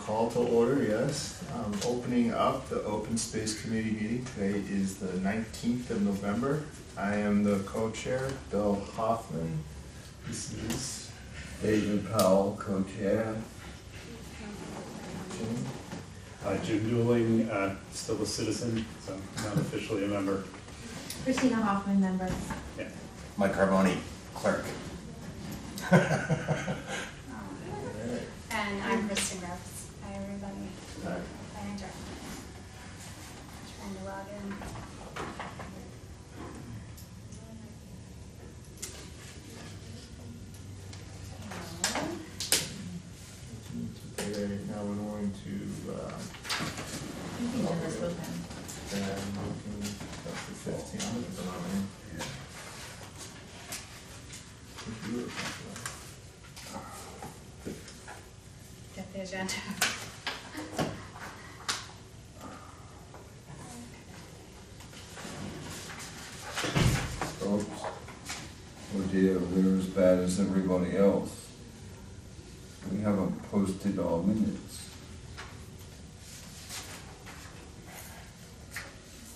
Call to order, yes. Opening up the Open Space Committee meeting. Today is the 19th of November. I am the co-chair, Bill Hoffman. This is David Powell, co-chair. Jim. Jim Newling, still a citizen, so not officially a member. Christina Hoffman, member. Yeah. Mike Carboni, clerk. And I'm Kristen Groves. Hi, everybody. Alright. Hi, Andrew. Trying to log in. Today, now we're going to, You can do this with him. that's the 15th. Computer. Get the agenda. Oops. Oh dear, we're as bad as everybody else. We haven't posted our minutes. I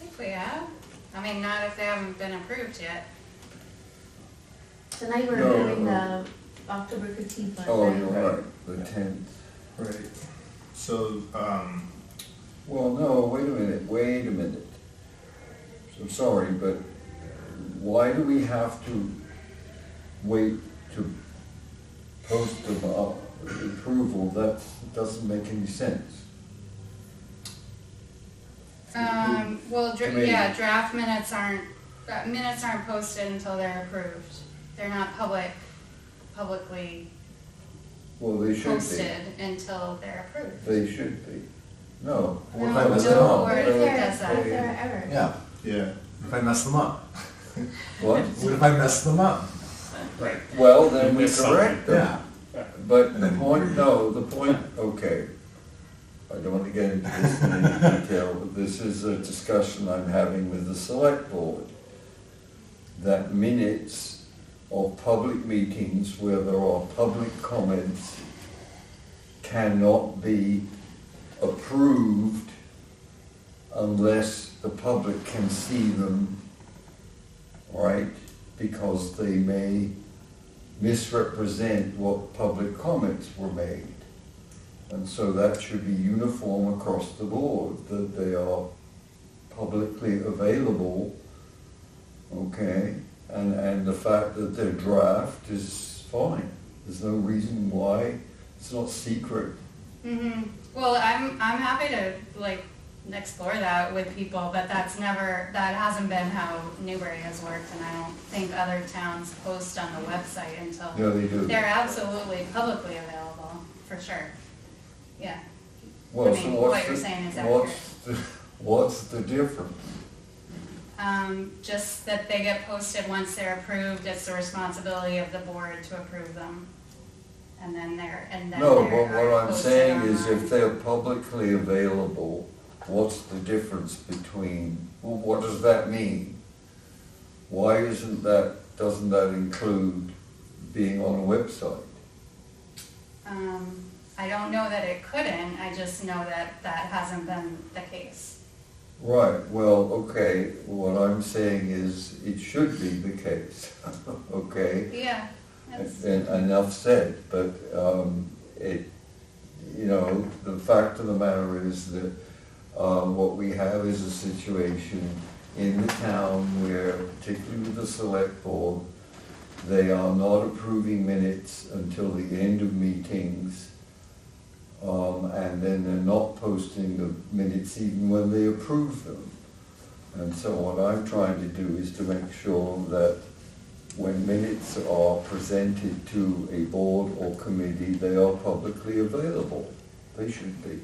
think we have. I mean, not if they haven't been approved yet. Tonight we're No, doing the October 15th one. Oh, right? you're right, the 10th. Right. So, Well, no, wait a minute. I'm sorry, but why do we have to wait to post the approval? That doesn't make any sense. Well, Committee. yeah, draft minutes aren't posted until they're approved. They're not publicly Well, they should be. posted until they're approved. They should be. No. What if I mess No them up? board What if there does what if there that. are errors? Yeah, yeah. what if I mess them up? What? What if I mess them up? Right. Well, then You we missed correct them. Yeah. But the point, okay. I don't want to get into this in any detail, but this is a discussion I'm having with the select board. That minutes of public meetings where there are public comments cannot be approved unless the public can see them, right? Because they may misrepresent what public comments were made. And so that should be uniform across the board, that they are publicly available, okay? And the fact that they're draft is fine. There's no reason why it's not secret. Well, I'm happy to explore that with people, but that hasn't been how Newbury has worked, and I don't think other towns post on the website until Yeah, they do. they're absolutely publicly available, for sure. Yeah. Well, I mean, what you're saying is accurate. What's the difference? Just that they get posted once they're approved. It's the responsibility of the board to approve them. And then No, but what I'm saying is if they're publicly available, what's the difference between, well, what does that mean? Why doesn't that include being on a website? I don't know that it couldn't, I just know that that hasn't been the case. Right, well, okay, what I'm saying is it should be the case, okay? Yeah. That's, And enough said, but the fact of the matter is that what we have is a situation in the town where, particularly with the select board, they are not approving minutes until the end of meetings, and then they're not posting the minutes even when they approve them. And so what I'm trying to do is to make sure that when minutes are presented to a board or committee, they are publicly available. They should be.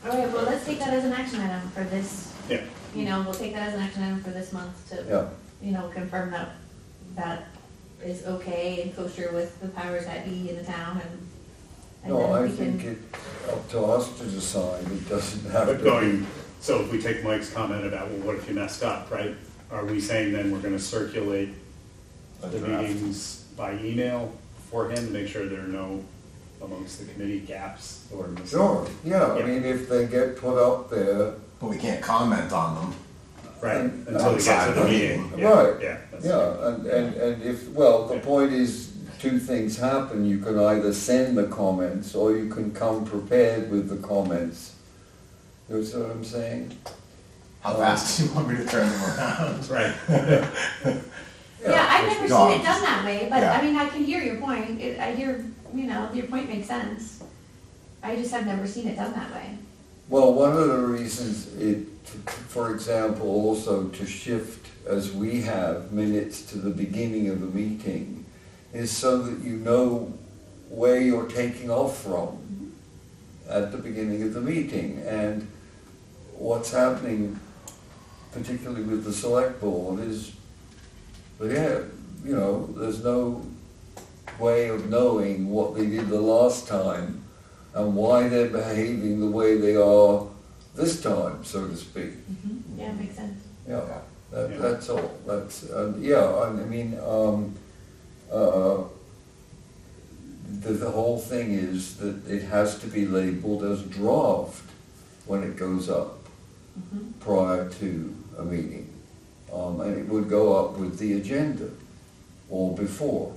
All right, well, let's take that as an action item for this. Yeah. We'll take that as an action item for this month to, Yeah, confirm that that is okay and kosher with the powers that be in the town and no, then I we think can. it's up to us to decide. It doesn't have to But be. going, so if we take Mike's comment about, well, what if you messed up, right? Are we saying then we're gonna circulate A the draft. meetings by email for him to make sure there are no amongst the committee gaps or mis- Sure, yeah, I Yeah. mean, if they get put up there, But we can't comment on them. Right, And- until we get to outside the of the meeting. meeting. Yeah, Right. Yeah. that's- yeah, and if, well, the point is, two things happen, you can either send the comments, or you can come prepared with the comments. You know what I'm saying? How fast do you want me to turn them around? Right. Yeah, I've never seen dogs. it done that way, but Yeah. I mean, I can hear your point. I hear, your point makes sense. I just have never seen it done that way. Well, one of the reasons for example, also to shift, as we have, minutes to the beginning of the meeting, is so that you know where you're taking off from at the beginning of the meeting. And what's happening, particularly with the select board, is, there's no way of knowing what they did the last time and why they're behaving the way they are this time, so to speak. Yeah, it makes sense. Yeah, Yeah. that's all. That's, the whole thing is that it has to be labeled as draft when it goes up prior to a meeting. And it would go up with the agenda or before.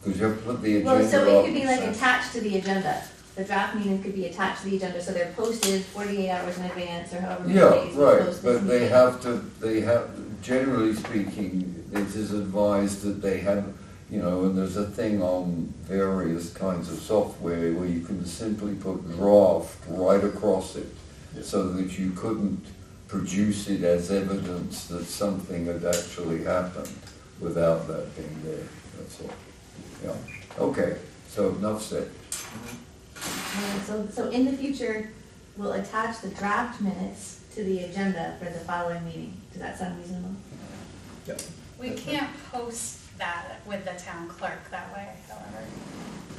Because you have to put the agenda Well, up. so it could be like and- attached to the agenda. The draft meeting could be attached to the agenda, so they're posted 48 hours in advance or however many Yeah, days. we right, post this but meeting. they have, generally speaking, it is advised that they have, and there's a thing on various kinds of software where you can simply put draft right across it, so that you couldn't produce it as evidence that something had actually happened without that being there, that's all. Yeah, okay, so enough said. So in the future, we'll attach the draft minutes to the agenda for the following meeting. Does that sound reasonable? We can't post that with the town clerk that way, however.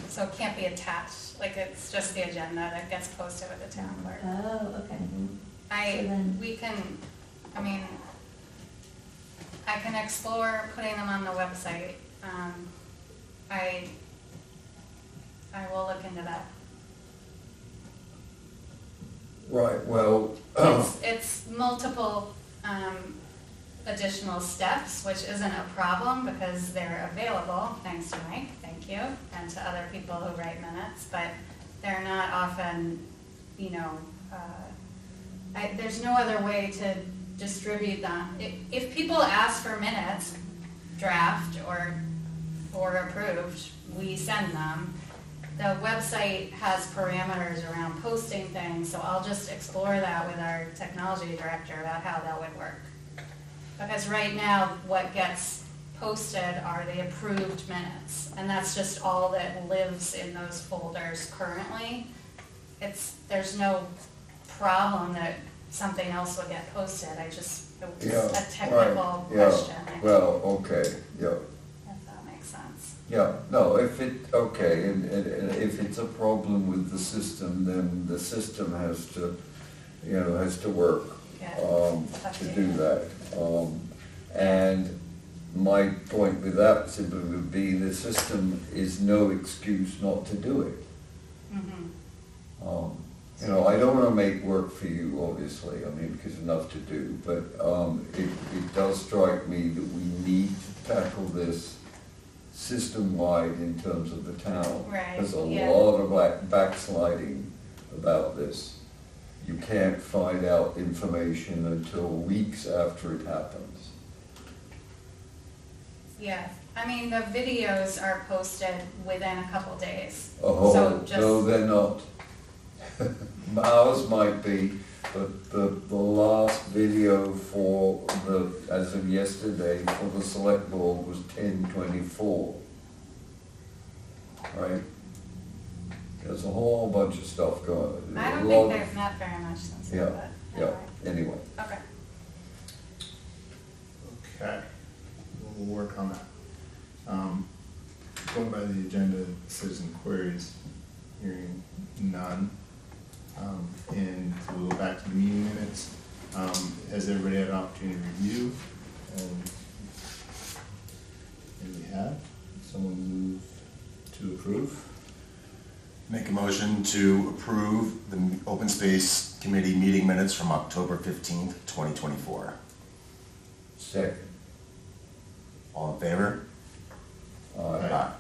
So it can't be attached, like it's just the agenda that gets posted with the town clerk. Oh, okay. So then- I can explore putting them on the website. I will look into that. Right, well, It's multiple additional steps, which isn't a problem because they're available, thanks to Mike, thank you, and to other people who write minutes, but they're not often, there's no other way to distribute them. If people ask for minutes, draft or approved, we send them. The website has parameters around posting things, so I'll just explore that with our technology director about how that would work. Because right now, what gets posted are the approved minutes, and that's just all that lives in those folders currently. There's no problem that something else will get posted, it's yeah, a technical right, question, I yeah, think, well, okay, yeah. if that makes sense. Yeah, no, and if it's a problem with the system, then the system has to work, Yeah. to do that. And my point with that simply would be the system is no excuse not to do it. Mhm. I don't want to make work for you, obviously, because there's enough to do, but it does strike me that we need to tackle this system-wide in terms of the town. Right, There's a yeah. lot of backsliding about this. You can't find out information until weeks after it happens. Yeah, the videos are posted within a couple days. Oh, So just- no, they're not. Ours might be, but the last video as of yesterday, for the select board was 10/24. Right? There's a whole bunch of stuff going on. I don't A think lot they've met very much since then, Yeah, but Yeah, anyway. Okay. Okay, we'll work on that. Going by the agenda, citizen queries, hearing none. And we'll go back to the meeting minutes. Has everybody had an opportunity to review? And we have. Someone move to to approve. Make a motion to approve the Open Space Committee meeting minutes from October 15th, 2024. Second. All in favor? Aye.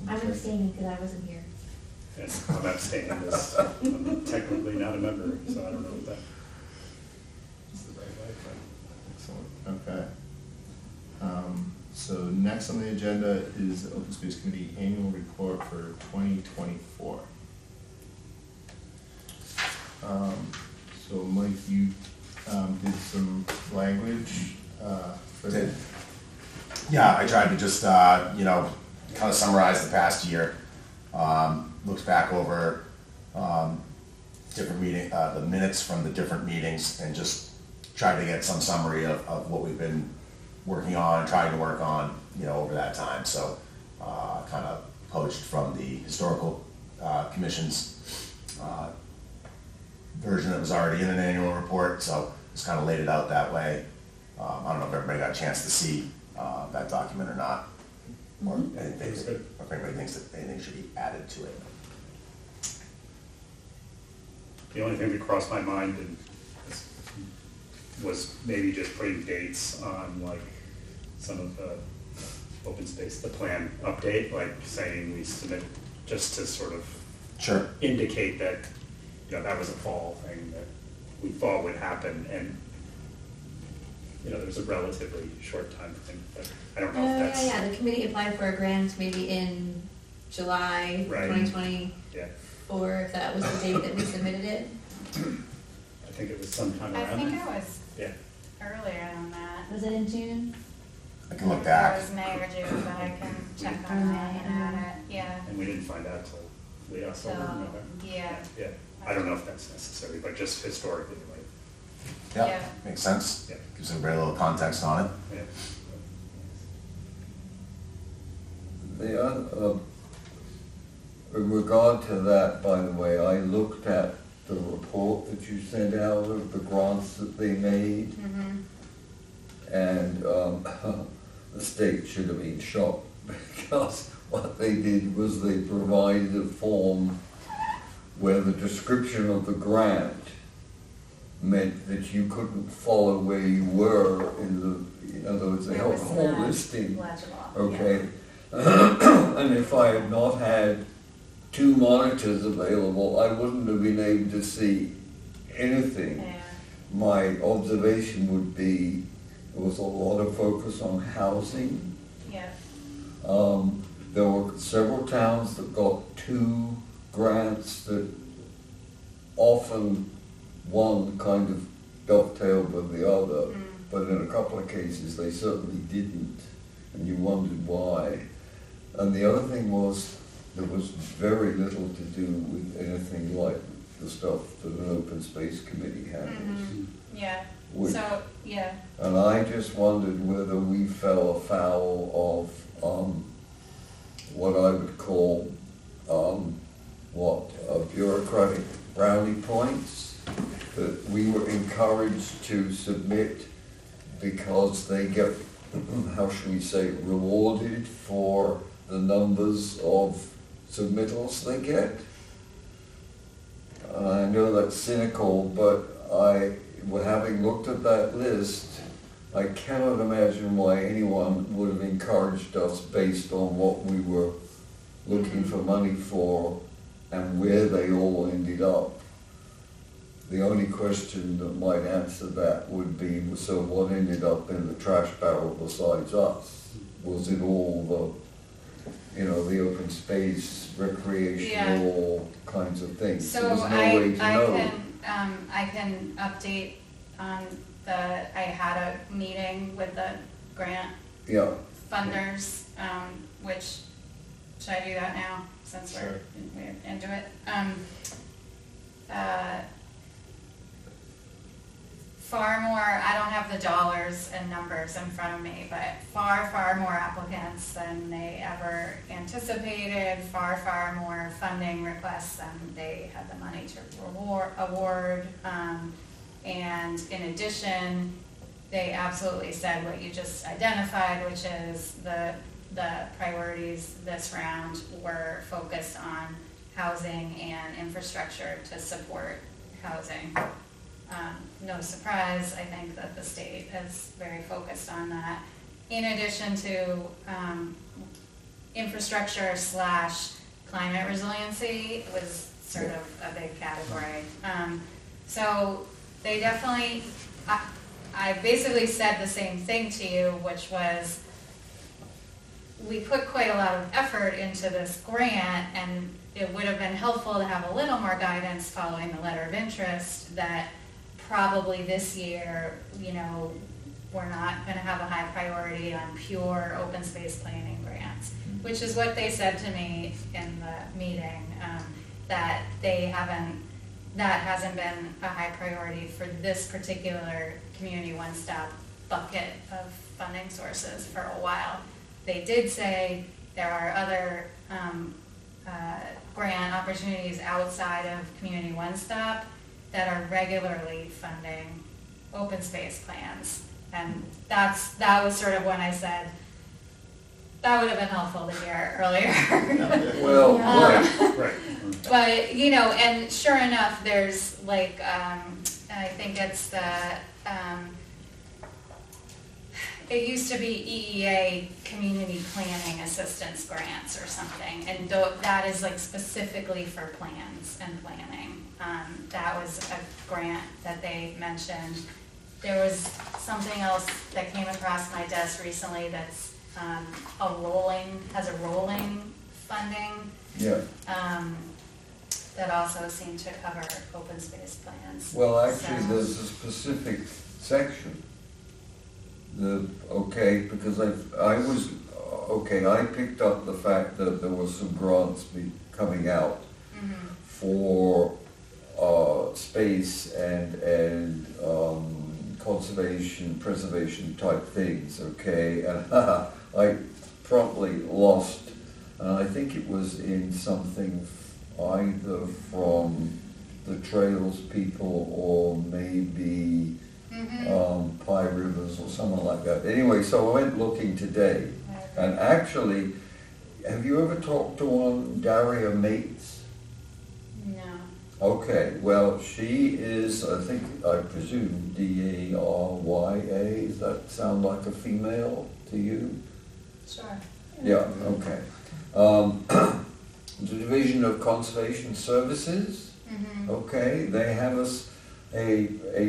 I'm abstaining because I wasn't here. And I'm abstaining, as I'm technically not a member, so I don't know if that is the right way, Excellent, okay. So next on the agenda is the Open Space Committee Annual Report for 2024. So Mike, you did some language for Did. that. Yeah, I tried to just, kind of summarize the past year. Looks back over different the minutes from the different meetings, and just tried to get some summary of what we've been working on, trying to work on, over that time. So kind of poached from the historical commission's version that was already in an annual report, so just kind of laid it out that way. I don't know if everybody got a chance to see that document or not, or anything, It was good. or if anybody thinks that anything should be added to it. The only thing that crossed my mind was maybe just putting dates on like some of the open space, the plan update, like saying we submit, just to sort of Sure. indicate that, that was a fall thing that we thought would happen, and, there was a relatively short time frame, but I don't know if that's. Yeah, the committee applied for a grant maybe in July Right. 2024, Yeah, if that was the date that we submitted it. I think it was sometime I around think then. it was Yeah, earlier than that. Was it in June? I can look It back. was May or June, but I can check on that and add it, yeah. and we didn't find out till late October, So, November. yeah. Yeah, I don't know if that's necessary, but just historically, like, Yeah, Yeah. makes sense. Yeah. Gives everybody a little context on it. yeah. In regard to that, by the way, I looked at the report that you sent out of the grants that they made, Mm-hmm. and the state should have been shocked, because what they did was they provided a form where the description of the grant meant that you couldn't follow where you were in other words, they It had a was whole not listing. legible. Okay. And if I had not had 2 monitors available, I wouldn't have been able to see anything. Yeah. My observation would be, there was a lot of focus on housing. Yeah. There were several towns that got 2 grants that often one kind of dovetailed with the other, but in a couple of cases they certainly didn't, and you wondered why. And the other thing was, there was very little to do with anything like the stuff that an open space committee handles. Yeah. Which- So, yeah. And I just wondered whether we fell afoul of what I would call bureaucratic brownie points that we were encouraged to submit because they get, how should we say, rewarded for the numbers of submittals they get. I know that's cynical, but having looked at that list, I cannot imagine why anyone would have encouraged us based on what we were looking for money for and where they all ended up. The only question that might answer that would be, so what ended up in the trash barrel besides us? Was it all the open space, recreational kinds of things? So There's no way to know. I can update on I had a meeting with the grant Yeah, funders, which, should I do that now, since Sure. we're into it? Far more, I don't have the dollars and numbers in front of me, but far more applicants than they ever anticipated, far more funding requests than they had the money to award. And in addition, they absolutely said what you just identified, which is the priorities this round were focused on housing and infrastructure to support housing. No surprise, I think that the state is very focused on that. In addition to infrastructure / climate resiliency was sort of a big category. So they definitely, I basically said the same thing to you, which was we put quite a lot of effort into this grant, and it would have been helpful to have a little more guidance following the letter of interest that probably this year, you know, we're not going to have a high priority on pure open space planning grants, which is what they said to me in the meeting, that that hasn't been a high priority for this particular community one-stop bucket of funding sources for a while. They did say there are other grant opportunities outside of Community One Stop that are regularly funding open space plans. And that was sort of when I said, that would have been helpful to hear earlier. Well, right. Right. But, you know, and sure enough, there's like, I think it's the, it used to be EEA Community Planning Assistance Grants or something, and that is like specifically for plans and planning. That was a grant that they mentioned. There was something else that came across my desk recently that's has a rolling funding. Yeah. That also seemed to cover open space plans. Well, actually, So- there's a specific section. Because I picked up the fact that there was some grants coming out for space and conservation, preservation type things, okay? And I promptly lost, and I think it was in something either from the Trails people or maybe Pie Rivers or someone like that. Anyway, so I went looking today, and actually, have you ever talked to one Daria Mates? No. Okay, well, she is, I presume, D-A-R-Y-A, does that sound like a female to you? Sure. Yeah, okay. The Division of Conservation Services, okay, they have a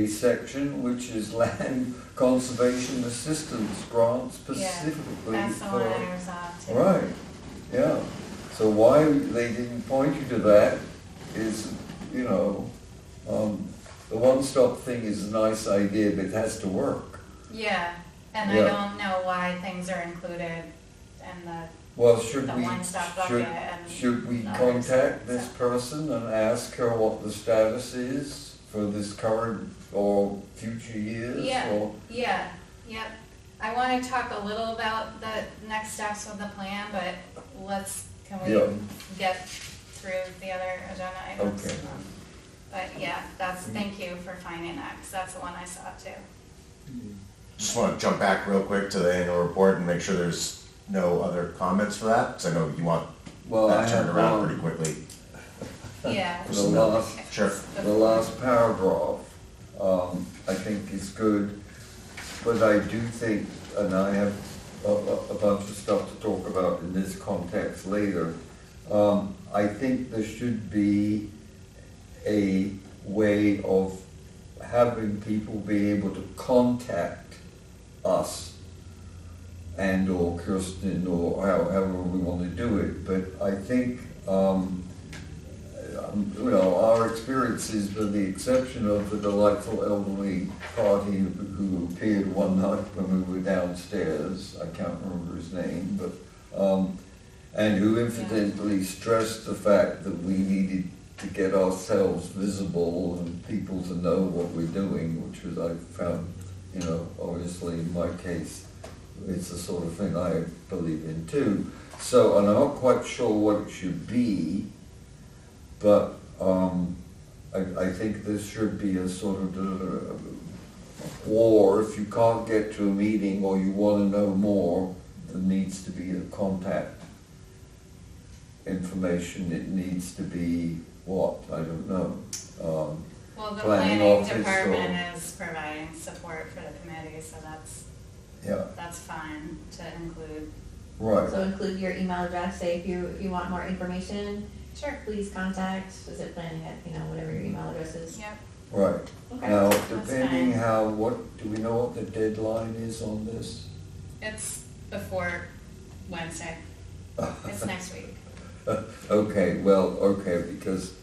section which is land conservation assistance grant specifically That's the one for. I saw too. Right, yeah. So why they didn't point you to that is, you know, the one-stop thing is a nice idea, but it has to work. Yeah, and Yeah. I don't know why things are included in the, Well, should the we, one-stop bucket and. should we others, contact this so. person and ask her what the status is for this current or future years? Yeah. Or, Yeah, yep. I want to talk a little about the next steps of the plan, but can we Yeah. get through the other agenda items? Okay. But yeah, thank you for finding that, because that's the one I saw too. Just want to jump back real quick to the annual report and make sure there's no other comments for that, because I know you want well, I that turned have around one, pretty quickly. Yeah. the last, Sure. the last paragraph, I think is good, but I do think, and I have a bunch of stuff to talk about in this context later, I think there should be a way of having people be able to contact us and or Kirsten or however we want to do it. But I think, you know, our experiences, with the exception of the delightful elderly party who appeared one night when we were downstairs, I can't remember his name, but and who incidentally stressed the fact that we needed to get ourselves visible and people to know what we're doing, which was, I found, you know, obviously in my case, it's the sort of thing I believe in too. So, and I'm not quite sure what it should be, but I think there should be a sort of Or if you can't get to a meeting or you want to know more, there needs to be a contact information. It needs to be what? I don't know. Well, the Planning planning office or- department is providing support for the committee, so Yeah, that's fine to include. right. So include your email address, say if you want more information, Sure. please contact, is it planning at, whatever your email address is. Yep. Right. Okay, Now, that's depending fine. do we know what the deadline is on this? It's before Wednesday. It's next week. Okay, because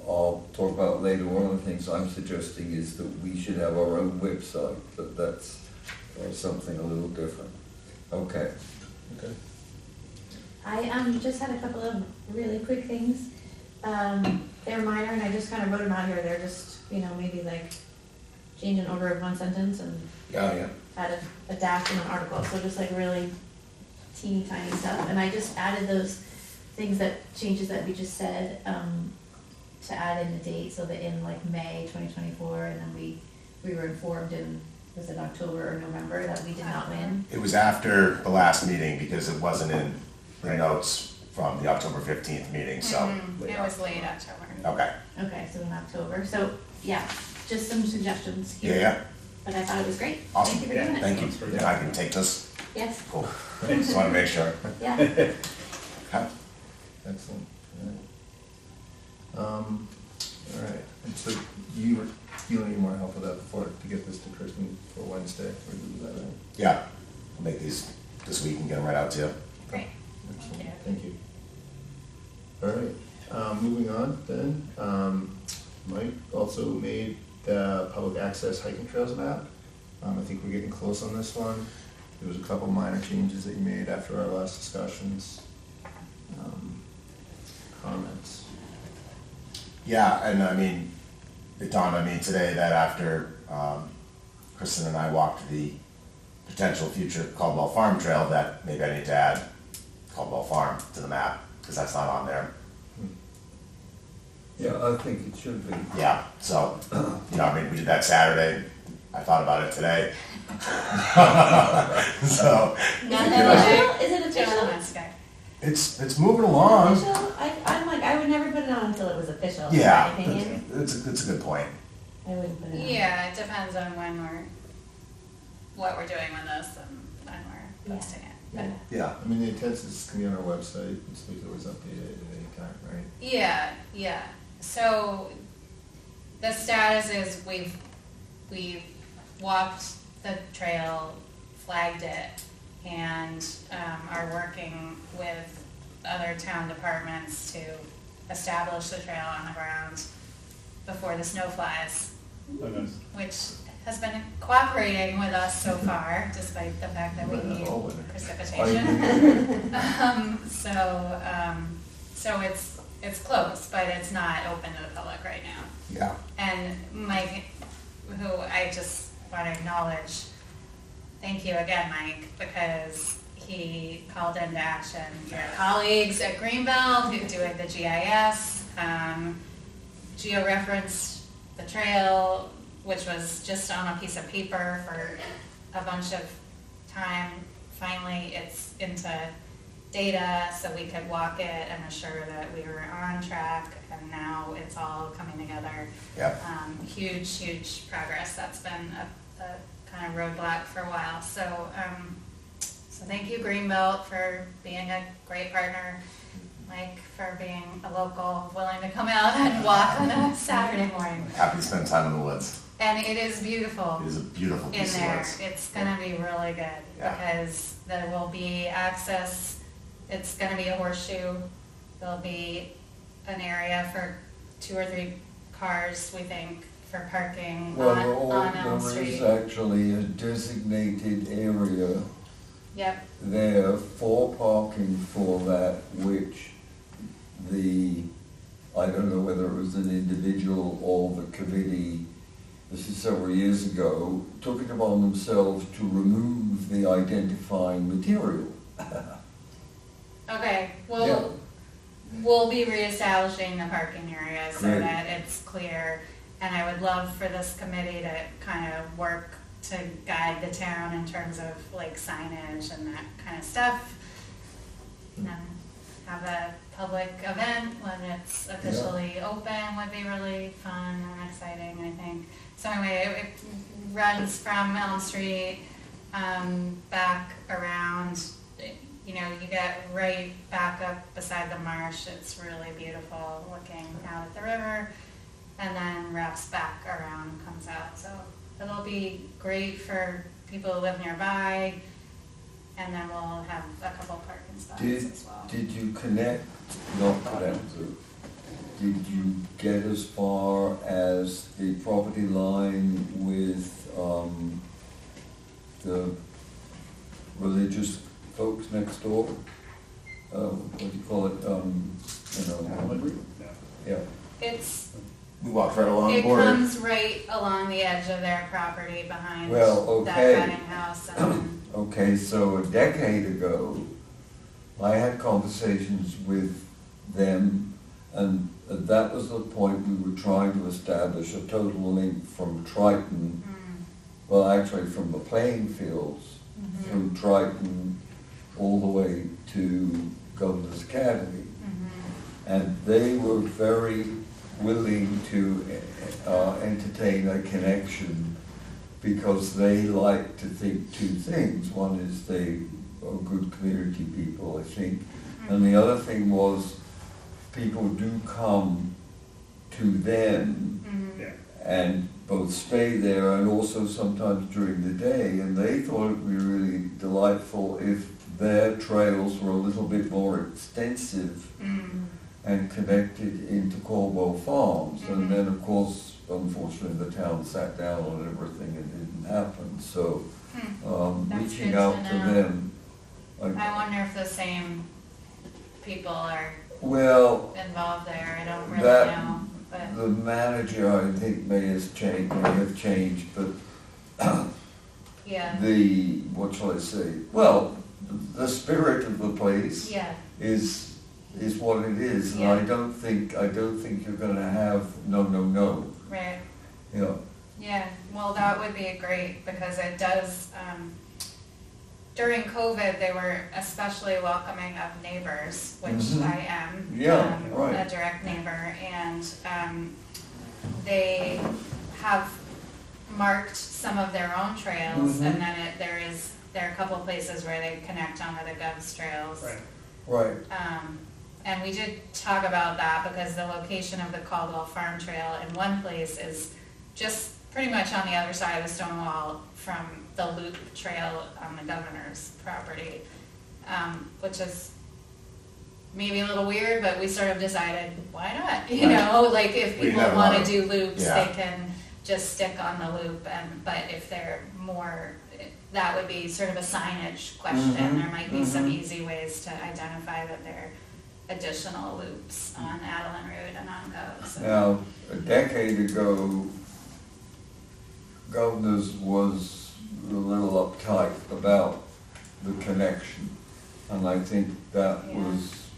I'll talk about later, one of the things I'm suggesting is that we should have our own website, but that's something a little different. Okay. Okay. I just had a couple of really quick things. They're minor and I just kind of wrote them out here. They're just, maybe like change an order of one sentence and Yeah. add a dash in an article. So just like really teeny tiny stuff. And I just added those changes that we just said, to add in the date so that in like May 2024, and then we were informed in, was it October or November, that we did not win. It was after the last meeting because it wasn't in the notes from the October 15th meeting, so. It was late October. Okay, Okay, so in October. So, yeah, just some suggestions here. yeah, But I thought it was great. awesome. Thank you for doing it. Thank you. Sounds pretty And I can take this? Yes, Cool. Just want to make sure. yeah. Okay. Excellent. All right, and so you don't need more help with that to get this to Kristen for Wednesday, or is that right? Yeah, I'll make these this week and get them right out to you. Great. Excellent, Yeah. thank you. All right, moving on then, Mike also made the public access hiking trails map. I think we're getting close on this one. There was a couple minor changes that you made after our last discussions. Comments? Yeah, and I mean, it dawned on me today that after Kristen and I walked the potential future Caldwell Farm Trail, that maybe I need to add Caldwell Farm to the map, because that's not on there. Yeah, I think it should be. Yeah, so, I mean, we did that Saturday, I thought about it today. So, None you know, of Is it the official? gentleman's guy. it's moving along. Official? I'm like, I would never put it on until it was official, in Yeah, my opinion. it's a good point. I wouldn't put it on. Yeah, it depends on what we're doing with this and when we're Yeah. posting it. Yeah. Yeah. I mean, the intent is it's gonna be on our website, so we can always update it at any time, right? Yeah. So the status is we've walked the trail, flagged it, and are working with other town departments to establish the trail on the ground before the snow flies, Oh, nice. which has been cooperating with us so far, despite the fact that we Well, need all winter. precipitation. So it's close, but it's not open to the public right now. Yeah. And Mike, who I just want to acknowledge, thank you again, Mike, because he called into action your colleagues at Greenbelt who doing the GIS, geo-referenced the trail, which was just on a piece of paper for a bunch of time. Finally, it's into data so we could walk it and assure that we were on track, and now it's all coming together. Yep. Huge progress. That's been a kind of roadblock for a while. So thank you, Greenbelt, for being a great partner. Mike, for being a local, willing to come out and walk on a Saturday morning. Happy to spend time in the woods. And it is beautiful It is a beautiful in piece of there. woods. It's gonna be really good Yeah. because there will be access. It's gonna be a horseshoe. There'll be an area for 2 or 3 cars, we think, for parking on Elm There is Street. actually a designated area Yep, there for parking for that, which I don't know whether it was an individual or the committee, this is several years ago, took it upon themselves to remove the identifying material. okay, Yeah. we'll be reestablishing the parking area so Great. that it's clear. And I would love for this committee to kind of work to guide the town in terms of like signage and that kind of stuff. And then have a public event when it's officially open would be really fun and exciting, I think. So anyway, it runs from Elm Street back around, you know, you get right back up beside the marsh. It's really beautiful looking out at the river, and then wraps back around and comes out. So it'll be great for people who live nearby, and then we'll have a couple parking spots as well. Did you connect, not connect, did you get as far as the property line with the religious folks next door? What do you call it, Allen Route? No. yeah, It's, We walked right along the it border. comes right along the edge of their property behind Well, that okay. Reading house. And okay, so a decade ago, I had conversations with them, and that was the point we were trying to establish a total link from Triton, well, actually from the playing fields, through Triton, all the way to Governor's Academy. And they were very willing to entertain a connection, because they like to think two things. One is they are good community people, I think. And the other thing was, people do come to them Yeah. and both stay there and also sometimes during the day. And they thought it would be really delightful if their trails were a little bit more extensive and connected into Caldwell Farms. And then, of course, unfortunately, the town sat down on everything and it didn't happen. So That's reaching good out to to know. them. I wonder if the same people are Well, involved there. I don't really That- know, but the manager, I think, may have changed, but yeah, what shall I say? Well, the spirit of the place yeah, is what it is, and Yeah. I don't think you're gonna have no, right. you know. Yeah, well, that would be great, because it does, during COVID, they were especially welcoming of neighbors, which Mhm. I am. Yeah, right. A direct neighbor, and they have marked some of their own trails, Mhm. and then there are a couple places where they connect onto the Gov's trails. Right. Right. And we did talk about that, because the location of the Caldwell Farm Trail in one place is just pretty much on the other side of the stone wall from the loop trail on the governor's property, which is maybe a little weird, but we sort of decided, why not? You Right. know, like if We people never wanna wanna- do loops, yeah. they can just stick on the loop, but if they're more, that would be sort of a signage question. Mhm, There might be some mhm. easy ways to identify that there are additional loops on Adeline Road and on Gov, so. Now, a decade ago, Governor's was a little uptight about the connection, and I think that Yeah. was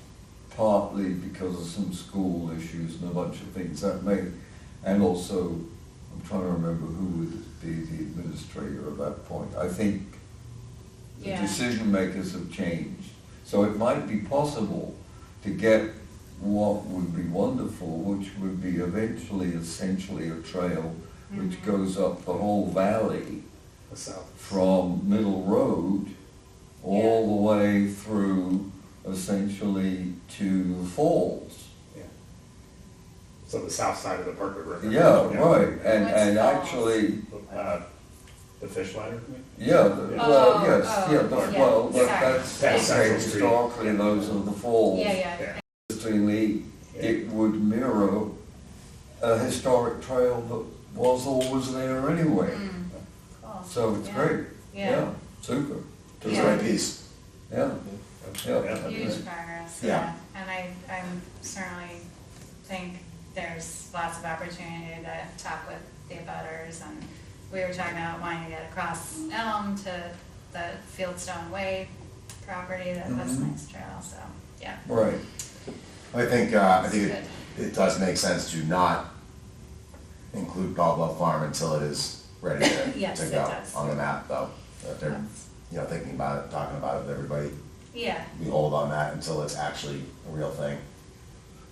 partly because of some school issues and a bunch of things that may, and also, I'm trying to remember who would be the administrator at that point. I think the Yeah. decision makers have changed. So it might be possible to get what would be wonderful, which would be eventually essentially a trail which Mhm. goes up the whole valley The south. from Middle Road all the way through essentially to Falls. Yeah. So the south side of the Parker River. Yeah, right, and What's Falls? actually, The fish ladder, you mean? yeah, well, yes, oh, yeah, yeah, well, but sorry. that's, That's okay, Central Street. historically, those are the falls. Yeah, yeah, Yeah. Interestingly, it would mirror a historic trail that was always there anyway. Cool. So it's Yeah. great, Yeah. yeah, super, To the Yeah. right piece. yeah. Yeah. Huge progress, Yeah. yeah, and I certainly think there's lots of opportunity to talk with the abutters, and we were talking about wanting to get across Elm to the Fieldstone Way property, that's Mhm. nice trail, so, yeah. Right, I think It's it does make sense to not include Ball Bluff Farm until it is ready Yes, to it go does. on the map, though. That they're, you know, thinking about it, talking about it with everybody. Yeah, We hold on that until it's actually a real thing.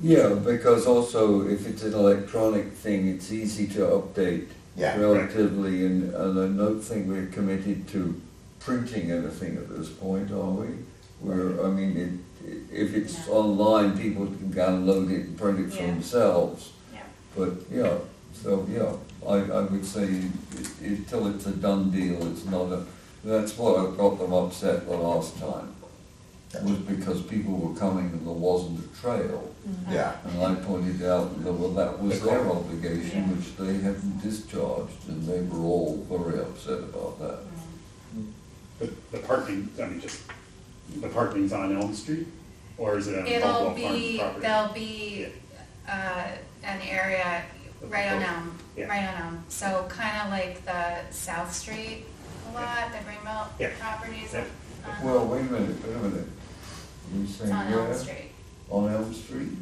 Yeah, because also if it's an electronic thing, it's easy to update Yeah, relatively, and I don't think we're committed to printing anything at this point, are we? I mean, if it's No. online, people can download it and print it for Yeah. themselves. yeah, But, yeah, so, yeah, I would say until it's a done deal, it's not a, that's what got them upset the last time. Was because people were coming and there wasn't a trail. yeah. And I pointed out that, well, that was their obligation, Yeah. which they hadn't discharged, and they were all very upset about that. The parking, I mean, just, the parking's on Elm Street, or is it on it'll Buffalo Farms be, property? there'll be, an area right on Elm, Yeah. right on Elm. So kinda like the South Street lot, the Greenbelt Yeah. properties. Yeah. Well, wait a minute. You It's saying on Elm where? Street, On Elm Street?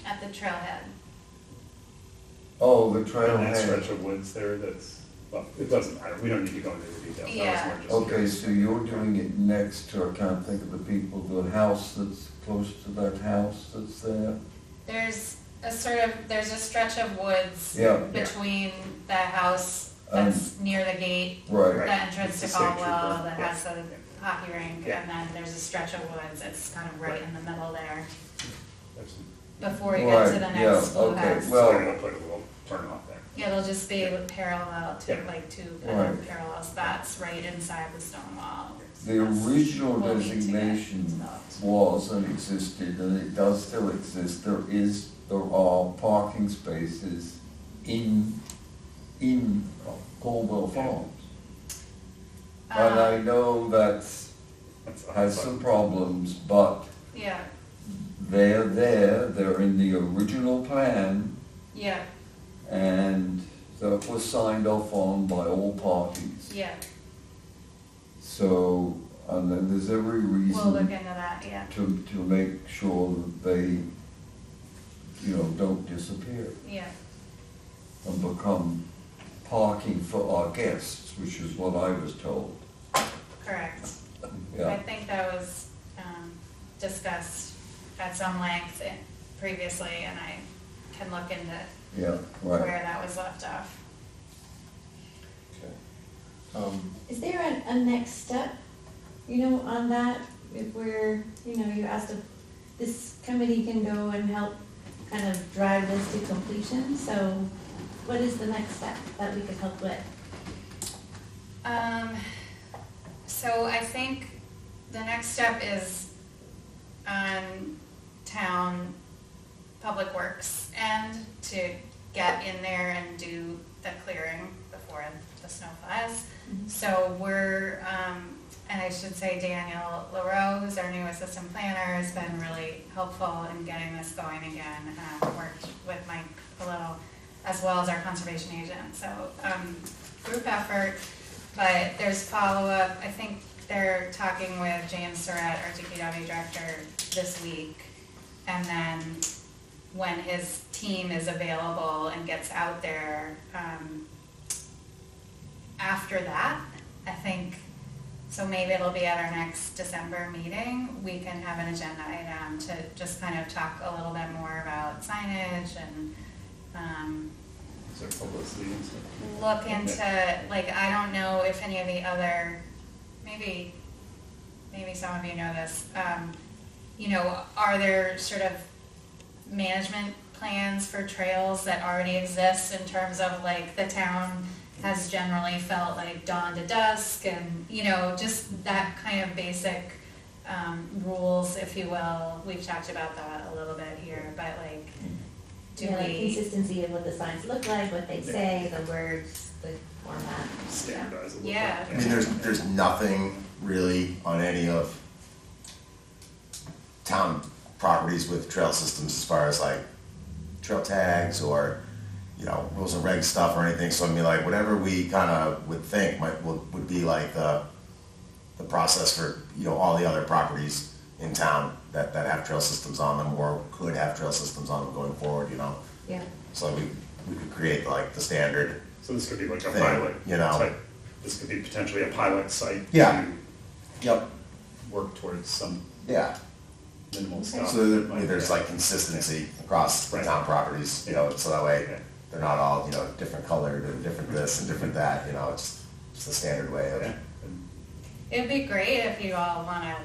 at the trailhead. Oh, the And that trailhead. stretch of woods there that's, well, it doesn't matter, we don't need to go into the details. That was Yeah. more just Okay, curious. so you're doing it next to, I can't think of the people, the house that's close to that house that's there? There's a sort of, there's a stretch of woods Yeah, between the house that's near the gate, the right. entrance It's to a state Caldwell, trooper, that yeah. has the hockey rink, Yeah. and then there's a stretch of woods, it's kind of right in the middle there, There's some- before you get to the Right, yeah, next okay, schoolhouse. well- So we'll put a little turn off there. Yeah, it'll just be parallel to, Yeah. like, two Right. parallel spots right inside the stone wall. The original We'll need to get designation developed. was and existed, and it does still exist, there are parking spaces in Caldwell Farms. And I know that's, That's has some problems, but Yeah, they're in the original plan, yeah, and that was signed off on by all parties. yeah, So, and then there's every we'll look reason into that, yeah, to make sure that they, don't disappear yeah, and become parking for our guests, which is what I was told. correct. I Yeah, think that was discussed at some length previously, and I can look into yeah, where right. that was left off. Okay. Is there a next step, on that? If we're, you asked if this committee can go and help kind of drive this to completion, so what is the next step that we could help with? So I think the next step is on town public works end to get in there and do the clearing before the snow flies. So we're, and I should say Daniel LaRoe, who's our new assistant planner, has been really helpful in getting this going again. Worked with Mike a little, as well as our conservation agent. So group effort, but there's follow-up. I think they're talking with James Surratt, our DPW director, this week. And then when his team is available and gets out there, after that, I think, so maybe it'll be at our next December meeting, we can have an agenda item to just kind of talk a little bit more about signage and, Is there publicity and stuff? look into, like, I don't know if any of the other, maybe some of you know this, are there sort of management plans for trails that already exist in terms of like the town has generally felt like dawn to dusk and, just that kind of basic rules, if you will. We've talked about that a little bit here, but like, do Like we, consistency of what the signs look like, what they say, the words, the format. Standardize a little bit. Yeah. I mean, there's nothing really on any of town properties with trail systems as far as like trail tags or, rules and regs stuff or anything. So I mean, like, whatever we kind of would think would be like the process for, all the other properties in town that have trail systems on them or could have trail systems on them going forward, Yeah. So we we could create like the standard. So this could be like a Thing, pilot you know. type, this could be potentially a pilot site. Yeah. To Yep. work towards some Yeah. minimal stuff. So that might- there's like consistency across the Right. town properties, you know, so that way Yeah. they're not all, you know, different colored and different this and different that, you know, it's the standard way of. Yeah. And It'd be great if you all wanna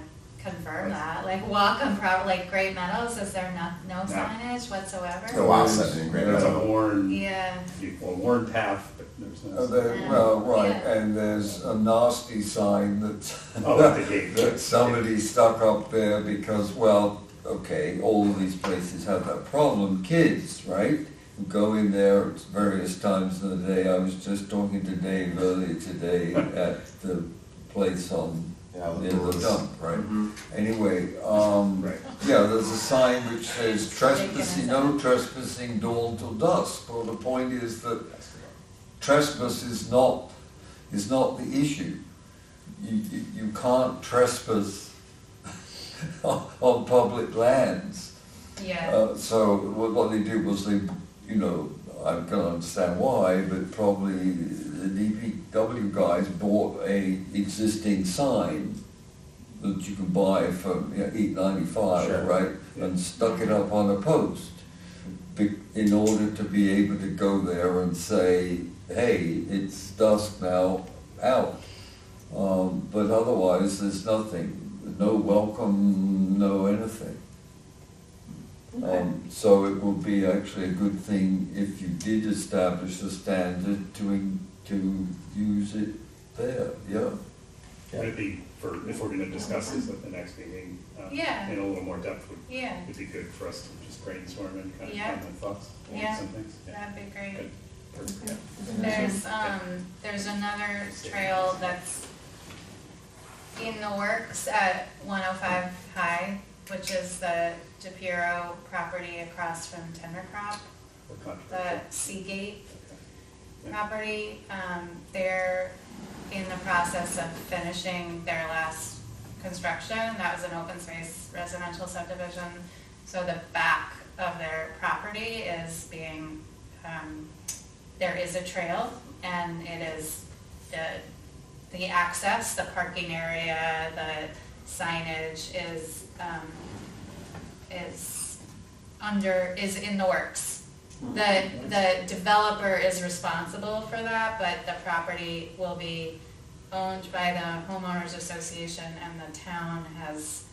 confirm that, like Wacom like Great Meadows, is there no signage The whatsoever? wild seven in Great There's a Meadow. worn, Yeah, worn path, but there's no. Well, right, Yeah. and there's a nasty sign that, Oh, at the gate. that somebody stuck up there because, well, okay, all of these places have that problem, kids, right? Who go in there at various times of the day. I was just talking to Dave earlier today at the place on, Yeah, the near the doors. dump, right? Mhm. Anyway, Right. yeah, there's a sign which says trespassing, no trespassing dawn till dusk. Well, the point is that trespass is not the issue. You can't trespass on public lands. yeah, So what they did was they, you know, I can understand why, but probably the DPW guys bought a existing sign that you could buy from $8.95, Sure. right? And stuck it up on a post in order to be able to go there and say, hey, it's dusk now, out. But otherwise, there's nothing, no welcome, no anything. So it would be actually a good thing if you did establish a standard to use it there, yeah. It'd be if we're gonna discuss this at the next meeting, Yeah. in a little more depth, yeah, it'd be good for us to just brainstorm and kind of Yeah. find the thoughts on Yeah. some things. that'd be great. Good. Perfect, yeah. There's another trail that's in the works at 105 High, which is the DePiro property across from Timbercrop, Or the controversial. Seagate Yeah. property. They're in the process of finishing their last construction. That was an open space residential subdivision. So the back of their property is being, there is a trail, and it is the access, the parking area, the signage is in the works. The developer is responsible for that, but the property will be owned by the homeowners association, and the town has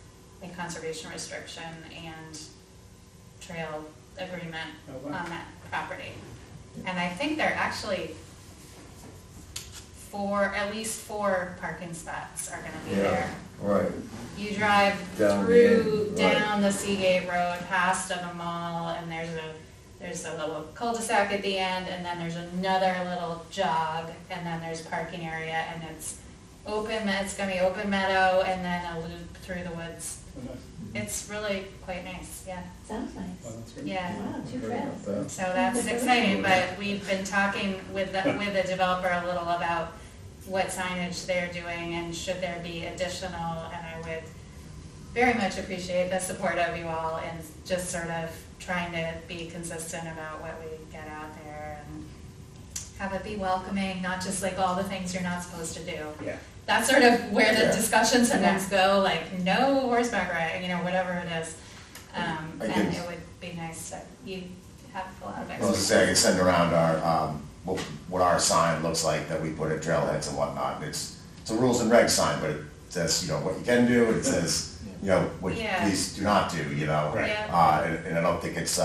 a conservation restriction and trail agreement Oh, wow. on that property. And I think there are actually at least four parking spots are gonna be Yeah. there. Right. You drive Down the through, end, right. down the Seagate Road, past the mall, and there's a little cul-de-sac at the end, and then there's another little jog, and then there's parking area, and it's gonna be open meadow, and then a loop through the woods. Oh, nice. It's really quite nice, yeah, Sounds Oh, nice. that's great. yeah. Wow, two trails. So that's exciting, but we've been talking with the developer a little about what signage they're doing and should there be additional, and I would very much appreciate the support of you all and just sort of trying to be consistent about what we get out there and have it be welcoming, not just like all the things you're not supposed to do. Yeah. That's sort of where the Yeah. discussions sometimes go, like no horseback riding, you know, whatever it is. I And can- it would be nice that you have a lot of I was gonna expertise. say, I can send around our, what our sign looks like that we put at trailheads and whatnot. It's a rules and regs sign, but it says, you know, what you can do, it says, you know, what you Yeah. please do not do, you know? Right. Yeah. And I don't think it's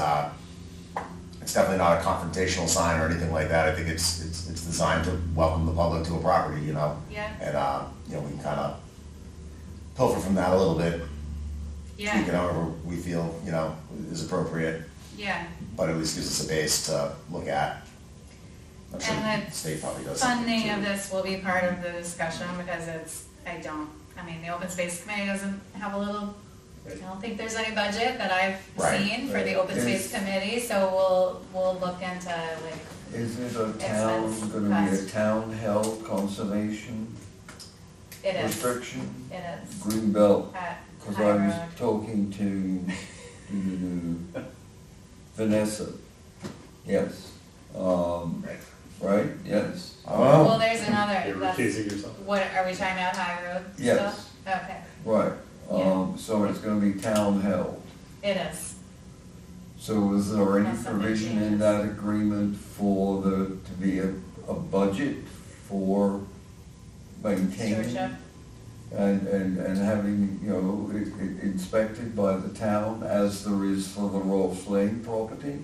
definitely not a confrontational sign or anything like that. I think it's designed to welcome the public to a property, you know? Yeah, And, you know, we can kind of pilfer from that a little bit, tweak it yeah, however we feel, you know, is appropriate, yeah. but at least gives us a base to look at. I'm sure And the the state probably does something funding too. of this will be part of the discussion because the Open Space Committee doesn't have I don't think there's any budget that I've Right, seen for the right. Open Space Is- Committee, so we'll look into like, Is it a Expense gonna be a cost. town-held conservation it is, restriction? it is, Greenbelt, at because High I was Road. talking to Vanessa, yes, Right. right, yes? Well, there's another, You're that's, recusing yourself. what, are we talking about High Road Yes. stuff? Okay, Right, Yeah. so it's gonna be town held. it is. So is there any Unless something provision in changes. that agreement for to be a budget for maintaining? Stewardship. And having, inspected by the town as there is for the Rolfs Lane property?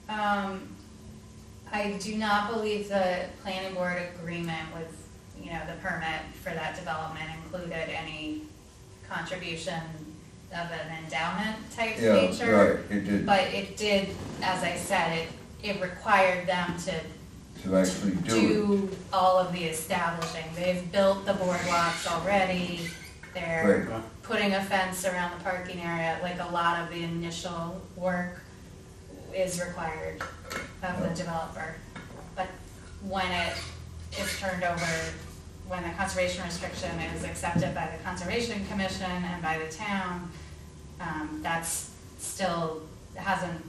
I do not believe the planning board agreement with, the permit for that development included any contribution of an endowment type Yeah, nature. right, it did, But it did, as I said, it required them to to actually do do all of the establishing. They've built the boardwalks already, they're Right. putting a fence around the parking area, like a lot of the initial work is required of the developer. But when it is turned over, when the conservation restriction is accepted by the Conservation Commission and by the town, that's still, hasn't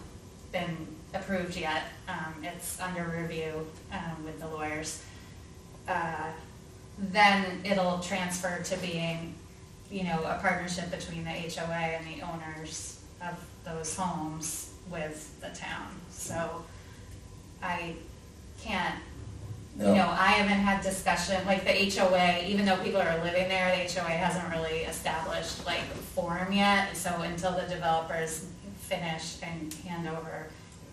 been approved yet. It's under review, with the lawyers. Then it'll transfer to being, a partnership between the HOA and the owners of those homes with the town. So I can't, Yeah. I haven't had discussion, like the HOA, even though people are living there, the HOA hasn't really established like a forum yet. So until the developers finish and hand over,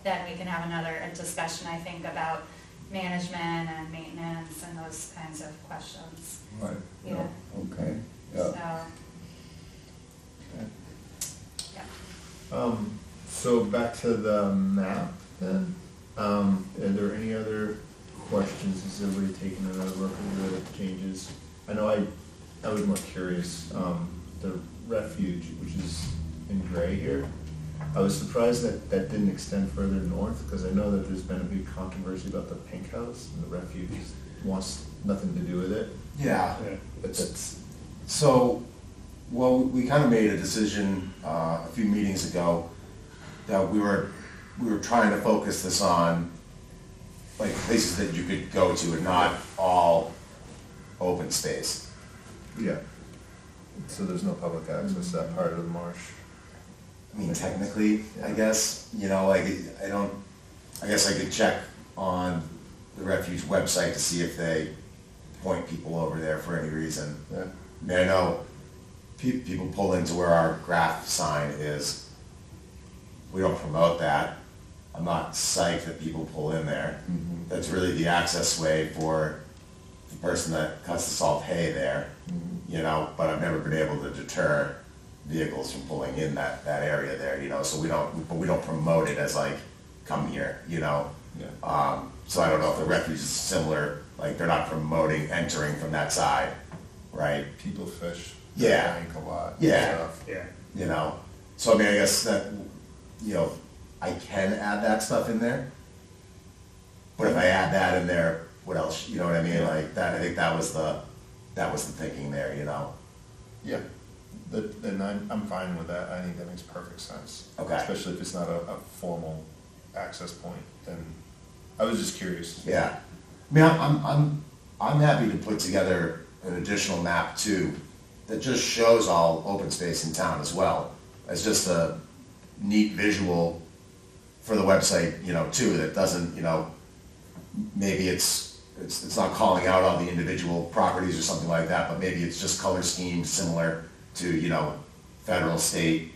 then we can have a discussion, I think, about management and maintenance and those kinds of questions. Right, Yeah. okay, So, yeah. yeah. So back to the map then, are there any other questions? Has everybody taken another look at the changes? I know I was more curious, the refuge, which is in gray here, I was surprised that that didn't extend further north, because I know that there's been a big controversy about the pink house, and the refuge wants nothing to do with it, Yeah, Yeah. but that's, so, well, we kind of made a decision a few meetings ago that we were trying to focus this on like places that you could go to and not all open space. yeah. So there's no public access to that part of the marsh. I mean, technically, I guess, like, I guess I could check on the refuge website to see if they point people over there for any reason. Yeah. I mean, I know people pull into where our graph sign is. We don't promote that. I'm not psyched that people pull in there. Mhm. That's really the access way for the person that cuts the salt hay there, but I've never been able to deter vehicles from pulling in that area there, so we don't promote it as like, come here, Yeah. so I don't know if the refuge is similar, like they're not promoting entering from that side, right? People fish. Yeah. Bank a lot. and Yeah. stuff. Yeah. So I mean, I guess that, I can add that stuff in there. But if I add that in there, what else, you know what I mean, like that, I think that was the thinking there, Yeah, then I'm fine with that, I think that makes perfect sense. Okay. Especially if it's not a formal access point, then, I was just curious. Yeah, I mean, I'm happy to put together an additional map too, that just shows all open space in town as well, as just a neat visual for the website, too, that doesn't, maybe it's not calling out all the individual properties or something like that, but maybe it's just color schemes similar to, federal, state,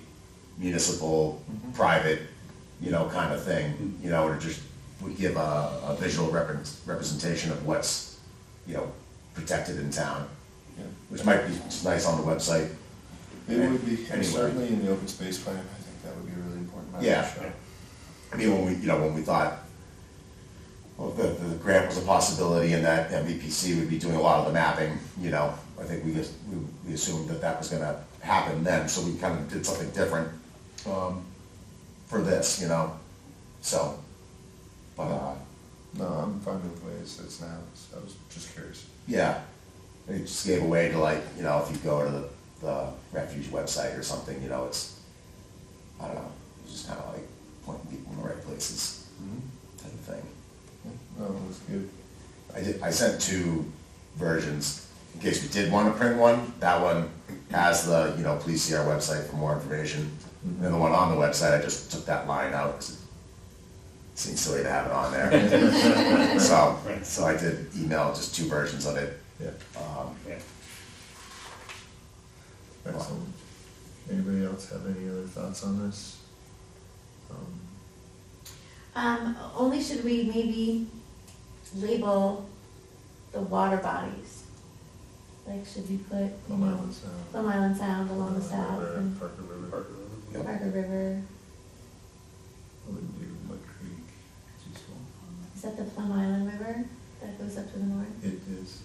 municipal, private, kind of thing, or just would give a visual representation of what's, protected in town, Yeah. which might be just nice on the website. It would be, and Anyway. certainly in the open space plan, I think that would be a really important message. Yeah. I mean, when we thought, well, the grant was a possibility and that MVPC would be doing a lot of the mapping, I think we assumed that was gonna happen then, so we kind of did something different, for this, so, but, No, I'm fine with the way it's now, so I was just curious. yeah, it just gave away to like, if you go to the refuge website or something, it's, I don't know, it's just kind of like pointing people in the right places. looks good. I sent two versions, in case we did wanna print one. That one has the, you know, please see our website for more information. And the one on the website, I just took that line out, 'cause it seems silly to have it on there. So I did email just two versions of it. Yeah, Yeah. excellent. Anybody else have any other thoughts on this? Only should we maybe label the water bodies? Like, should we put, you Plum know, Island Sound. Plum Island Sound along the south River, and Parker River. Parker River. Yep. Parker River? I wouldn't do Mud Creek, too small. Is that the Plum Island River that goes up to the north? It is,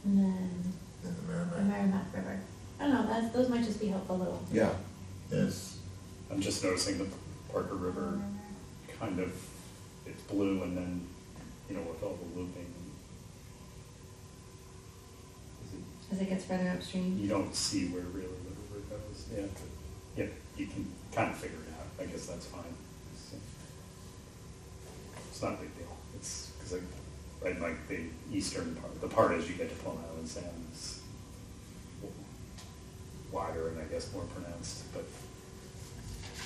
And then in the the Merrimack. Merrimack River. I don't know, those might just be helpful little. Yeah. Yes, I'm just noticing the Parker River kind of, it's blue and then, you know, with all the looping. As it gets further upstream. You don't see where really the river goes, yeah, but, yeah, you can kind of figure it out, I guess that's fine. It's not a big deal, it's, because like the eastern part, the part as you get to Plum Island Sound is wider and I guess more pronounced, but,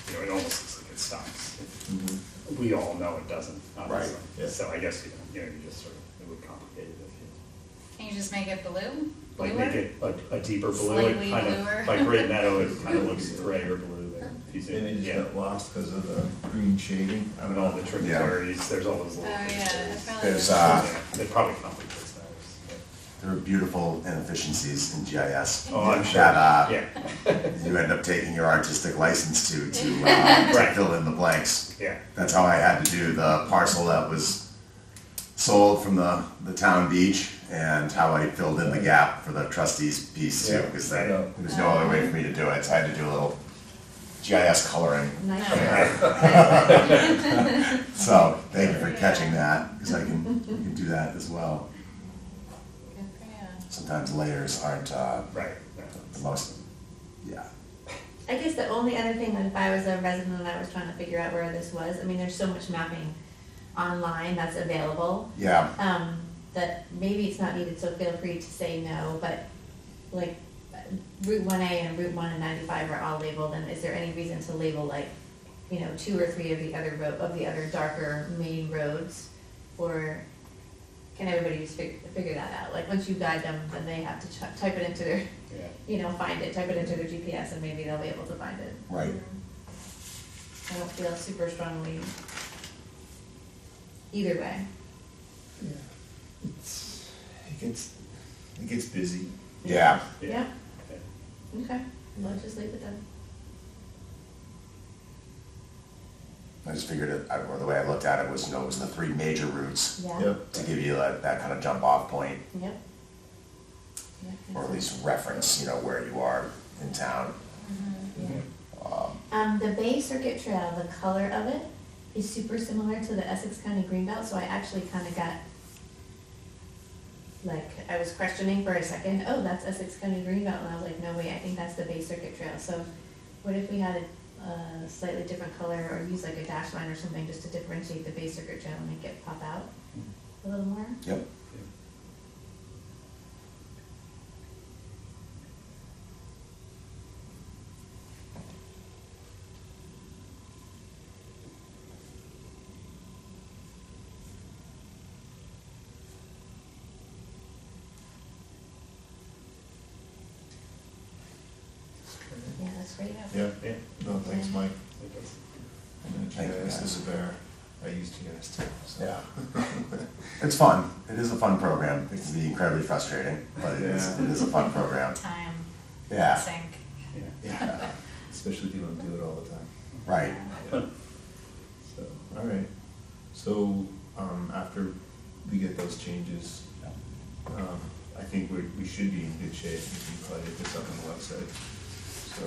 you know, it almost looks like it stops. mhm, We all know it doesn't, obviously. Right, yeah. So I guess, you just sort of, it would complicate it if Can you just make it blue? you, like, Bluer? make it a deeper blue, Slightly it kind bluer. of, like Great Meadow, it kind of looks gray or blue there. If you zoom maybe in, just yeah. got lost because of the green shading, I don't And all know. the tributaries, there's all those Oh, little. yeah, that's probably. There's, Yeah, it probably complicates matters. There are beautiful inefficiencies in GIS. Oh, I'm sure, That, yeah, you end up taking your artistic license to Right. fill in the blanks. yeah, That's how I had to do the parcel that was sold from the town beach, and how I filled in the gap for the trustees piece too, Yeah. because there was no other way for me to do it, so I had to do a little GIS coloring. Nice. So, thank you for catching that, because I can do that as well. Good for you. Sometimes layers aren't right. the most, yeah. I guess the only other thing that if I was a resident and I was trying to figure out where this was, I mean, there's so much mapping online that's available, Yeah, that maybe it's not needed, so feel free to say no, but like Route 1A and Route 1 and 95 are all labeled, and is there any reason to label like, you know, 2 or 3 of the other darker main roads? Or can everybody just figure that out? Like, once you guide them, then they have to type it into their, Yeah, you know, find it, type it into their GPS, and maybe they'll be able to find it. right. I don't feel super strongly either way. Yeah. It gets busy. Yeah, yeah. Yeah, okay, let's just leave it then. I just figured it, or the way I looked at it was, you know, it was the 3 major routes Yeah. Yep. to give you that kind of jump off point, Yep. Yep, or at makes least reference, you know, where you are in town. sense. Yeah. The Bay Circuit Trail, the color of it is super similar to the Essex County Greenbelt, so I actually kind of got, like, I was questioning for a second, oh, that's Essex County Greenbelt, and I was like, no, wait, I think that's the Bay Circuit Trail, so what if we had a slightly different color, or use like a dash line or something, just to differentiate the Bay Circuit Trail and make it pop out a little more? Yep. Yeah, that's great. Yeah, Yeah. no, thanks, Mike. It does. And Thank you, GIS guys. is a bear. I use GIS too, so. Yeah. It's fun. It is a fun program. It can be incredibly frustrating, but it is a fun program. Time Yeah, sink. Yeah. Yeah, especially if you don't do it all the time. right. So, all right. So, after we get those changes, I think we should be in good shape. We can probably get this up on the website. So,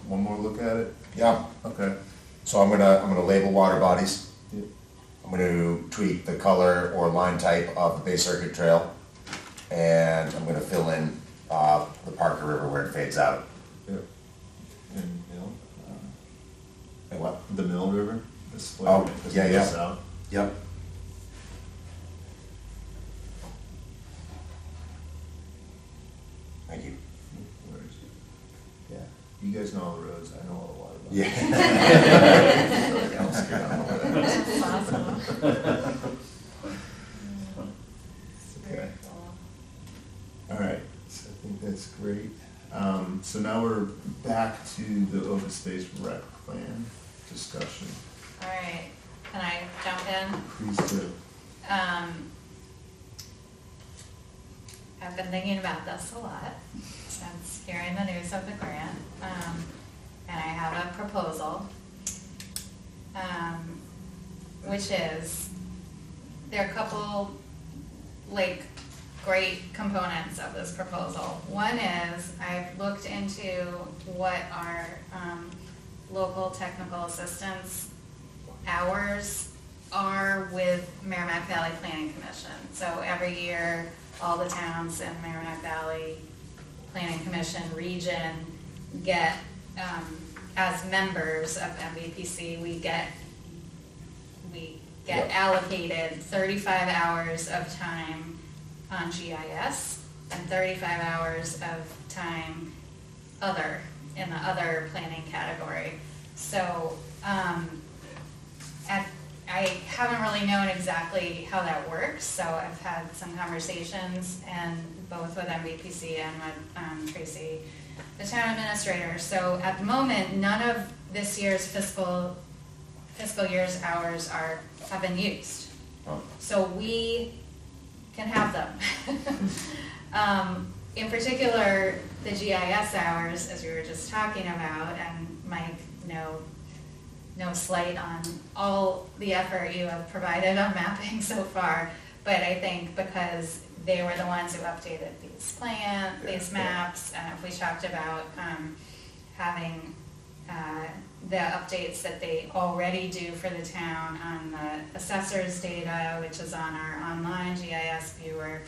one more look at it? Yeah. Okay. So I'm gonna label water bodies. Yep. I'm gonna tweak the color or line type of the Bay Circuit Trail. And I'm gonna fill in, the Parker River where it fades out. Yep. And Mill, And what? the Mill River, the split. Oh, that yeah, goes yeah. south. Yep. guys know all the roads, I know a lot about it. Yeah. Everybody else, I don't know what it is. That's awesome. Okay. Very cool. All right, so I think that's great. So now we're back to the open space rec plan discussion. All right, can I jump in? Please do. I've been thinking about this a lot since hearing the news of the grant, and I have a proposal, which is, there are a couple, like, great components of this proposal. One is, I've looked into what our, local technical assistance hours are with Merrimack Valley Planning Commission. So every year, all the towns in Merrimack Valley Planning Commission region get, as members of MVPC, we get Yep. allocated 35 hours of time on GIS and 35 hours of time other, in the other planning category. So, I haven't really known exactly how that works, so I've had some conversations, and both with MVPC and with Tracy, the town administrator. So at the moment, none of this year's fiscal year's hours have been used. Oh. So we can have them. In particular, the GIS hours, as we were just talking about, and Mike, no slight on all the effort you have provided on mapping so far, but I think because they were the ones who updated these maps, and if we talked about having the updates that they already do for the town on the assessor's data, which is on our online GIS viewer,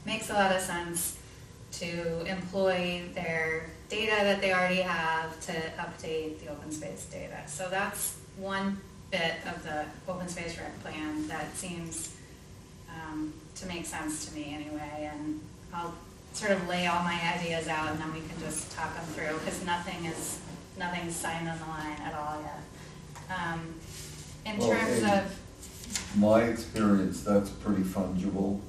makes a lot of sense to employ their data that they already have to update the open space data. So that's one bit of the open space rec plan that seems to make sense to me anyway, and I'll sort of lay all my ideas out and then we can just talk them through, because nothing's signed on the line at all yet. In Well, terms in of, my experience, that's pretty fungible.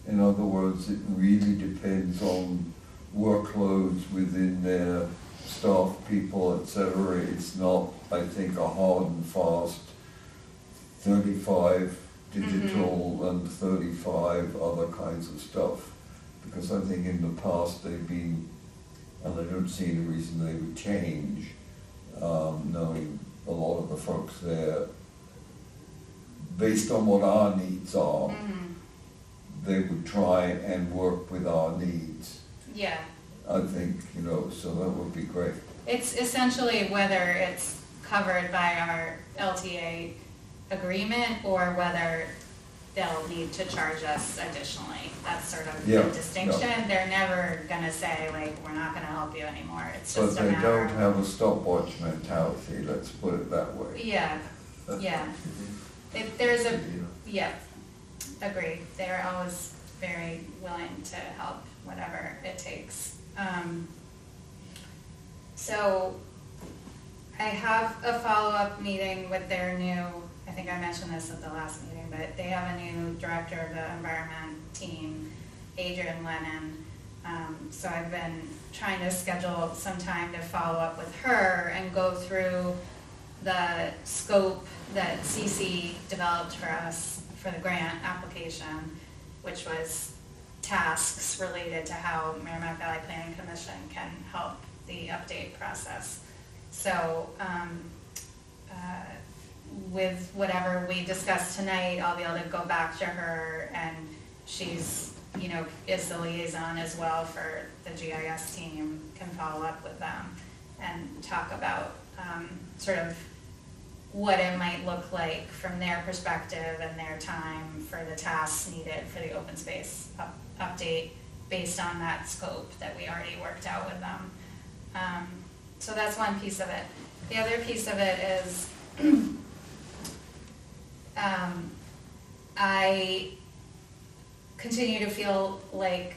In other words, it really depends on workloads within their staff, people, etc. It's not, I think, a hard and fast 35 digital and 35 other kinds of stuff. Because I think in the past they've been, and I don't see any reason they would change, knowing a lot of the folks there, based on what our needs are, they would try and work with our needs. yeah. I think, so that would be great. It's essentially whether it's covered by our LTA agreement or whether they'll need to charge us additionally. That's sort of Yeah, the distinction. yeah. They're never gonna say, like, we're not gonna help you anymore. It's But just a they matter don't of. have a stopwatch mentality, let's put it that way. Yeah, yeah. There's a, yeah, agreed. They're always very willing to help, whatever it takes. So I have a follow-up meeting with their new, I think I mentioned this at the last meeting, but they have a new director of the environment team, Adrian Lennon. So I've been trying to schedule some time to follow up with her and go through the scope that CC developed for us for the grant application, which was tasks related to how Merrimack Valley Planning Commission can help the update process. So with whatever we discussed tonight, I'll be able to go back to her, and she's, is the liaison as well for the GIS team, can follow up with them and talk about sort of what it might look like from their perspective and their time for the tasks needed for the open space update based on that scope that we already worked out with them. So that's one piece of it. The other piece of it is I continue to feel like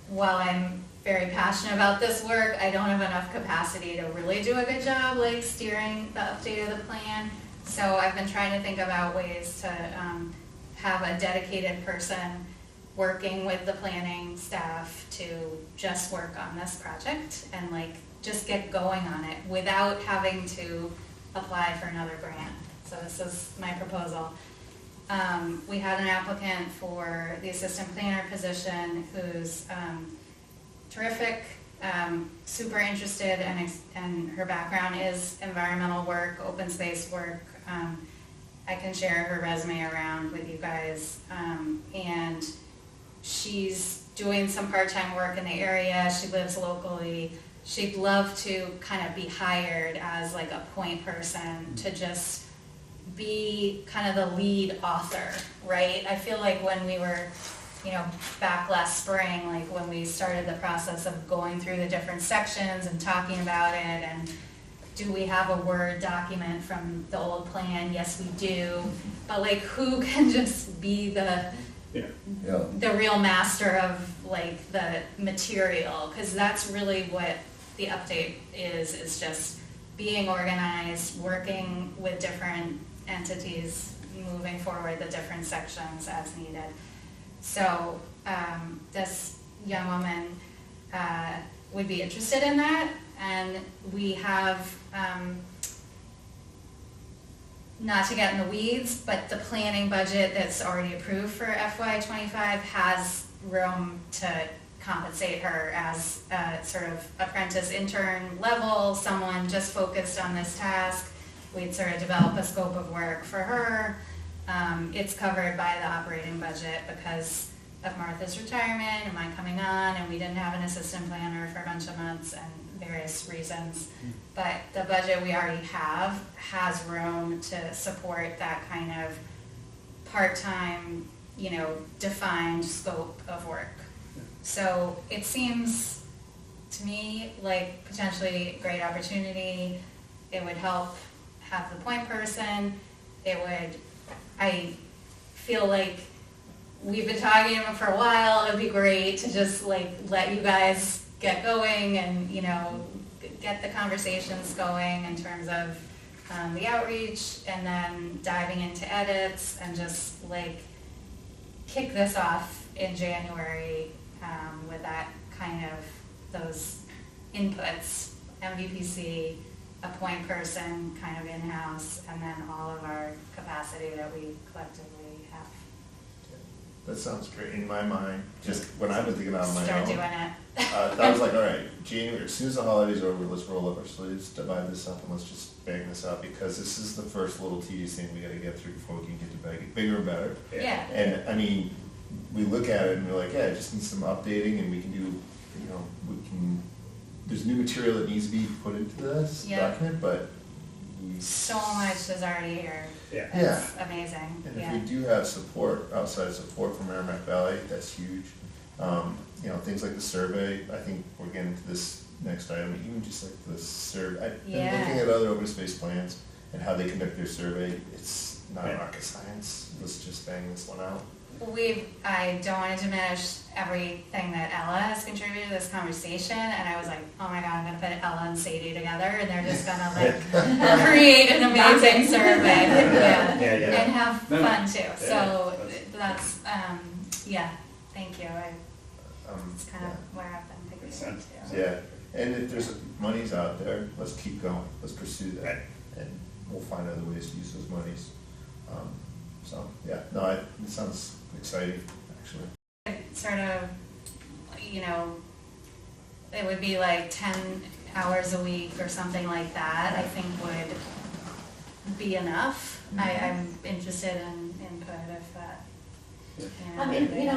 while I'm very passionate about this work. I don't have enough capacity to really do a good job like steering the update of the plan. So I've been trying to think about ways to have a dedicated person working with the planning staff to just work on this project and like just get going on it without having to apply for another grant. So this is my proposal. We had an applicant for the assistant planner position who's terrific, super interested, and her background is environmental work, open space work. I can share her resume around with you guys. And she's doing some part-time work in the area. She lives locally. She'd love to kind of be hired as like a point person to just be kind of the lead author, right? I feel like when we were, back last spring, like when we started the process of going through the different sections and talking about it, and do we have a Word document from the old plan? Yes, we do. But like, who can just be the real master of like the material? Because that's really what the update is just being organized, working with different entities, moving forward the different sections as needed. So this young woman would be interested in that, and we have, not to get in the weeds, but the planning budget that's already approved for FY25 has room to compensate her as a sort of apprentice intern level, someone just focused on this task. We'd sort of develop a scope of work for her. It's covered by the operating budget because of Martha's retirement and my coming on, and we didn't have an assistant planner for a bunch of months and various reasons. But the budget we already have has room to support that kind of part-time, defined scope of work. So it seems to me like potentially a great opportunity. It would help have the point person. I feel like we've been talking about it for a while. It would be great to just like let you guys get going and, get the conversations going in terms of the outreach, and then diving into edits and just like kick this off in January with that kind of those inputs, MVPC, a point person kind of in-house, and then all of our capacity that we collectively have. That sounds great. In my mind, just when I've been thinking about it on my Start own, doing it. that was like, all right, January, as soon as the holidays are over, let's roll up our sleeves, divide this up, and let's just bang this out, because this is the first little tedious thing we gotta get through before we can get to bigger and better. Yeah. And I mean, we look at it and we're like, yeah, it just needs some updating, and we can do, there's new material that needs to be put into this Yeah. document, but So much is already here. Yeah. It's amazing. And if Yeah. we do have support, outside support from Merrimack Valley, that's huge. Things like the survey, I think we're getting to this next item, even just like the survey. I've been Yeah. looking at other open space plans and how they conduct their survey. It's not Yeah. rocket science. Let's just bang this one out. I don't want to diminish everything that Ella has contributed to this conversation, and I was like, oh my god, I'm gonna put Ella and Sadie together, and they're just gonna like create an amazing survey, Yeah. and have fun too. Yeah. So that's, thank you. It's kind of Yeah. where I've been thinking Makes sense. too. Yeah, and if there's money's out there, let's keep going. Let's pursue that, Right. and we'll find other ways to use those monies. It sounds exciting, actually. Sort of, it would be like 10 hours a week or something like that, I think would be enough. I'm interested in input if that.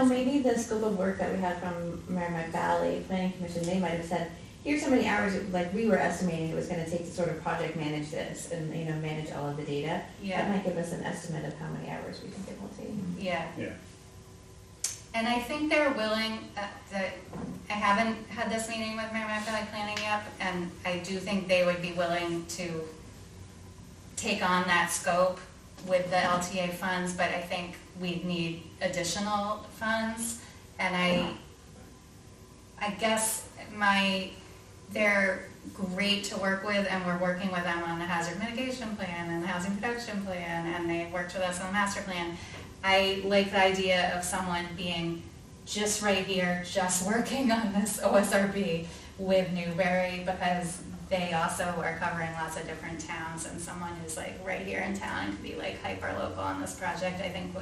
Maybe the scope of work that we had from Merrimack Valley Planning Commission, they might have said, here's how many hours, like we were estimating it was gonna take to sort of project manage this and, manage all of the data. That Yeah, might give us an estimate of how many hours we think it will take. yeah. Yeah. And I think they're willing, I haven't had this meeting with Merrimack Valley Planning yet, and I do think they would be willing to take on that scope with the LTA funds, but I think we'd need additional funds. And I guess they're great to work with, and we're working with them on the hazard mitigation plan and the housing production plan, and they worked with us on the master plan. I like the idea of someone being just right here, just working on this OSRB with Newbury, because they also are covering lots of different towns, and someone who's like right here in town and could be like hyper local on this project, I think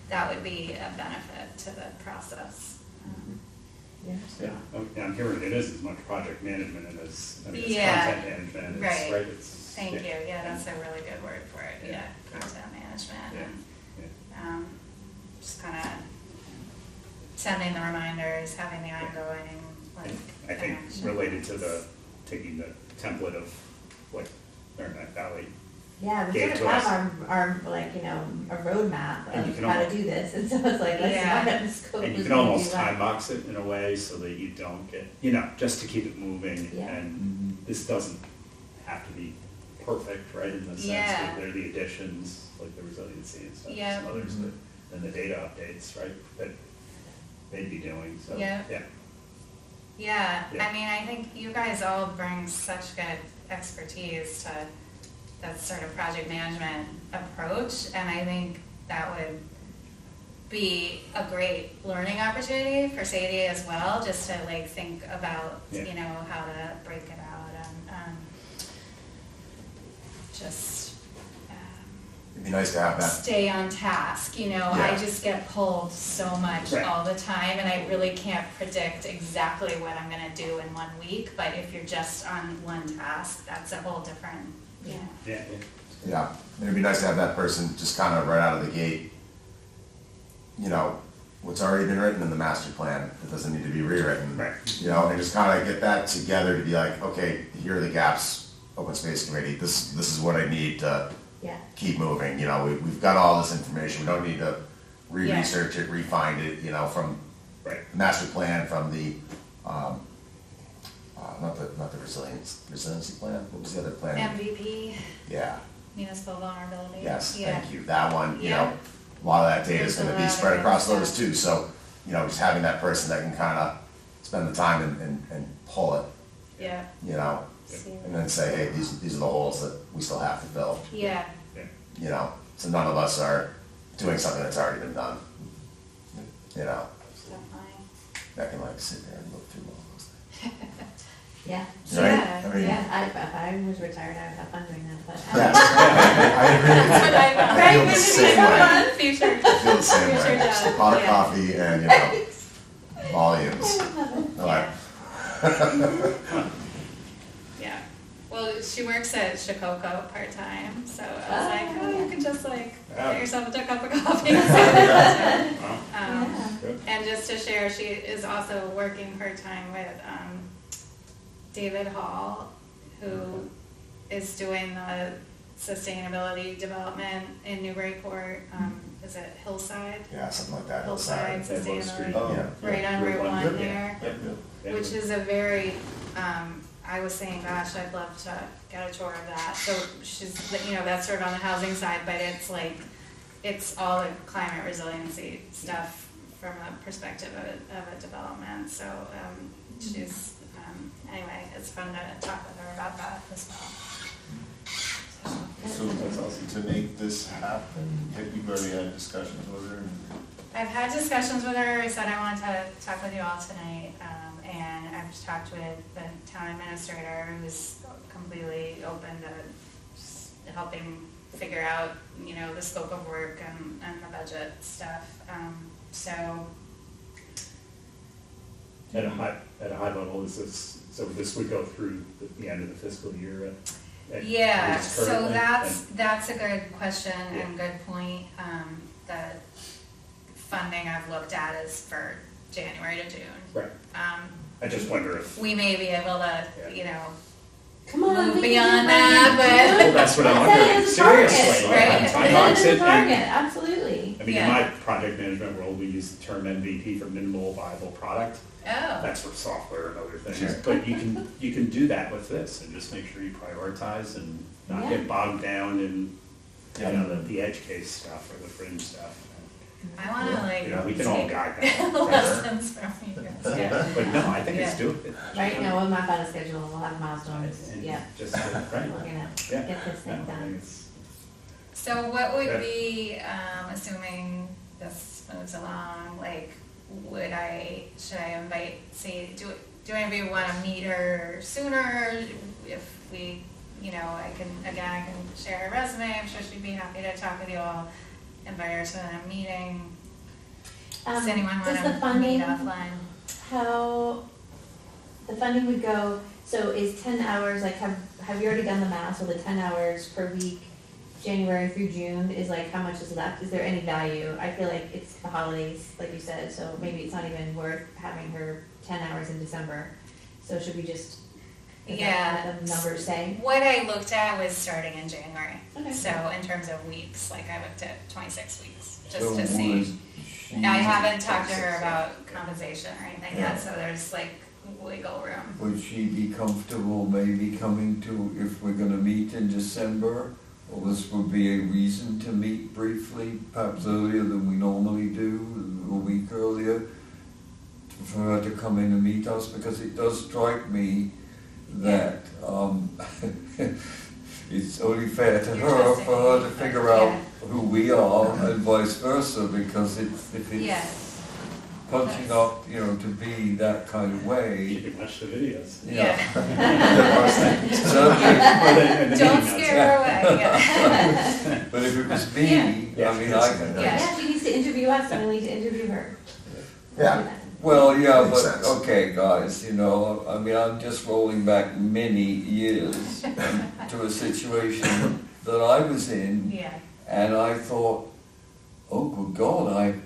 that would be a benefit to the process. Yeah, I'm hearing it is as much project management and as, I mean, it's Yeah, content management, it's, right. right, it's. Thank yeah. you, yeah, that's a really good word for it, Yeah. yeah, content management, Yeah. and, just kinda sending the reminders, having the ongoing, like, I think connection. related to taking the template of what Merrimack Valley, Yeah, we Gave sort of to us. have our, like, you know, a roadmap And you of can how to almost- do this, and so it's like, let's Yeah. find out the scope. and you who's can gonna almost do what. time box it in a way so that you don't get, you know, just to keep it moving. Yeah. And this doesn't have to be perfect, right, in the sense Yeah. that they're the additions, like the resiliency and stuff, Yeah. some others, that, and the data updates, right, that they'd be doing, so, Yeah. yeah. Yeah, Yeah. I mean, I think you guys all bring such good expertise to that sort of project management approach, and I think that would be a great learning opportunity for Sadie as well, just to like think about, Yeah. you know, how to break it out and, just, It'd be nice to have that. stay on task, you know, I Yeah. just get pulled so much Right. all the time, and I really can't predict exactly what I'm gonna do in 1 week, but if you're just on one task, that's a whole different, you know. Yeah, Yeah, it'd be nice to have that person just kind of right out of the gate, you know, what's already been written in the master plan, it doesn't need to be rewritten. Right. You know, and just kind of get that together to be like, okay, here are the gaps, open space committee, this is what I need to Yeah, keep moving, you know, we've got all this information, we don't need to re-research it, refine it, you know, from right, the master plan, from the, not the resiliency plan, what was the other plan? MVP, Yeah. municipal vulnerability. Yes, Yeah. thank you, that one, you Yeah. know, a lot of that data is There's a gonna be lot spread of it, across those yeah. too, so, you know, just having that person that can kinda spend the time and pull it, Yeah, you know, see, and then say, hey, these are the holes that we still have to fill, yeah, yeah. you know, so none of us are doing something that's already been done. You know, definitely. that can like sit there and look through all those things. yeah, Right? Yeah, I mean, yeah, if I was retired, I would have fun doing that, but. Yeah, I agree with you. But I I feel right, the maybe same come way. on, future. I feel the same future way, job, just a pot of yeah. coffee and, you know, volumes. I like- Yeah, well, she works at Shakoko part-time, so I was like, oh, you can just like, get yourself a cup of coffee. Wow, Yeah. good. And just to share, she is also working part-time with, David Hall, who is doing the sustainability development in Newburyport, is it Hillside? Yeah, something like that, Hillside hillside. Ed Lowe Street. Sustainability, Yeah. right on Route 1 Yep. there. Yep. Yeah. Which is a very, I was saying, gosh, I'd love to get a tour of that. So she's, you know, that's sort of on the housing side, but it's like, it's all the climate resiliency stuff from a perspective of a development. So she's, anyway, it's fun to talk with her about that as well. So That's awesome. to make this happen, have you already had discussions with her? I've had discussions with her. I said I wanted to talk with you all tonight, and I've talked with the town administrator, who's completely open to just helping figure out, you know, the scope of work and the budget stuff. So, At a high level, is this, so this would go through the end of the fiscal year at yeah, least so currently? that's a good question and Yeah. good point. The funding I've looked at is for January to June. Right, I just wonder if, We may be able to, Yeah. you know, Come on, move we can beyond do that, money. well, that's what I'm Set it wondering, as a target, seriously. right? Time Set box it as it a and- target, absolutely. I mean, in Yeah. my project management world, we use the term MVP for minimal viable product. oh, That's for software and other things, Sure. but you can do that with this and just make sure you prioritize and not Yeah. get bogged down in, you Yeah. know, the edge case stuff or the fringe stuff. I wanna like. You know, we can all take guide that. lessons from you guys, yeah. But no, I think it's Yeah. doable. Right, no, we'll map out a schedule, we'll have milestones, And yeah, just, right, we're gonna yeah. get this thing No, I think done. it's- So what would Yeah. be, assuming this moves along, like, should I invite, say, do any of you wanna meet her sooner? If we, you know, I can share her resume, I'm sure she'd be happy to talk with you all, invite her to a meeting. Does anyone Does the wanna funding, meet offline? how, the funding would go, so is 10 hours, like, have you already done the math, so the 10 hours per week, January through June, is like, how much is left, is there any value? I feel like it's the holidays, like you said, so maybe it's not even worth having her 10 hours in December, so should we just, is that what the numbers say? What I looked at was starting in January. Okay. So in terms of weeks, like I looked at 26 weeks, So just to see. was she- I haven't talked to her about compensation or anything Yeah. yet, so there's like wiggle room. Would she be comfortable maybe coming to, if we're gonna meet in December? Or this would be a reason to meet briefly, perhaps earlier than we normally do, a week earlier, for her to come in and meet us, because it does strike me that, it's only fair to You're her trusting for her me, to but figure out yeah. who we are and vice versa, because if Yeah, it's punching up, you know, to be that kind of You way, can watch the videos. yeah. certainly. And the Don't meeting notes. scare her away, yeah. But if it was me, Yeah. I mean, I can. Yeah. Yeah, she needs to interview us, and we need to interview her. Yeah. Well, yeah, Makes but, sense. okay, guys, you know, I mean, I'm just rolling back many years to a situation that I was in, Yeah, and I thought, oh, good God, I'm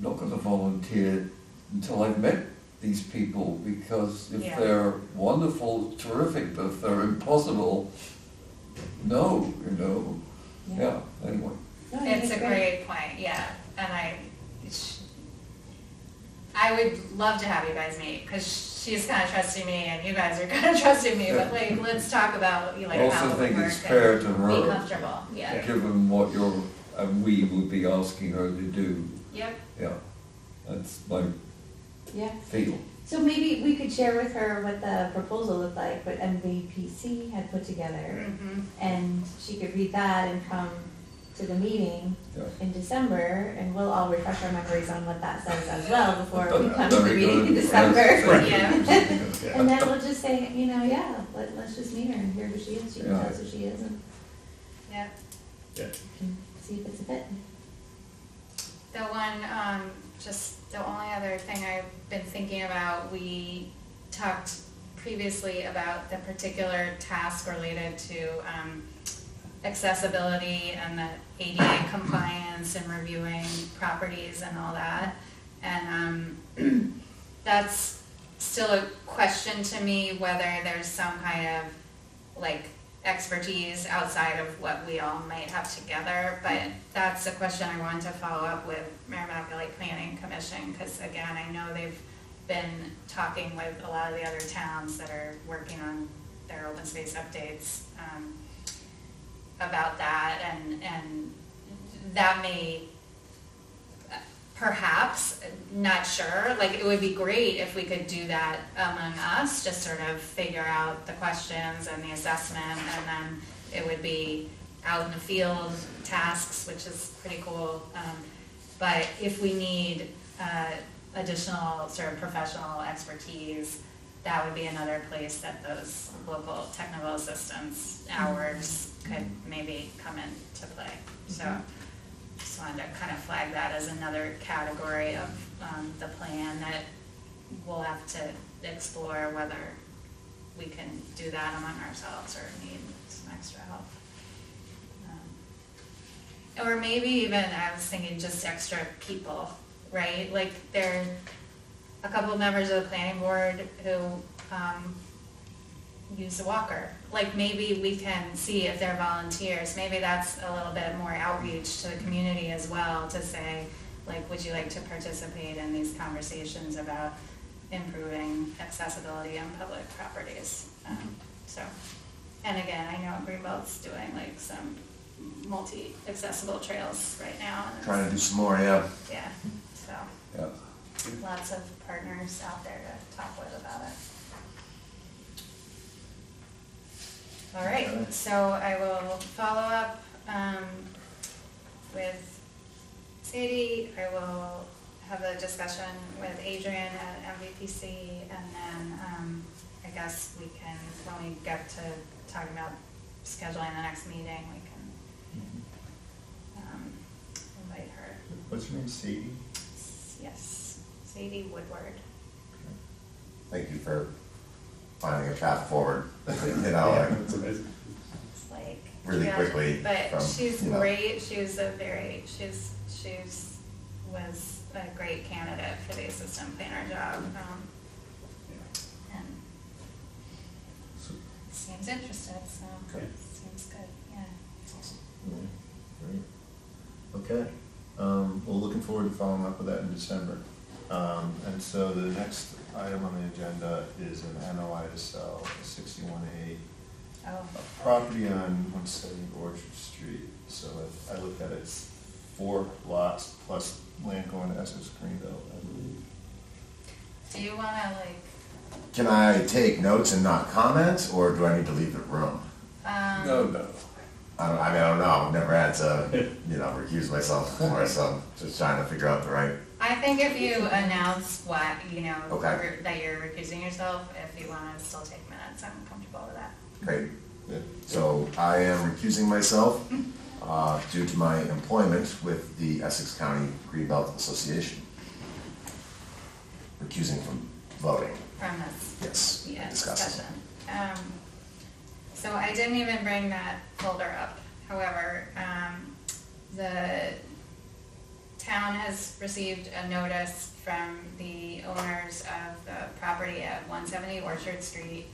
not gonna volunteer until I've met these people, because if Yeah. they're wonderful, terrific, but if they're impossible, no, you know, yeah, anyway. No, I think it's a great point, yeah, and I would love to have you guys meet, cause she's kinda trusting me and you guys are kinda trusting me, but like, let's talk about, like, I how also it would think work it's fair to and be her, comfortable, yeah. given what we would be asking her to do, Yep, yeah. That's my Yeah, feel. so maybe we could share with her what the proposal looked like, what MVPC had put together, mhm, and she could read that and come to the meeting Yeah. in December, and we'll all refresh our memories on what that says as well before we come to the Very meeting in good. December. Yes, Yeah. thank you. Yeah. And then we'll just say, you know, yeah, let's just meet her and hear who she is, she can Yeah. tell us who she is, and yeah. Yeah. see if it's a fit. The one, just the only other thing I've been thinking about, we talked previously about the particular task related to accessibility and the ADA compliance and reviewing properties and all that. And that's still a question to me, whether there's some kind of like expertise outside of what we all might have together, but that's a question I wanted to follow up with Merrimack Valley Planning Commission, because again, I know they've been talking with a lot of the other towns that are working on their open space updates about that, and that may perhaps, not sure, like it would be great if we could do that among us, just sort of figure out the questions and the assessment, and then it would be out in the field tasks, which is pretty cool. But if we need additional sort of professional expertise, that would be another place that those local technical assistance hours could maybe come into play. So just wanted to kind of flag that as another category of the plan that we'll have to explore whether we can do that among ourselves or need some extra help. Or maybe even, I was thinking just extra people, right? Like there are a couple of members of the planning board who use the walker. Like maybe we can see if they're volunteers. Maybe that's a little bit more outreach to the community as well, to say, like, would you like to participate in these conversations about improving accessibility on public properties? So, and again, I know Greenbelt's doing like some multi-accessible trails right now. And Trying to do some more, yeah. yeah, lots of partners out there to talk with about it. All Okay. right, so I will follow up with Sadie. I will have a discussion with Adrian at MVPC, and then I guess we can, when we get to talking about scheduling the next meeting, we can invite her. What's her name, Sadie? Yes, Sadie Woodward. Thank you for finding a path forward, you know, like, It's amazing. It's like. Really yeah, quickly But from, she's you know. great, she was was a great candidate for the assistant planner job, and seems interested, so, Okay. seems good, yeah. Yeah, great. Okay, well, looking forward to following up with that in December. And so the next item on the agenda is an NOI to sell a 61A Oh, property on 170 Orchard Street. So I looked at it, it's 4 lots plus land going to Essex Greenville, I believe. do you wanna like, Can I take notes and not comment, or do I need to leave the room? No. I don't know, I've never had to, you know, recuse myself before, so I'm just trying to figure out the right. I think if you announce what, you know, Okay. that you're recusing yourself, if you wanna still take minutes, I'm comfortable with that. Great. Yeah. So I am recusing myself due to my employment with the Essex County Greenbelt Association. Recusing from voting, From this, yes, yeah, discussing. discussion. So I didn't even bring that folder up. However, the town has received a notice from the owners of the property at 170 Orchard Street.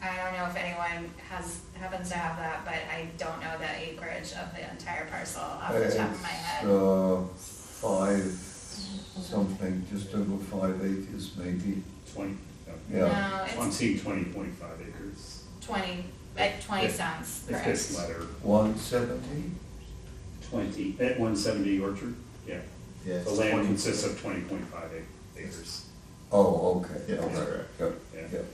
I don't know if anyone happens to have that, but I don't know the acreage of the entire parcel off the top of my head. It's 5 something, just over 5 acres maybe. 20, Yeah. No, I'm it's seeing 20.5 acres. 20 sounds If correct. this letter, 170? 20, at 170 Orchard, yeah. Yeah, The it's land 20. consists of 20.5 acres. Oh, okay. Yeah, Okay. right. Yep, Yeah. yep.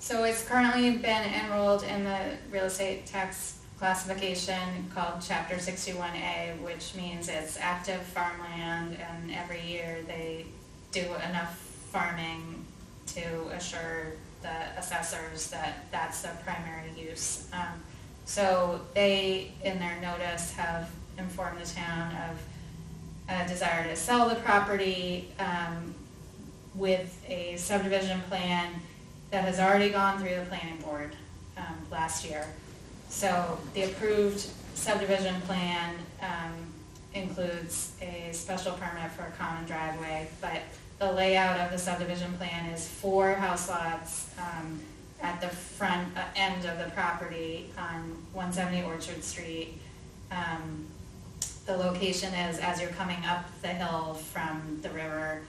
So it's currently been enrolled in the real estate tax classification called Chapter 61A, which means it's active farmland, and every year they do enough farming to assure the assessors that that's the primary use. So they, in their notice, have informed the town of a desire to sell the property with a subdivision plan that has already gone through the planning board last year. So the approved subdivision plan includes a special permit for a common driveway, but the layout of the subdivision plan is 4 house lots at the front end of the property on 170 Orchard Street. The location is as you're coming up the hill from the river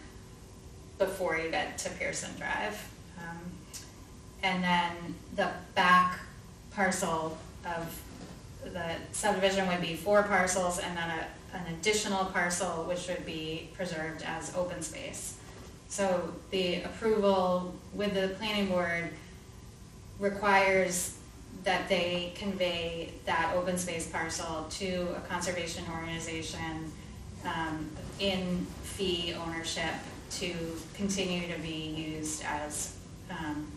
before you get to Pearson Drive. And then the back parcel of the subdivision would be 4 parcels, and then an additional parcel which would be preserved as open space. So the approval with the planning board requires that they convey that open space parcel to a conservation organization in fee ownership to continue to be used as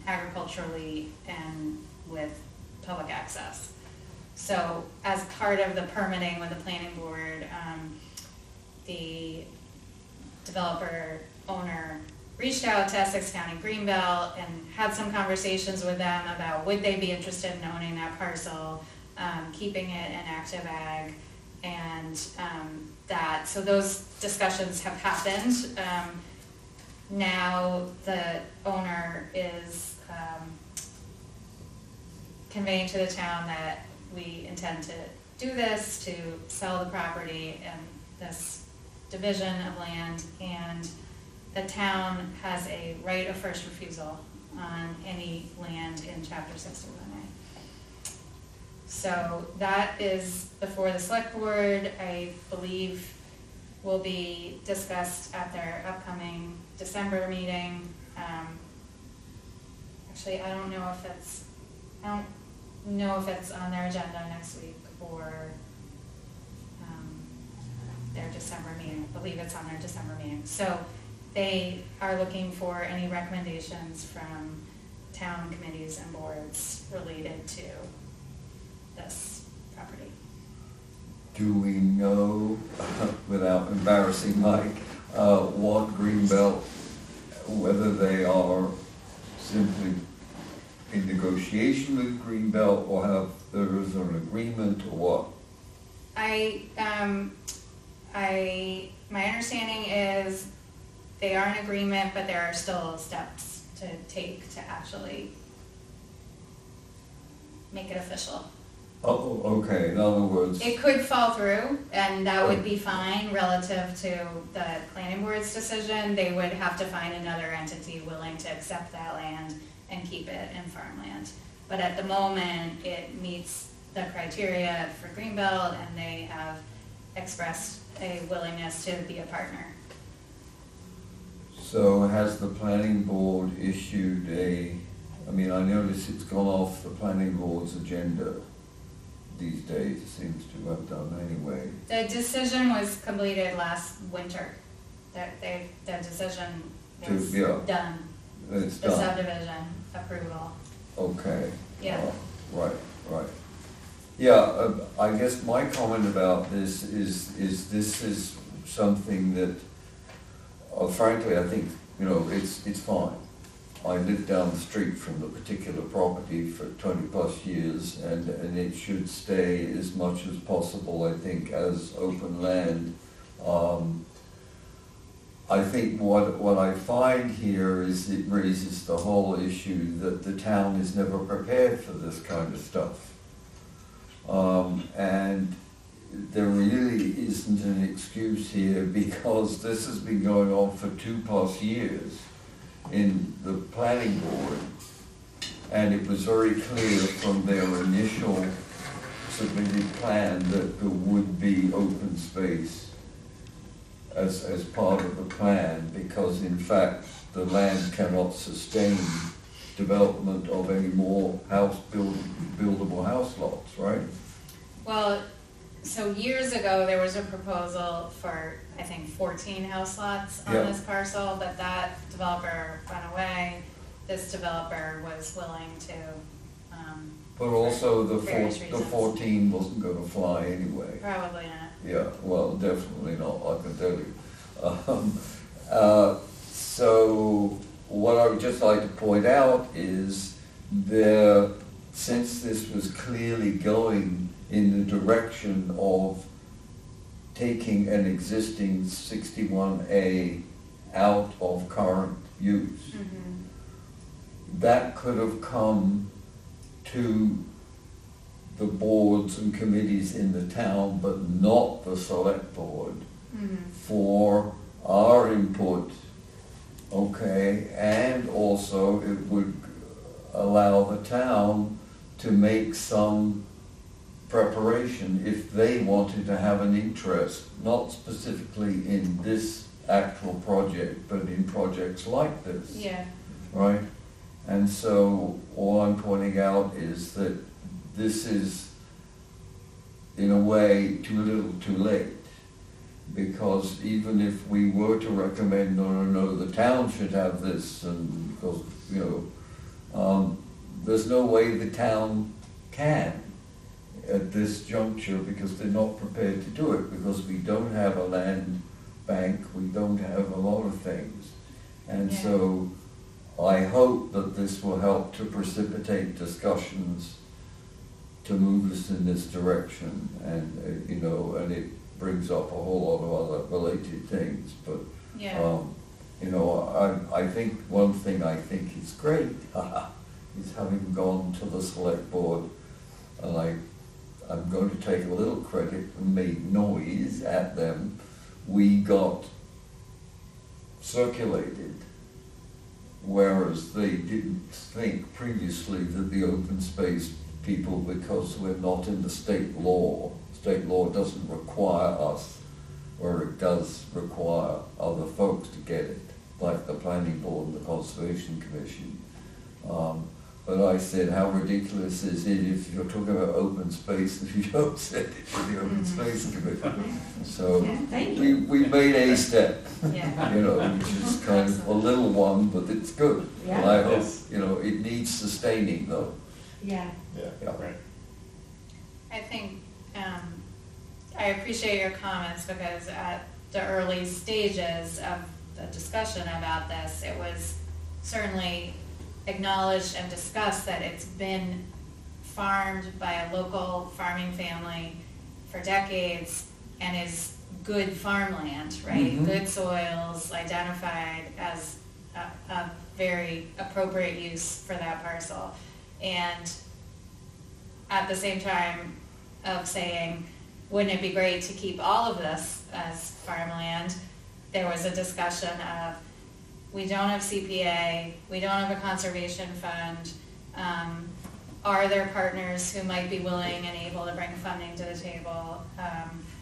agriculturally and with public access. So as part of the permitting with the planning board, the developer owner reached out to Essex County Greenbelt and had some conversations with them about would they be interested in owning that parcel, keeping it in active ag, and so those discussions have happened. Now the owner is conveying to the town that we intend to do this, to sell the property and this division of land, and the town has a right of first refusal on any land in Chapter 61A. So that is before the select board. I believe will be discussed at their upcoming December meeting. Actually, I don't know if it's on their agenda next week or their December meeting. I believe it's on their December meeting. So they are looking for any recommendations from town committees and boards related to this property. Do we know, without embarrassing Mike, what Greenbelt, whether they are simply in negotiation with Greenbelt or have, there is an agreement or what? My understanding is they are in agreement, but there are still steps to take to actually make it official. Oh, okay, in other words, It could fall through, and that would be fine relative to the planning board's decision. They would have to find another entity willing to accept that land and keep it in farmland. But at the moment, it meets the criteria for Greenbelt, and they have expressed a willingness to be a partner. so has the planning board issued I notice it's gone off the planning board's agenda these days, it seems to have done anyway. The decision was completed last winter. The decision is Yeah. done. It's The done, subdivision approval. okay. Yeah. Right. Yeah, I guess my comment about this is this is something that, frankly, I think, it's fine. I live down the street from the particular property for 20 plus years, and it should stay as much as possible, I think, as open land. I think what I find here is it raises the whole issue that the town is never prepared for this kind of stuff. And there really isn't an excuse here, because this has been going on for 2+ years in the planning board, and it was very clear from their initial submitted plan that there would be open space as part of the plan, because in fact the land cannot sustain development of any more buildable house lots, right? Well, so years ago, there was a proposal for, I think, 14 house lots on Yeah. this parcel, but that developer went away. This developer was willing to, But also the Various the reasons. 14 wasn't gonna fly anyway. probably not. Yeah, well, definitely not, I can tell you. So what I would just like to point out is since this was clearly going in the direction of taking an existing 61A out of current use, that could have come to the boards and committees in the town, but not the select board, for our input, okay? And also it would allow the town to make some preparation if they wanted to have an interest, not specifically in this actual project, but in projects like this. Yeah, Right? And so all I'm pointing out is that this is, in a way, too little too late. Because even if we were to recommend, no, the town should have this, and because, there's no way the town can at this juncture, because they're not prepared to do it, because we don't have a land bank, we don't have a lot of things. And Yeah. so I hope that this will help to precipitate discussions to move us in this direction, and, and it brings up a whole lot of other related things, but, yeah. I think one thing I think is great is having gone to the select board, and I'm going to take a little credit and made noise at them. We got circulated, whereas they didn't think previously that the open space people, because we're not in the state law doesn't require us where it does require other folks to get it, like the planning board and the conservation commission. But I said, how ridiculous is it if you're talking about open space if you don't send it to the open space commission? So Yeah, thank you. we made a step, Yeah. you know, which is kind of a little one, but it's good. Yeah. And I hope, Yes. you know, it needs sustaining though. Yeah. Yeah. Yeah. Right. I think, I appreciate your comments because at the early stages of the discussion about this, it was certainly acknowledged and discussed that it's been farmed by a local farming family for decades and is good farmland, right? Mhm. Good soils identified as a very appropriate use for that parcel. And at the same time of saying, wouldn't it be great to keep all of this as farmland, there was a discussion of, we don't have CPA, we don't have a conservation fund, are there partners who might be willing and able to bring funding to the table?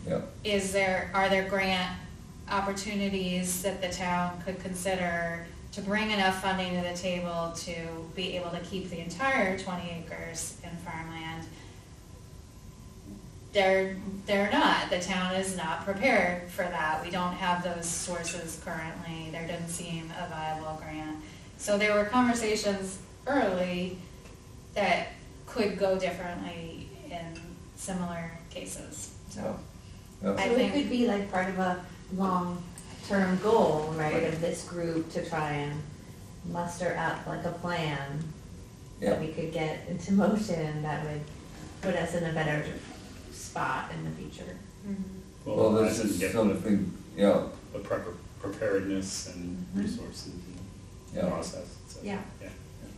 Yeah. Are there grant opportunities that the town could consider to bring enough funding to the table to be able to keep the entire 20 acres in farmland? They're not. The town is not prepared for that. We don't have those sources currently. There didn't seem a viable grant. So there were conversations early that could go differently in similar cases, so. Yeah. I So it think- could be like part of a long-term goal, right, of this group to try and muster up like a plan Yeah. that we could get into motion that would put us in a better spot in the future. Well, this as in is get something, yeah, the preparedness and resources and Yeah. process. So, Yeah.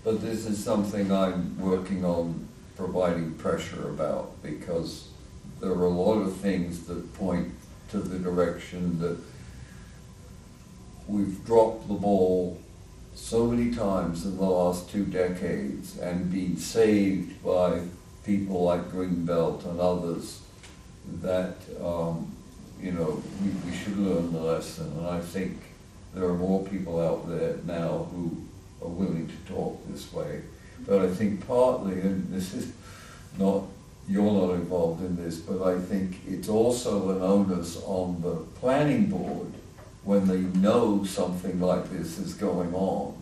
but this is something I'm working on providing pressure about, because there are a lot of things that point to the direction that we've dropped the ball so many times in the last 2 decades and been saved by people like Greenbelt and others that, you know, we should learn the lesson. And I think there are more people out there now who are willing to talk this way. But I think partly, and this is not, you're not involved in this, but I think it's also an onus on the planning board when they know something like this is going on,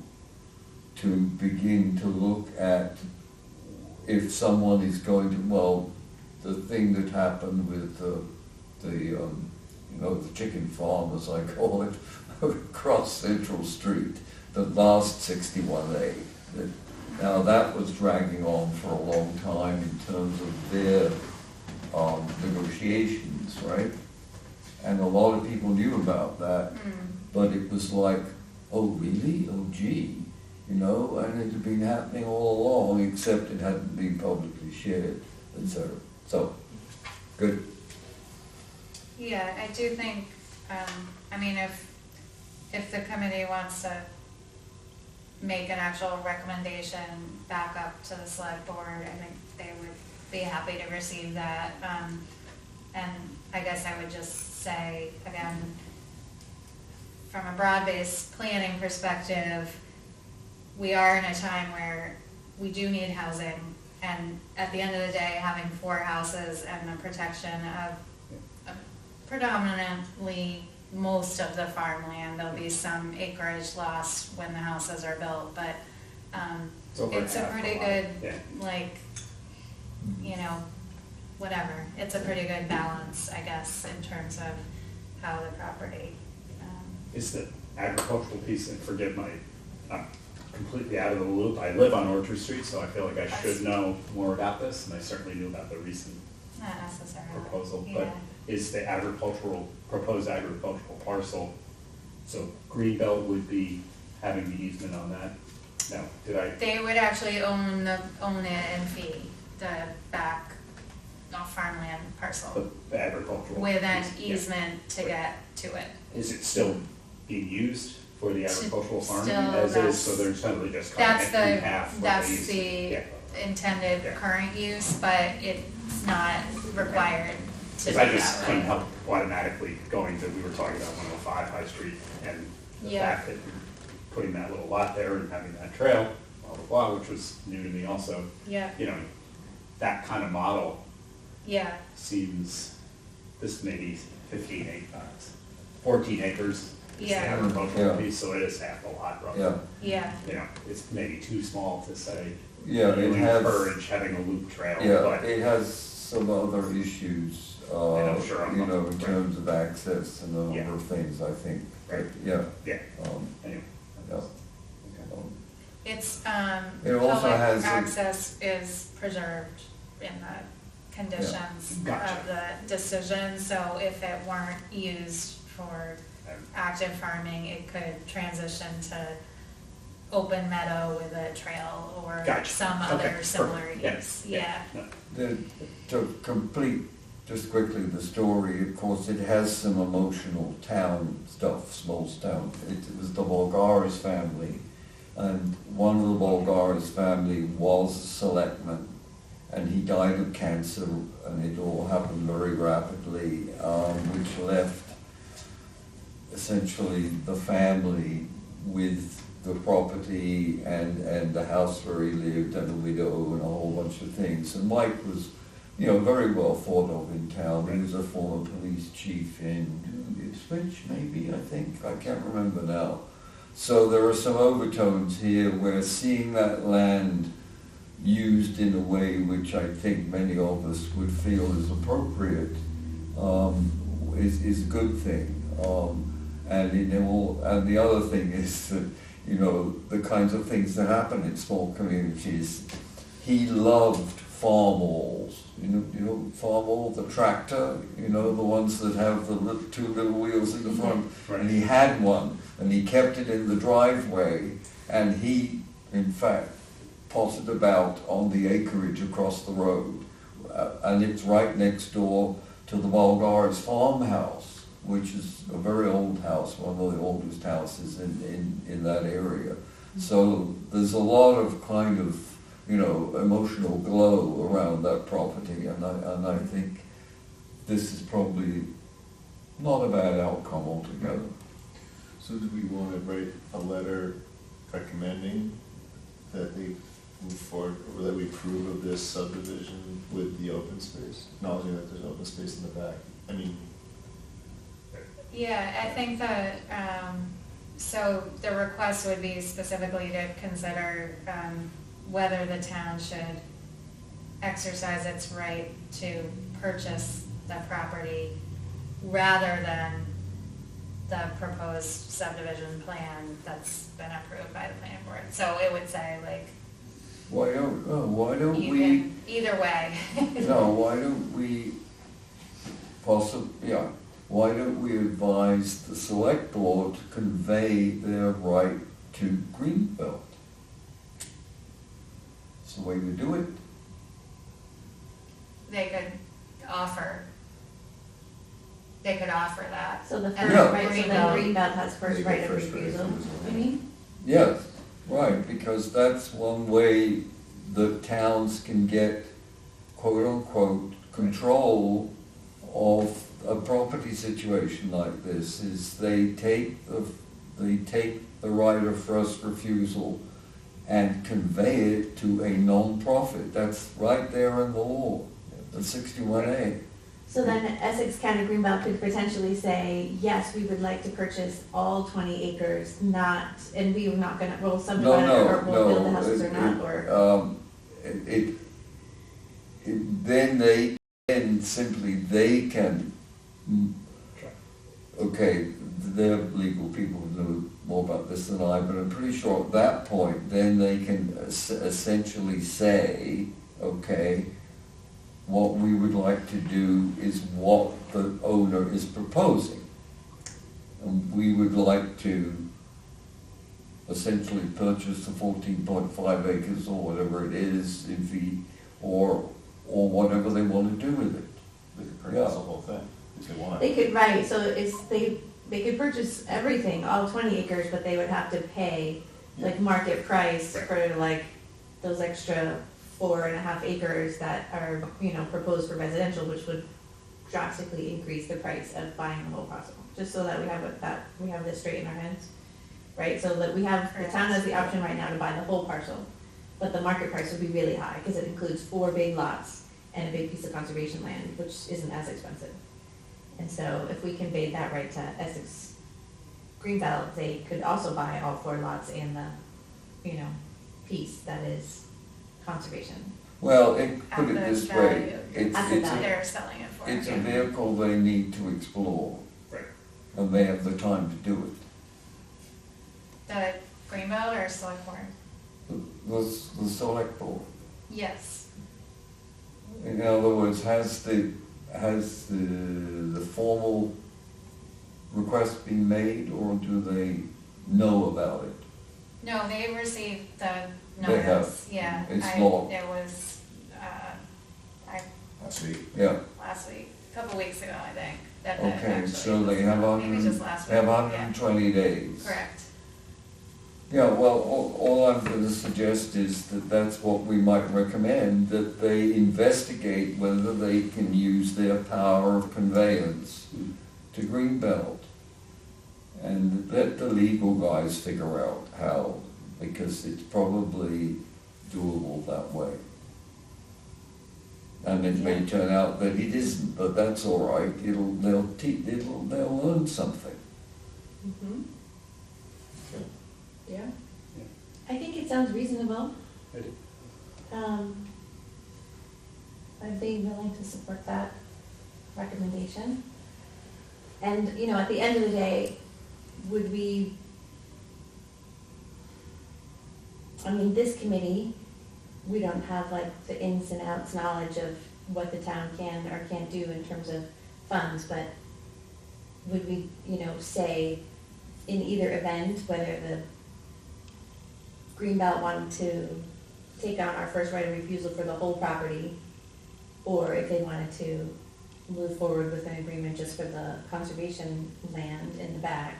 to begin to look at if someone is going to, well, the thing that happened with you know, the chicken farm, as I call it, across Central Street, the last 61A. Now that was dragging on for a long time in terms of their negotiations, right? And a lot of people knew about that, but it was like, oh really? Oh gee, you know, and it had been happening all along, except it hadn't been publicly shared, etc. So, good. Yeah, I do think, I mean, if the committee wants to make an actual recommendation back up to the select board, I think they would be happy to receive that. And I guess I would just say, again, from a broad-based planning perspective, we are in a time where we do need housing, and at the end of the day, having 4 houses and the protection of predominantly most of the farmland, there'll be some acreage lost when the houses are built, but over it's a half pretty lot. good, Yeah. like, you know, whatever, it's a pretty good balance, I guess, in terms of how the property, Is the agricultural piece, and forgive my, I'm completely out of the loop. I live on Orchard Street, so I feel like I should know more about this, and I certainly knew about the recent not necessarily. proposal. Yeah. But is the proposed agricultural parcel, so Greenbelt would be having the easement on that? No, did I? They would actually own it and fee the back farmland parcel The agricultural. with an piece? Yeah. easement to get to it. Is it still being used for the agricultural farming Still, as is, that's- so they're totally just cutting That's it in the, half? what they that's used to- the Yeah. intended Yeah. current use, but it's not required to Because I do just that, couldn't right? help automatically going to, we were talking about 105 High Street, and the Yeah. fact that putting that little lot there and having that trail, blah, blah, blah, which was new to me also, Yeah, you know, that kind of model yeah, seems, this may be 15 acres, 14 acres. is the Yeah. agricultural Yeah. piece, so it is half the lot roughly. Yeah, yeah, You know, it's maybe too small to say, yeah, you it has, encourage having a loop trail, yeah, but it has some other issues, I'm sure I'm you not- know, in terms of access and a Yeah. number of things, I think. But, Right. yeah, yeah, anyway. yeah. Okay. it's, It also public has a- access is preserved in the conditions Gotcha. of the decision, so if it weren't used for active farming, it could transition to open meadow with a trail or Gotcha. some Okay, other perfect. similar Yeah, use, yeah. yeah. The, to complete just quickly the story, of course, it has some emotional town stuff, small town. It was the Bulgaris family, and one of the Bulgaris family was a selectman, and he died of cancer, and it all happened very rapidly, which left essentially the family with the property and the house where he lived and a widow and a whole bunch of things. And Mike was, you know, very well thought of in town. He was a former police chief in Ipswich, maybe, I think. I can't remember now. So there are some overtones here where seeing that land used in a way which I think many of us would feel is appropriate is a good thing. And the other thing is that, you know, the kinds of things that happen in small communities. He loved farm walls. You know farm wall, the tractor, you know, the ones that have the two little wheels in the front. Right. And he had one, and he kept it in the driveway, and he, in fact, potted about on the acreage across the road. And it's right next door to the Bulgaris farmhouse, which is a very old house, one of the oldest houses in that area. So there's a lot of kind of, you know, emotional glow around that property, and I think this is probably not a bad outcome altogether. So do we want to write a letter recommending that they move forward, or that we approve of this subdivision with the open space, acknowledging that there's open space in the back? I mean, Yeah, I think that, so the request would be specifically to consider whether the town should exercise its right to purchase the property rather than the proposed subdivision plan that's been approved by the planning board. So it would say like, Why don't you we? can, either way. No, why don't we why don't we advise the select board to convey their right to Greenbelt? It's the way we do it. They could offer that. So the first And Yeah. right, so Greenbelt- then Greenbelt has first They get right of first right of refusal, refusal. I mean? Yes, right, because that's one way the towns can get quote unquote control of a property situation like this, is they take the right of first refusal and convey it to a non-profit. That's right there in the law, the 61A. So then Essex County Greenbelt could potentially say, yes, we would like to purchase all 20 acres, not, and we're not gonna, we'll subdivide it, or we'll build the houses or not, or? Then they can, okay, they're legal people who know more about this than I, but I'm pretty sure at that point, then they can essentially say, okay, what we would like to do is what the owner is proposing. And we would like to essentially purchase the 14.5 acres or whatever it is in fee, or whatever they want to do with it. they could purchase the whole thing if they want. They could, right, so it's, they could purchase everything, all 20 acres, but they would have to pay like market price for like those extra 4.5 acres that are, you know, proposed for residential, which would drastically increase the price of buying the whole parcel, just so that we have this straight in our heads, right? So that the town has the option right now to buy the whole parcel, but the market price would be really high, because it includes 4 big lots and a big piece of conservation land, which isn't as expensive. And so if we conveyed that right to Essex Greenbelt, they could also buy all 4 lots and the, piece that is conservation. Well, put At it the this value. way, it's At the value. They're selling it for. a vehicle they need to explore, Right. and they have the time to do The Greenbelt or Select Board? it. The select board. Yes. In other words, has the formal request been made, or do they know about it? No, they received the They have. notice, yeah. It's logged. It was, Last week. Yeah, last week, a couple weeks ago, I think. that okay, actually so was they have maybe just last they have week, 120 days. yeah. Correct. Yeah, well, all I'm gonna suggest is that that's what we might recommend, that they investigate whether they can use their power of conveyance to Greenbelt. And let the legal guys figure out how, because it's probably doable that way. And it may turn out that it isn't, but that's all right, they'll learn something. Mm-hmm. Okay. Yeah. Yeah. I think it sounds reasonable. I do. I'd be willing to support that recommendation. And, at the end of the day, would we, this committee, we don't have like the ins and outs knowledge of what the town can or can't do in terms of funds, but would we, say in either event, whether the Greenbelt wanted to take on our first right of refusal for the whole property, or if they wanted to move forward with an agreement just for the conservation land in the back,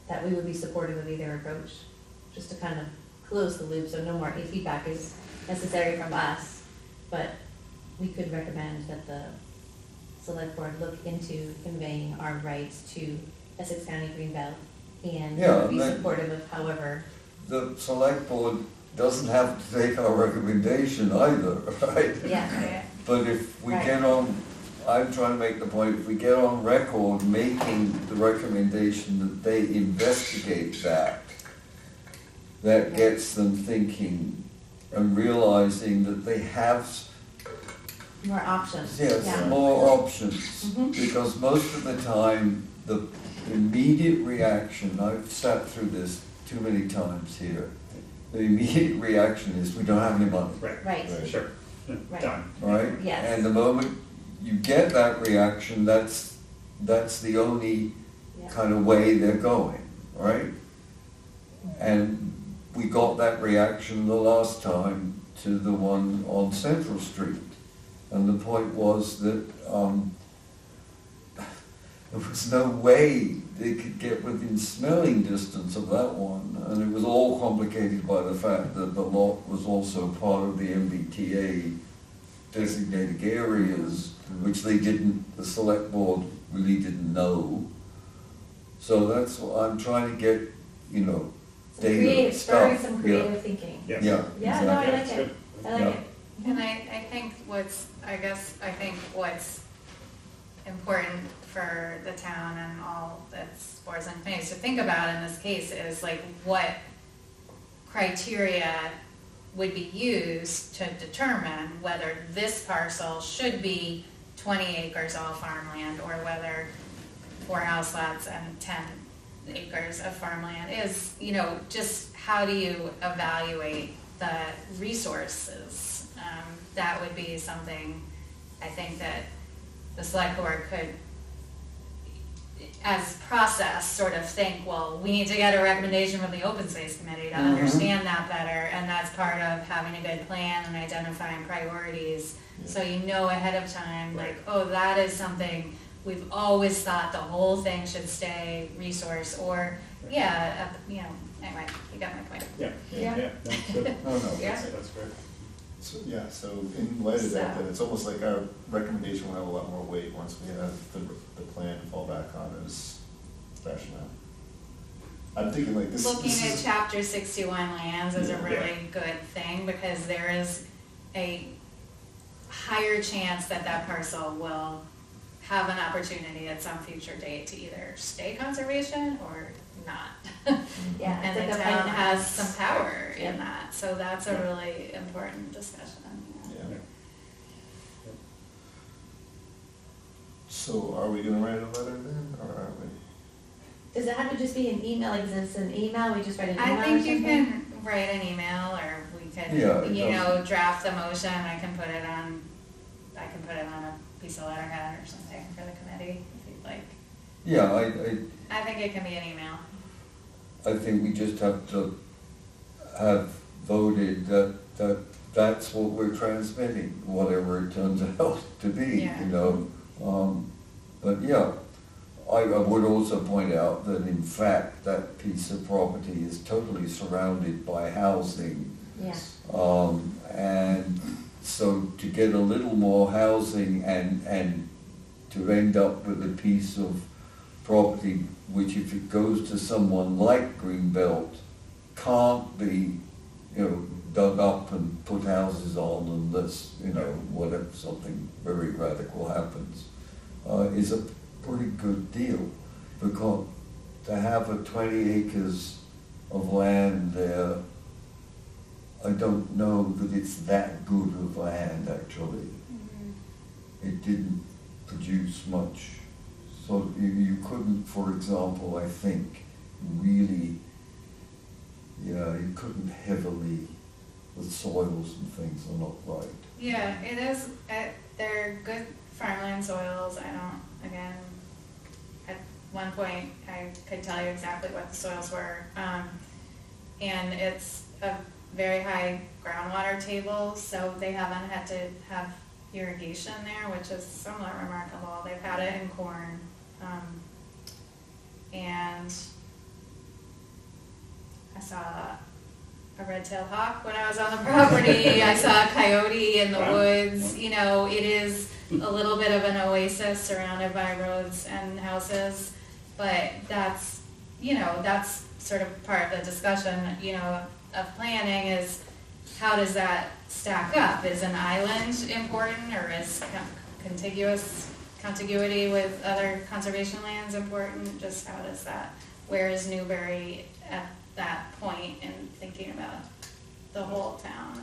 that we would be supportive of either approach, just to kind of close the loop, so no more feedback is necessary from us, but we could recommend that the select board look into conveying our rights to Essex County Greenbelt, and Yeah, be that- supportive of however. The select board doesn't have to take our recommendation either, right? Yeah. But if we Right. get on, I'm trying to make the point, if we get on record making the recommendation that they investigate that gets them thinking and realizing that they have, More options. yes, Yeah. more options. Mhm. Because most of the time, the immediate reaction, I've sat through this too many times here, the immediate reaction is, we don't have any money. Right. Right. Sure. Yeah, Right. Done. Right? Yes. And the moment you get that reaction, that's the only Yeah. kind of way they're going, right? And we got that reaction the last time to the one on Central Street. And the point was that there was no way they could get within smelling distance of that one. And it was all complicated by the fact that the lot was also part of the MBTA designated areas, which the select board really didn't know. So that's what I'm trying to get, Some data creative, spurring stuff. some creative thinking. Yes. Yeah, Yeah, no, I exactly. like That's it. good. I like Yeah. it. And I think what's important for the town and all its boards and committees to think about in this case is like what criteria would be used to determine whether this parcel should be 20 acres all farmland, or whether 4 house lots and 10 acres of farmland is, just how do you evaluate the resources? That would be something I think that the select board could, as process, sort of think, well, we need to get a recommendation from the open space committee to understand that better, and that's part of having a good plan and identifying priorities. So you know ahead of time, like, oh, that is something we've always thought the whole thing should stay resource, or, anyway, you got my point. Yeah. Yeah. That's good. No, no. Yeah. That's great. So, yeah, so in light of that, So- then it's almost like our recommendation will have a lot more weight once we have the plan to fall back on as rationale. I'm thinking like this. Looking this at is- chapter 61 lands is a Yeah. really good thing, because there is a higher chance that that parcel will have an opportunity at some future date to either stay conservation or not. Yeah, And it's the like a town pipeline. has some power Yep. in that, so that's a really important discussion. Yeah. So are we gonna write a letter then, or are we? Does it have to just be an email, like, is this an email, we just write an email I or think you something? can write an email, or we Yeah, could, it you know, does. draft the motion, I can put it on a piece of letterhead or something for the committee, if you'd like. Yeah, I think it can be an email. I think we just have to have voted that's what we're transmitting, whatever it turns out to be, Yeah. you know? But yeah, I would also point out that in fact, that piece of property is totally surrounded by housing. Yeah, And so to get a little more housing and to end up with a piece of property which, if it goes to someone like Greenbelt, can't be, you know, dug up and put houses on unless, you know, whatever, something very radical happens, is a pretty good deal. Because to have a 20 acres of land there, I don't know that it's that good of land, actually. It didn't produce much. So you couldn't, for example, I think, really, you couldn't heavily, the soils and things are not right. Yeah, it is, they're good farmland soils, I don't, again, at one point, I could tell you exactly what the soils were. And it's a very high groundwater table, so they haven't had to have irrigation there, which is somewhat remarkable. They've had it in corn. And I saw a red-tailed hawk when I was on the property. I saw a coyote in the Wow. woods. You know, it is a little bit of an oasis surrounded by roads and houses, but that's, you know, that's sort of part of the discussion, you know, of planning is how does that stack up? Is an island important, or is contiguity with other conservation lands important? Just how does that, where is Newbury at that point in thinking about the whole town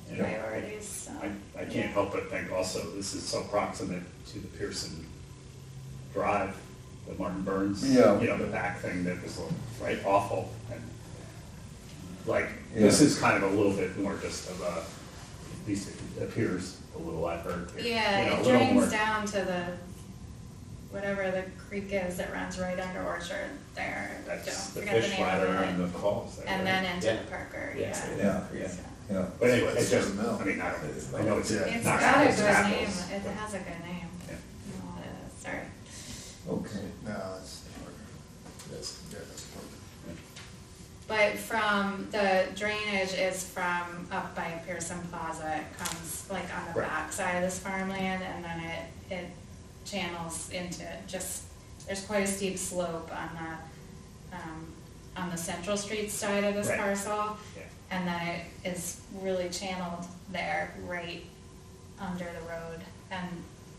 and Yeah. priorities, so. I can't help but think also, this is so proximate to the Pearson Drive, the Martin Burns, Yeah. the back thing that was right awful. And like, this Yeah. is kind of a little bit more just of a, at least it appears a little, I've heard. Yeah, a it little more- drains down to the, whatever the creek is that runs right under Orchard there. That's the Forget the fish name of ladder it. and the falls there. And right? then into Yeah. the Parker, Yeah. yeah. Yeah. So- Yeah. But anyway, it's It's just, just a mill. I mean, I know it's Yeah. It's not got a apples to good name, apples. it has a good name. Yeah. I don't know what it is, sorry. Okay. No, that's that's But from, the drainage is from up by Pearson Plaza, it comes like on the Right. back side of this farmland, and then it channels into just, there's quite a steep slope on the Central Street side of this Right. parcel. Yeah. And then it is really channeled there, right under the road. And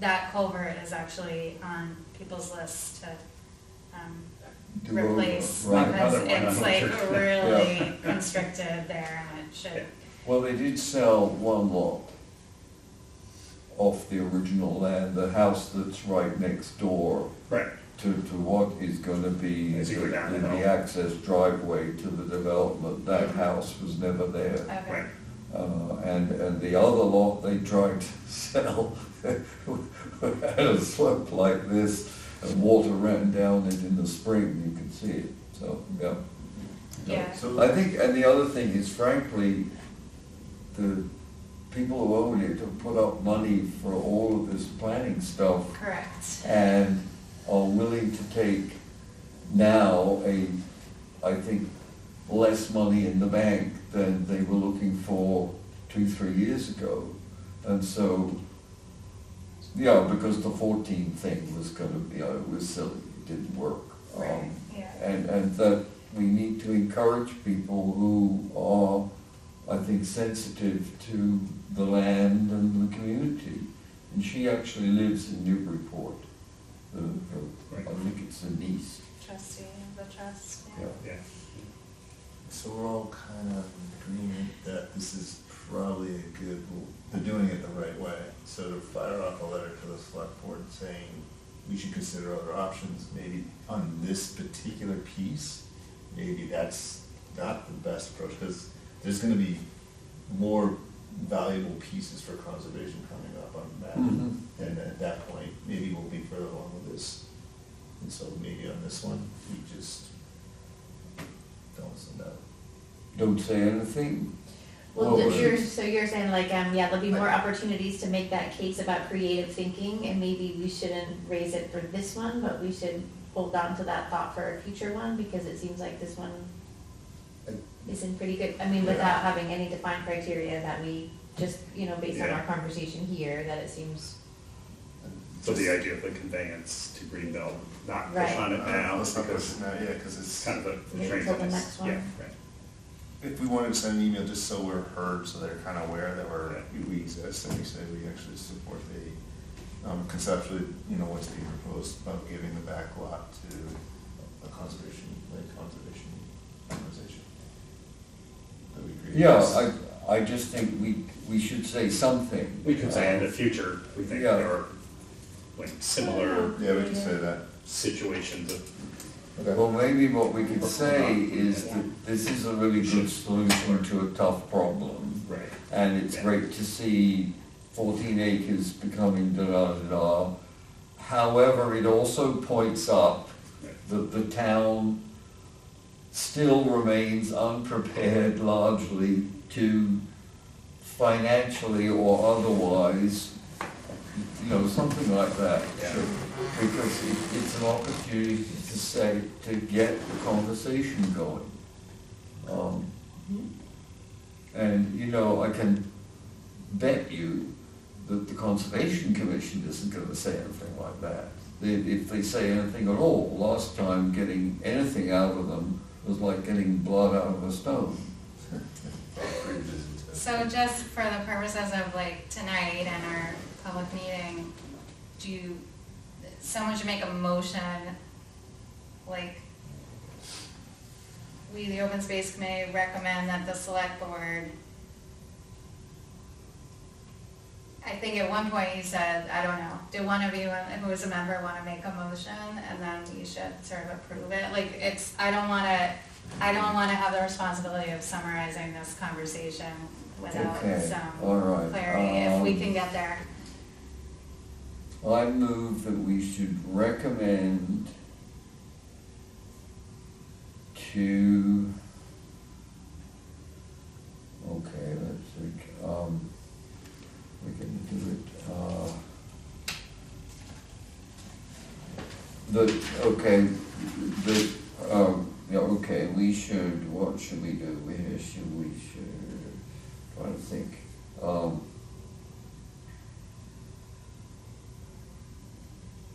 that culvert is actually on people's list to, Do over, replace, right. because Another one it's on like Orchard. really constricted there, and it should, Well, they did sell one lot off the original land, the house that's right next door Right, to what is gonna be As you go down the the hill. access driveway to the development. That house was never there. okay. right. And the other lot they tried to sell had a slope like this, and water ran down it in the spring, you could see it, so, yeah. Yeah. So I think, and the other thing is frankly, the people who own it have put up money for all of this planning stuff Correct. and are willing to take now I think, less money in the bank than they were looking for 2-3 years ago. And so, yeah, because the 14 thing was gonna be, it was silly, it didn't work. Right, yeah. And that we need to encourage people who are, I think, sensitive to the land and the community. And she actually lives in Newburyport. Right. I think it's a niece. Trustee of the trust, Yeah. Yeah. So we're all kind of in agreement that this is probably a good, they're doing it the right way. So to fire off a letter to the select board saying we should consider other options, maybe on this particular piece, maybe that's not the best approach, because there's gonna be more valuable pieces for conservation coming up on that. Mhm. And at that point, maybe we'll be further along with this. And so maybe on this one, we just don't send out. Don't say anything. Well, Well, so you're saying like, yeah, there'll be more opportunities to make that case about creative thinking, and maybe we shouldn't raise it for this one, but we should hold on to that thought for a future one, because it seems like this one is in pretty good, I mean, without having any defined criteria that we just, based on our Yeah. conversation here, that it seems, So the idea of the conveyance to Greenbelt, not push Right. on it now, Let's not because push it now, yeah, because it's it's, kind of the Maybe train's till the on this- next one. Yeah, right. if we wanted to send an email just so we're heard, so they're kind of aware that Yeah. we exist, and we say we actually support the, conceptually, what's being proposed about giving the back lot to a conservation organization. That we agree with Yeah, this. I just think we should say something. We could say in the future, we think Yeah. there are like similar Yeah, we can say that. situations of, Well, maybe what we could say is that this is a really good solution to a tough problem. right, And it's Yeah. great to see 14 acres becoming da-da-da-da. However, it also points up right. that the town still remains unprepared largely to financially or otherwise, something like that. Yeah. Because it's an opportunity to say, to get the conversation going. And, I can bet you that the Conservation Commission isn't gonna say anything like that. If they say anything at all, last time getting anything out of them was like getting blood out of a stone. So just for the purposes of like tonight and our public meeting, someone should make a motion, like, we, the Open Space Committee, recommend that the select board, I think at one point you said, I don't know, did one of you who is a member wanna make a motion and then you should sort of approve it? Like, I don't wanna have the responsibility of summarizing this conversation without Okay, some all right, clarity, if we can get there. I move that we should recommend to, okay, let's think, we can do it, what should we do? We should, trying to think,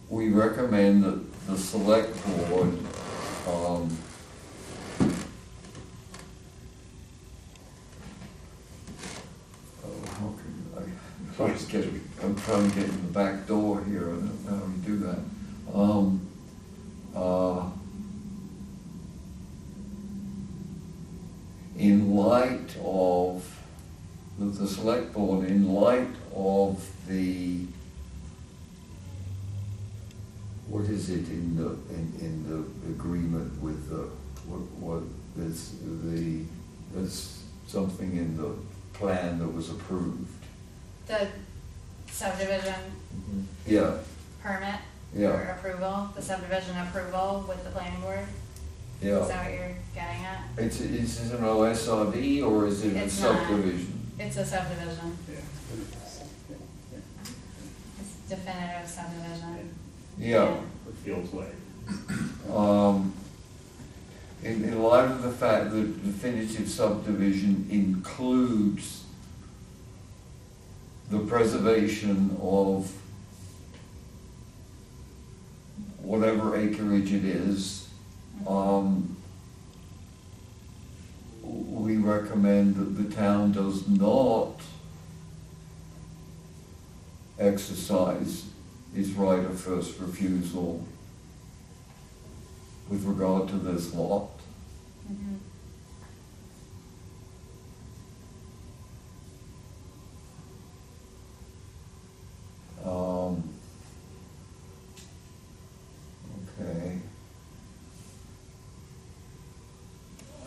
we recommend that the select board, how can I'm trying to get in the back door here, I don't know how we do that. In light of, the select board, in light of the, what is it in the agreement with the, what is there's something in the plan that was approved. The subdivision Yeah, permit Yeah. or approval, the subdivision approval with the planning board? Is yeah. that what you're getting at? Is it an OSRD or is it a It's not. subdivision? It's a subdivision, Yeah. it's definitive subdivision. Yeah. It feels way. In light of the fact that definitive subdivision includes the preservation of whatever acreage it is. We recommend that the town does not exercise its right of first refusal with regard to this lot. Mhm. Okay.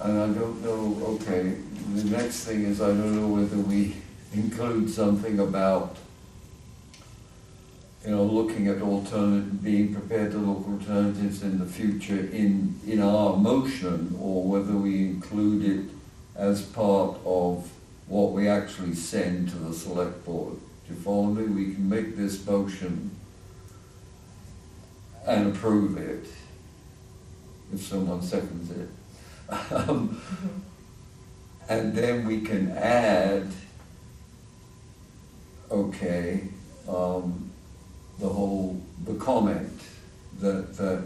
And I don't know, okay, the next thing is I don't know whether we include something about, looking at being prepared to look alternatives in the future in our motion, or whether we include it as part of what we actually send to the select board. If only we can make this motion and approve it, if someone seconds it. And then we can add, the comment that,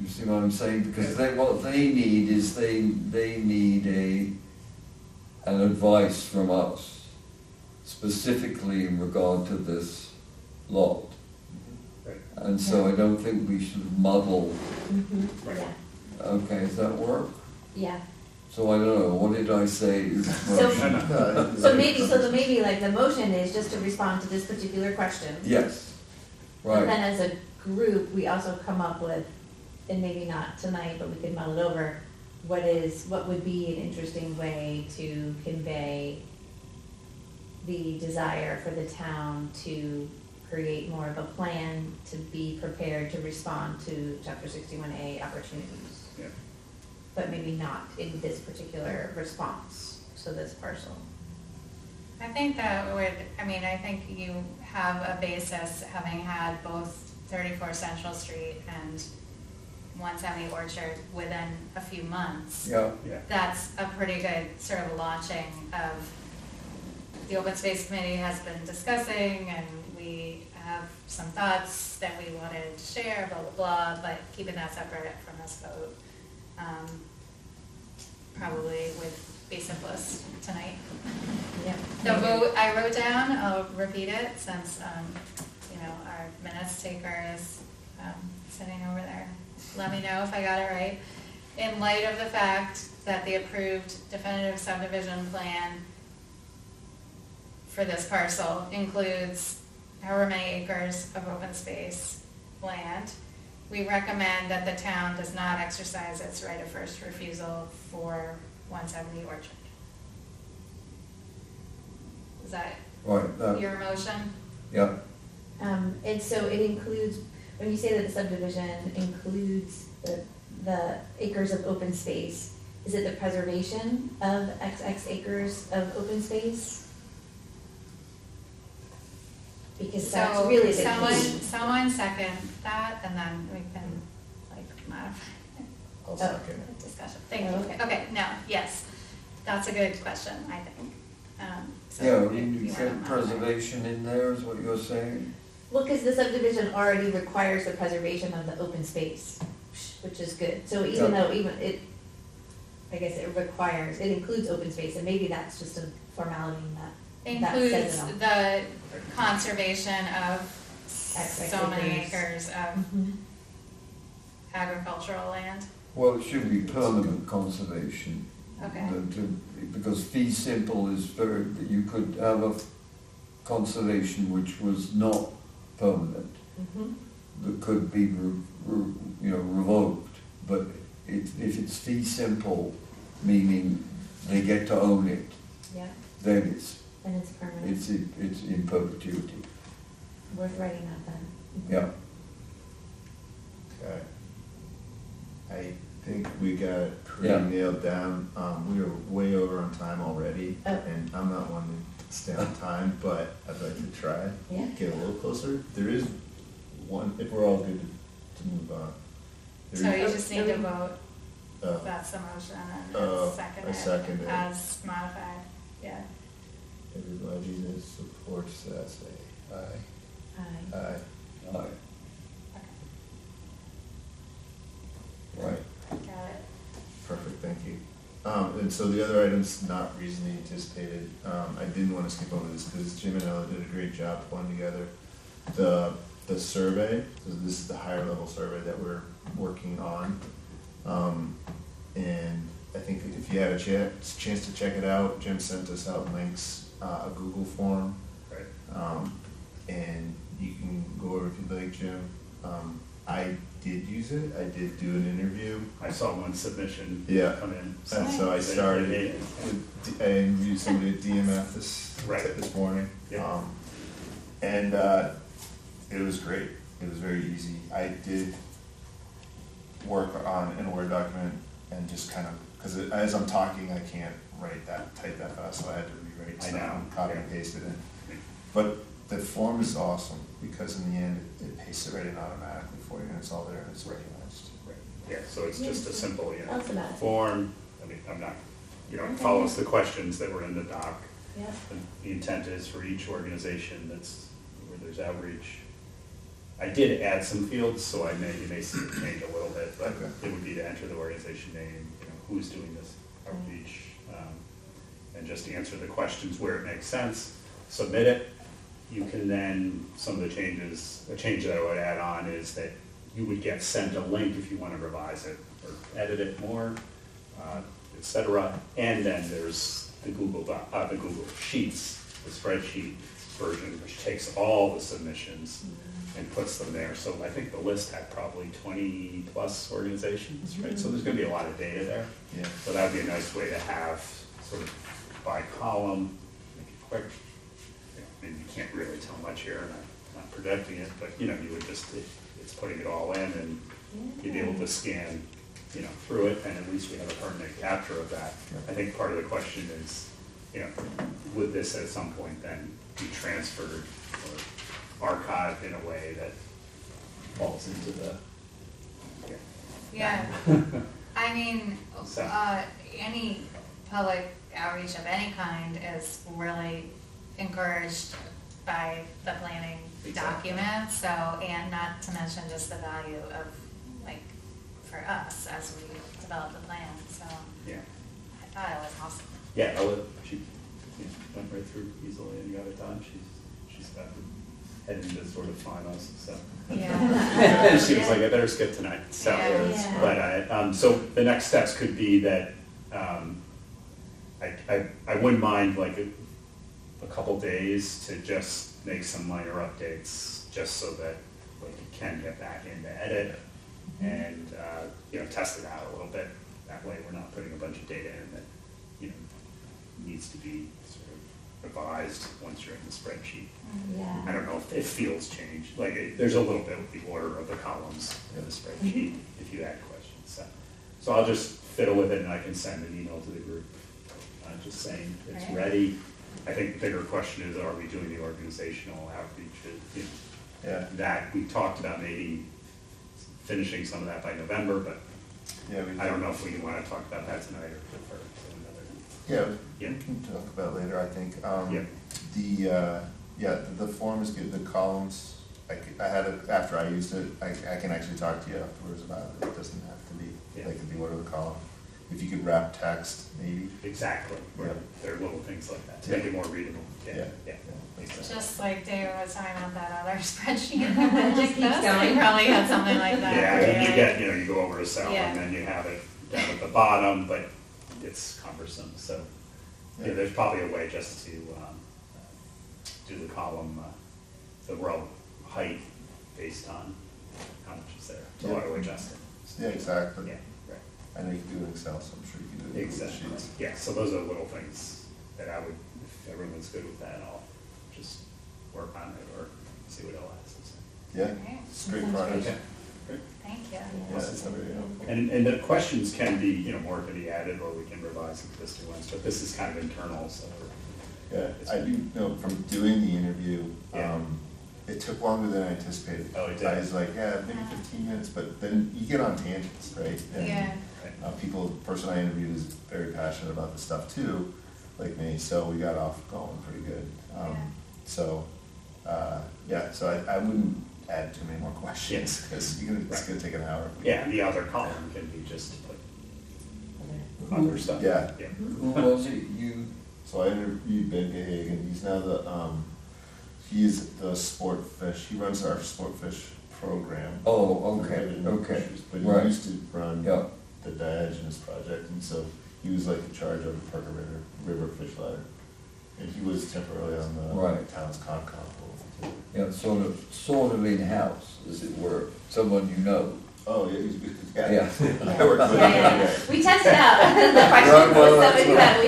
you see what I'm saying? Because what they need is they need an advice from us, specifically in regard to this lot. Right. And so I don't think we should muddle. Mm-hmm. Right. Yeah, Okay, does that work? yeah. So I don't know, what did I say? So- No. So maybe like the motion is just to respond to this particular question. Yes, But right, then as a group, we also come up with, and maybe not tonight, but we could mull it over, what would be an interesting way to convey the desire for the town to create more of a plan to be prepared to respond to chapter 61A opportunities, Yeah. but maybe not in this particular response, so this parcel. I think that would, I think you have a basis, having had both 34 Central Street and 170 Orchard within a few months. yeah, Yeah. That's a pretty good sort of launching of, the Open Space Committee has been discussing, and we have some thoughts that we wanted to share, blah, blah, blah, but keeping that separate from this vote. Probably would be simplest tonight. Yeah. The vote I wrote down, I'll repeat it since, our minutes taker is sitting over there. Let me know if I got it right. In light of the fact that the approved definitive subdivision plan for this parcel includes however many acres of open space land, we recommend that the town does not exercise its right of first refusal for 170 Orchard. Is that right, your motion? yeah, And so it includes, when you say that the subdivision includes the acres of open space, is it the preservation of XX acres of open space? Because that's So really the someone, key. someone second that, and then we can modify I'll second the discussion. Thank you. Okay. Okay, no, yes, that's a good question, I think. So yeah, if you you wanna said modify. preservation in there is what you're saying? Well, because the subdivision already requires the preservation of the open space, which is good. So even Yeah. though I guess it includes open space, and maybe that's just a formality that Includes says it all. the conservation of XX so many acres. acres of Mhm. agricultural land. Well, it should be permanent conservation. Okay. Because fee simple is that you could have a conservation which was not permanent, Mhm. that could be revoked, but if it's fee simple, meaning they get to own it, Yeah, then it's and it's permanent. it's in perpetuity. Worth writing that then. Yeah, Okay. I think we got it pretty Yeah. nailed down. We are way over on time already, Oh. and I'm not one to stay on time, but I'd like to try. Yeah. Get a little closer. There is one, if we're all good to move on. So There you is- just need to vote, uh, that's the motion, and I second second it. it as modified, yeah. Everybody that supports that, say aye. Aye. Aye. Aye. Right. Got it. Perfect, thank you. And so the other items not reasonably anticipated, I didn't wanna skip over this, because Jim and Ella did a great job pulling together the survey. So this is the higher level survey that we're working on. And I think if you had a chance to check it out, Jim sent us out links, a Google form. Right. And you can go over if you'd like, Jim. I did use it, I did do an interview. I saw one submission Yeah. come in. And so I started They- with, I interviewed somebody at DMF Right. this morning. Yeah. And, it was great, it was very easy. I did work on in a Word document and just kind of, cause as I'm talking, I can't type that fast, so I had to rewrite I stuff, know, copy and paste it in. But the form is awesome, because in the end, it pastes it right in automatically for you, and it's all there, and it's organized. Right. Yeah, so it's just a simple, Tell us about it. form, I mean, I'm not, it Okay. follows the questions that were in the doc. Yep. The intent is for each organization that's, where there's outreach. I did add some fields, so you may see it change a little bit, but Okay. it would be to enter the organization name, who's doing this outreach, and just answer the questions where it makes sense, submit it. You can then, some of the changes, a change that I would add on is that you would get sent a link if you want to revise it or edit it more, et cetera. And then there's the Google Sheets, the spreadsheet version, which takes all the submissions and puts them there. So I think the list had probably 20 plus organizations, right? So there's gonna be a lot of data there. Yeah. So that'd be a nice way to have sort of by column, make it quick. I mean, you can't really tell much here, and I'm not projecting it, but you would just, it's putting it all in, and you'd be able to scan, through it, and at least we have a permanent capture of that. I think part of the question is, would this at some point then be transferred or archived in a way that falls into the, Yeah, I mean, So- any public outreach of any kind is really encouraged by the planning Exactly. document, so, and not to mention just the value of, like, for us as we develop the plan, so yeah. I thought it was awesome. Yeah, Ella, she went right through easily and got it done. She's got heading to sort of finals, so. Yeah. She was like, I better skip tonight, so. Yeah. But so the next steps could be that, I wouldn't mind like a couple days to just make some minor updates, just so that like you can get back in to edit and, test it out a little bit. That way we're not putting a bunch of data in that, needs to be sort of revised once you're in the spreadsheet. I Yeah. don't know if fields change, like, there's a little bit with the order of the columns in the spreadsheet if you add questions, so I'll just fiddle with it and I can send an email to the group, just saying it's Right. ready. I think the bigger question is, are we doing the organizational outreach? Yeah. That, we talked about maybe finishing some of that by November, but Yeah, we I don't know if we wanna talk about that tonight or defer to another. Yeah, Yeah. we can talk about it later, I think. Yeah. The form is good, the columns, I had it, after I used it, I can actually talk to you afterwards about it, it doesn't have to be, Yeah. like, the order of the column. If you could wrap text, maybe. Exactly, Yeah. there are little things like that to make it more readable, yeah. Makes sense. Just like David was talking about that other spreadsheet, Just keeps this, going. we probably had something like that. Yeah, I mean, you where get, you go over a cell Yeah. and then you have it down at the bottom, but it's cumbersome, so. Yeah, there's probably a way just to, do the column, the row height based on how much is there, to Yeah. auto adjust it. Yeah, exactly. Yeah, right. I know you can do it in Excel, so I'm sure you can do it in Google Exactly, Sheets. yeah, so those are little things that I would, if everyone's good with that, I'll just work on it or see what else has to say. Yeah, Right. it's a great Sounds project. Okay, great. Thank you. Yeah, it's not very helpful. And the questions can be, more can be added, or we can revise existing ones, but this is kind of internal, so. Yeah, I do know from doing the interview, Yeah. it took longer than I anticipated. Oh, it did? I was like, yeah, maybe 15 minutes, but then you get on tangents, right? And, Yeah. Right. the person I interviewed is very passionate about the stuff too, like me, so we got off going pretty good. Yeah. So, yeah, so I wouldn't add too many more questions, because it's gonna take an hour. Yeah, and the other column can be just like other stuff. Yeah. Yeah. Who was it you, So I interviewed Ben Gahagan, he's now he's the sport fish, he runs our sport fish program. oh, okay, okay, But right. he used to run yeah, the Diogenes project, and so he was like in charge of the Parker River Fish Ladder. And he was temporarily on the Right. town's Concom board. yeah, sort of in-house, as it were, someone you know. Oh, yeah, he's, Yeah. I worked with him. Yeah. We tested out the question Well, was that's somebody right.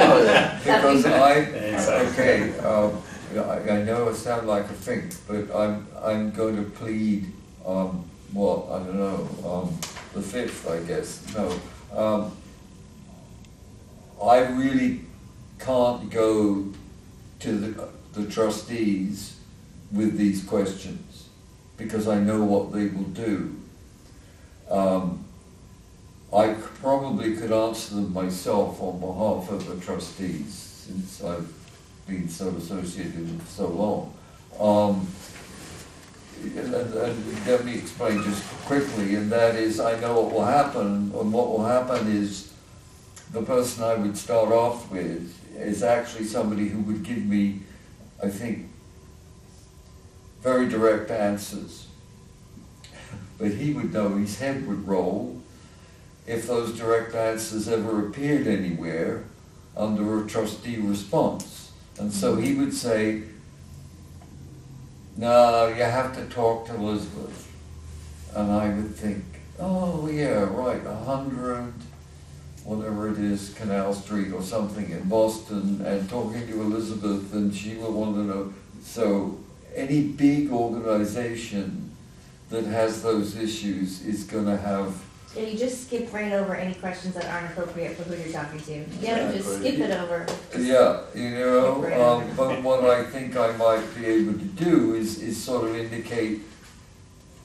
that we. Because Exactly. I know I sound like a fink, but I'm going to plead, well, I don't know, the fifth, I guess, no. I really can't go to the trustees with these questions, because I know what they will do. I probably could answer them myself on behalf of the trustees, since I've been so associated with them for so long. And let me explain just quickly, and that is, I know what will happen, and what will happen is, the person I would start off with is actually somebody who would give me, I think, very direct answers. But he would know, his head would roll if those direct answers ever appeared anywhere under a trustee response. And so he would say, no, you have to talk to Elizabeth. And I would think, oh yeah, right, 100, whatever it is, Canal Street or something in Boston, and talking to Elizabeth, and she will want to know. So any big organization that has those issues is going to have. Yeah, you just skip right over any questions that aren't appropriate for who you're talking to. Yeah, just Exactly. skip it over. Yeah, you know, Skip right over. but what I think I might be able to do is sort of indicate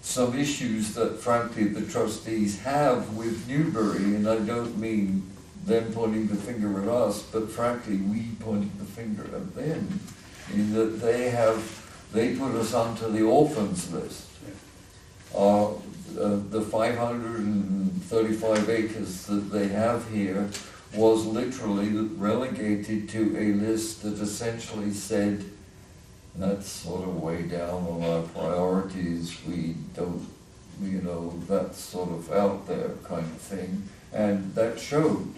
some issues that frankly the trustees have with Newbury, and I don't mean them pointing the finger at us, but frankly we pointing the finger at them, in that they put us onto the orphans list. The 535 acres that they have here was literally relegated to a list that essentially said, that's sort of way down on our priorities, we don't, you know, that's sort of out there kind of thing, and that showed.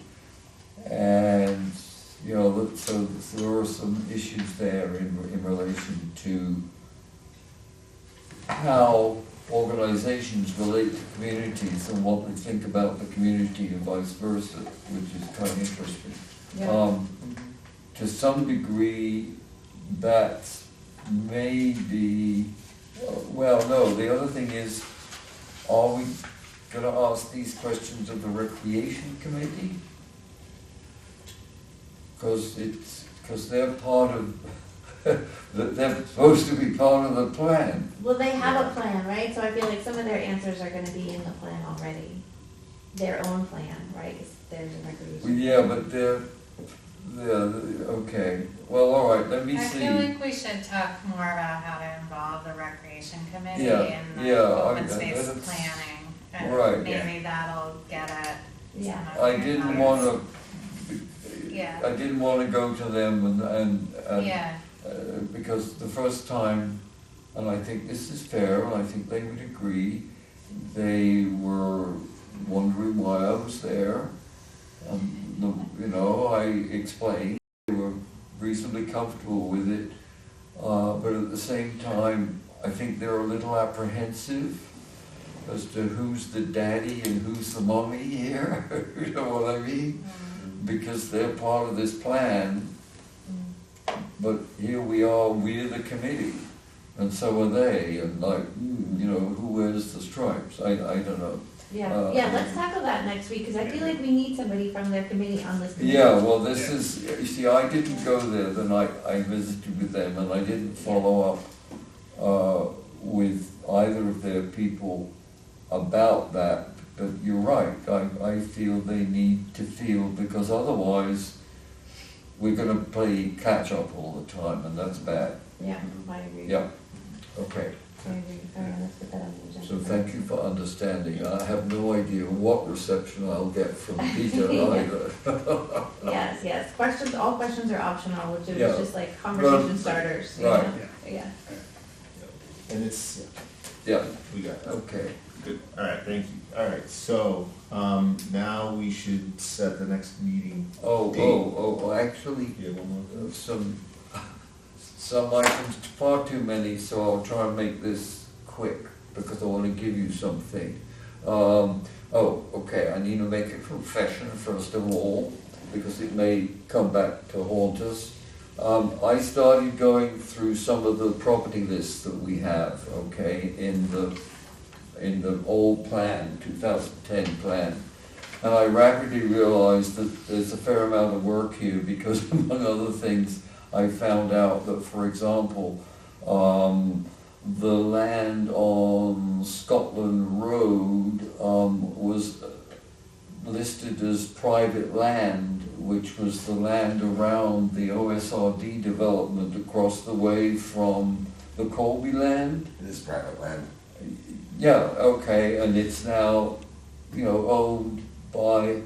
And, you know, so there were some issues there in relation to how organizations relate to communities and what they think about the community and vice versa, which is kind of interesting. Yeah. To some degree, that may be, well, no, the other thing is, are we gonna ask these questions of the Recreation Committee? Because they're part of, they're supposed to be part of the plan. Well, they have a plan, right? So I feel like some of their answers are gonna be in the plan already. Their own plan, right? 'Cause there's a recreation. Yeah, but they're, okay, well, all right, let me I see. feel like we should talk more about how to involve the recreation committee Yeah, in yeah, the I- open space that's- planning. right. And maybe that'll get at Yeah. some of I your didn't comments. wanna, Yeah. I didn't wanna go to them and Yeah, because the first time, and I think this is fair, and I think they would agree, they were wondering why I was there. You know, I explained, they were reasonably comfortable with it, but at the same time, I think they're a little apprehensive as to who's the daddy and who's the mommy here, you know what I mean? Because they're part of this plan, but here we are, we're the committee, and so are they, and like, you know, who wears the stripes? I don't know. Yeah, yeah, let's tackle that next week, because I feel like we need somebody from their committee on this committee. Yeah, well, this is, you see, I didn't go there the night I visited with them, and I didn't follow up with either of their people about that, but you're right, I feel they need to feel, because otherwise, we're gonna play catch up all the time, and that's bad. Yeah, I agree. Yeah, okay. I agree. All right, let's put that on the agenda. So thank you for understanding. I have no idea what reception I'll get from Peter either. Yes, yes, questions, all questions are optional, which Yeah. is just like conversation Right. starters, you Right. know? Yeah. And it's, Yeah, we got that. okay. Good, all right, thank you. All right, so, now we should set the next meeting. Actually, You have one more? some items, far too many, so I'll try and make this quick, because I want to give you something. Okay, I need to make a confession first of all, because it may come back to haunt us. I started going through some of the property lists that we have, okay, in the old plan, 2010 plan. And I rapidly realized that there's a fair amount of work here because among other things, I found out that, for example, the land on Scotland Road was listed as private land, which was the land around the OSRD development across the way from the Colby land. It is private land. Yeah, okay, and it's now, owned by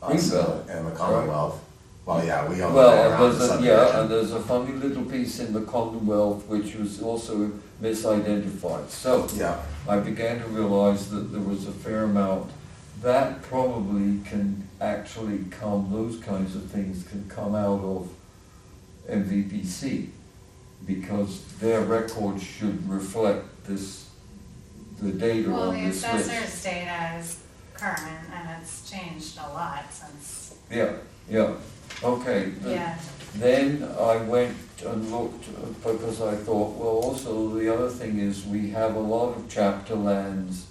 Us Greenbelt. and the Commonwealth. Well, yeah, we own the Well, land there's around a, and there's a funny little piece in the Commonwealth which was also misidentified. So Yeah, I began to realize that there was a fair amount. That probably can actually those kinds of things can come out of MVPC, because their records should reflect the data Well, on the this list. assessor's data is current and it's changed a lot since, Yeah, okay. yeah. Then I went and looked, because I thought, well, also the other thing is we have a lot of chapter lands,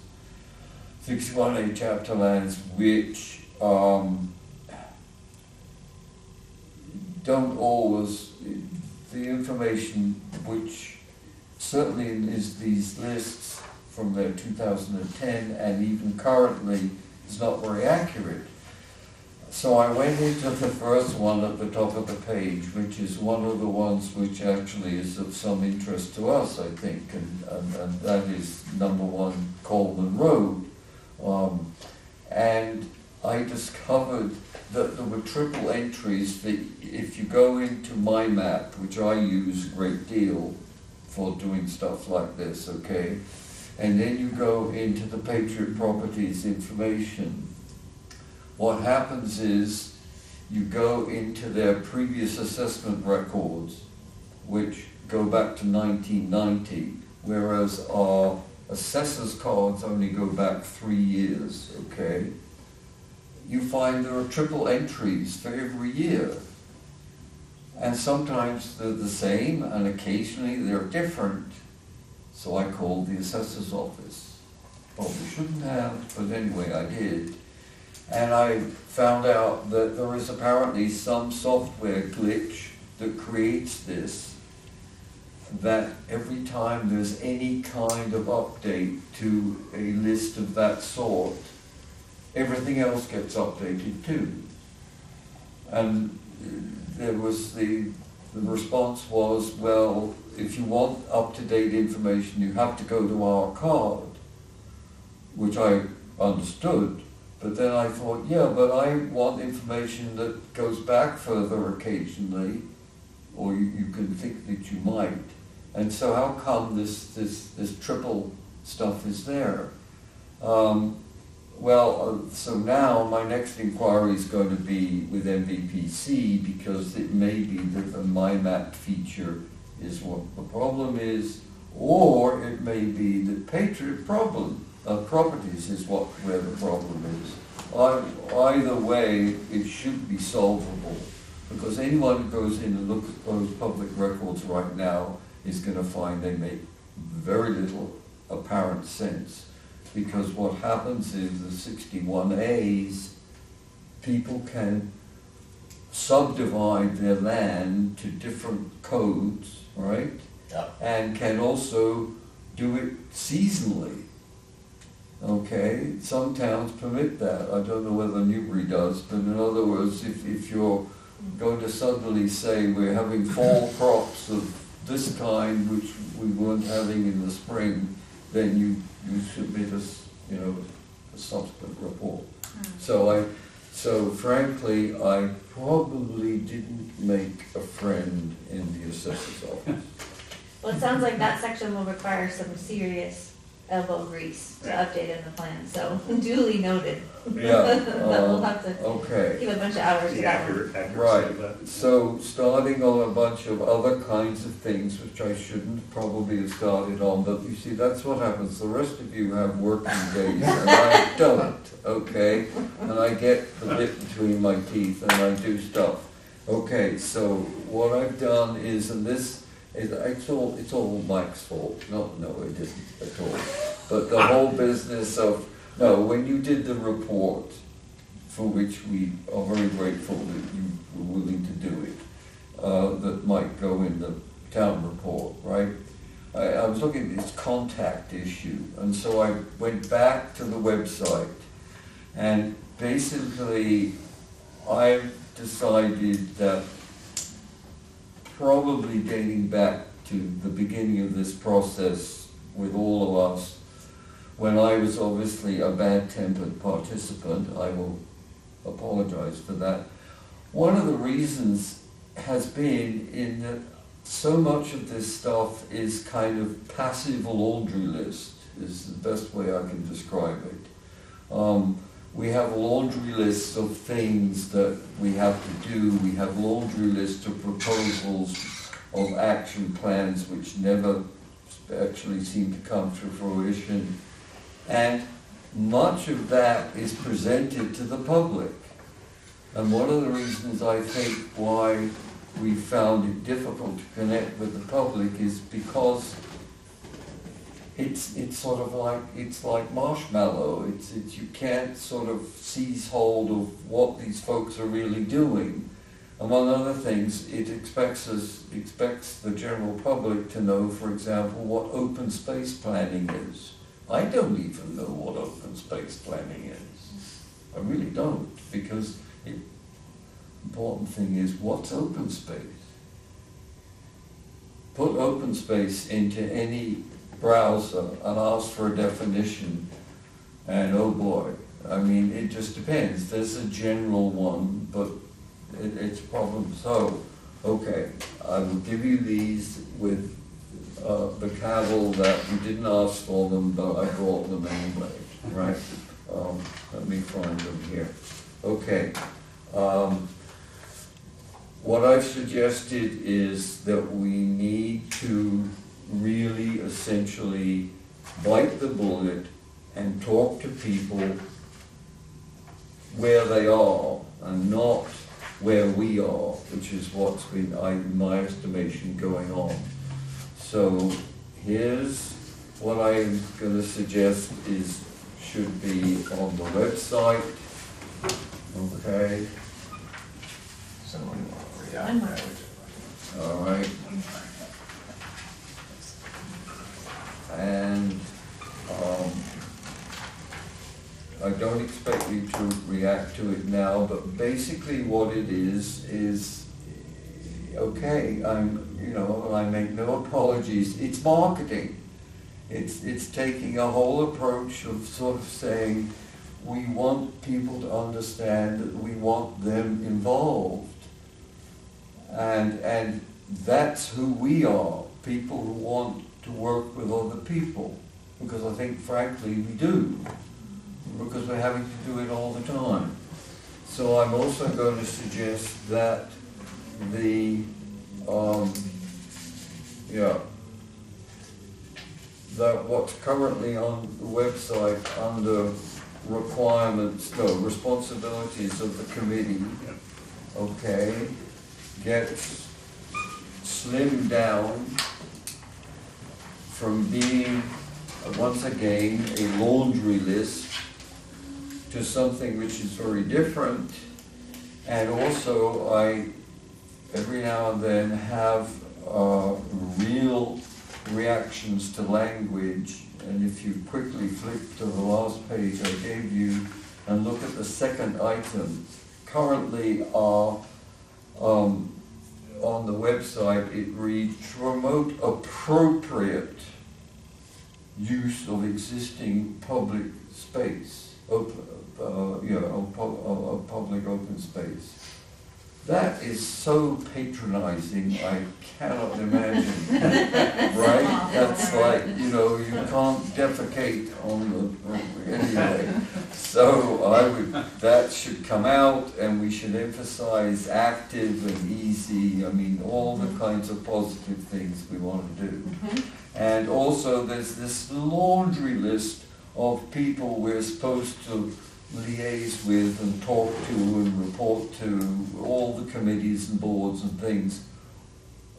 61A chapter lands, which don't always, the information which certainly is these lists from their 2010 and even currently is not very accurate. So I went into the first one at the top of the page, which is one of the ones which actually is of some interest to us, I think, and that is number 1 Coleman Road. And I discovered that there were triple entries that if you go into my map, which I use a great deal for doing stuff like this, okay, and then you go into the Patriot Properties information, what happens is you go into their previous assessment records, which go back to 1990, whereas our assessors cards only go back 3 years, okay? You find there are triple entries for every year. And sometimes they're the same, and occasionally they're different. So I called the assessor's office. Probably shouldn't have, but anyway, I did. And I found out that there is apparently some software glitch that creates this, that every time there's any kind of update to a list of that sort, everything else gets updated too. And there was the response was, well, if you want up-to-date information, you have to go to our card, which I understood. But then I thought, yeah, but I want information that goes back further occasionally, or you can think that you might. And so how come this triple stuff is there? So now my next inquiry is going to be with MVPC, because it may be that the MyMap feature is what the problem is, or it may be that Patriot Properties is where the problem is. Either way, it should be solvable, because anyone who goes in and looks at those public records right now is going to find they make very little apparent sense. Because what happens is the 61As, people can subdivide their land to different codes, right? yeah. And can also do it seasonally. Okay, some towns permit that. I don't know whether Newbury does, but in other words, if you're going to suddenly say we're having fall crops of this kind which we weren't having in the spring, then you submit us, a subsequent report. So frankly, I probably didn't make a friend in the assessor's office. Well, it sounds like that section will require some serious elbow grease to Right. update in the plan, so duly noted. Yeah. But we'll have to Okay. give a bunch of hours to The that one. accuracy Right, of that. so starting on a bunch of other kinds of things which I shouldn't probably have started on, but you see, that's what happens. The rest of you have working days and I don't, okay? And I get the bit between my teeth and I do stuff. Okay, so what I've done is, and this is, it's all Mike's fault. No, it isn't at all. But the whole business of, no, when you did the report, for which we are very grateful that you were willing to do it, that might go in the town report, right? I was looking at this contact issue, and so I went back to the website, and basically I've decided that probably dating back to the beginning of this process with all of us, when I was obviously a bad-tempered participant, I will apologize for that. One of the reasons has been in that so much of this stuff is kind of passive laundry list, is the best way I can describe it. We have laundry lists of things that we have to do. We have laundry lists of proposals of action plans which never actually seem to come to fruition. And much of that is presented to the public. And one of the reasons I think why we found it difficult to connect with the public is because it's sort of like, it's like marshmallow. It's you can't sort of seize hold of what these folks are really doing. Among other things, it expects the general public to know, for example, what open space planning is. I don't even know what open space planning is. I really don't, because the important thing is, what's open space? Put open space into any browser and ask for a definition, and oh boy, I mean, it just depends. There's a general one, but it's a problem. So, okay, I will give you these with the cavil that we didn't ask for them, but I brought them anyway, right? Let me find them here. Okay. What I've suggested is that we need to really essentially bite the bullet and talk to people where they are and not where we are, which is what's been, in my estimation, going on. So here's what I'm going to suggest should be on the website. Okay. Someone, yeah. One more. All right. And I don't expect you to react to it now, but basically what it is okay, I make no apologies. It's marketing. It's taking a whole approach of sort of saying, we want people to understand that we want them involved. And that's who we are, people who want to work with other people. Because I think, frankly, we do. Because we're having to do it all the time. So I'm also going to suggest that that what's currently on the website under responsibilities of the committee, okay, gets slimmed down from being, once again, a laundry list to something which is very different. And also, I, every now and then, have real reactions to language. And if you quickly flip to the last page I gave you and look at the second item, currently our on the website it reads, promote appropriate use of existing public space, public open space. That is so patronizing, I cannot imagine, right? That's like, you can't defecate on the, anyway. So that should come out, and we should emphasize active and easy, all the kinds of positive things we want to do. And also there's this laundry list of people we're supposed to liaise with and talk to and report to, all the committees and boards and things,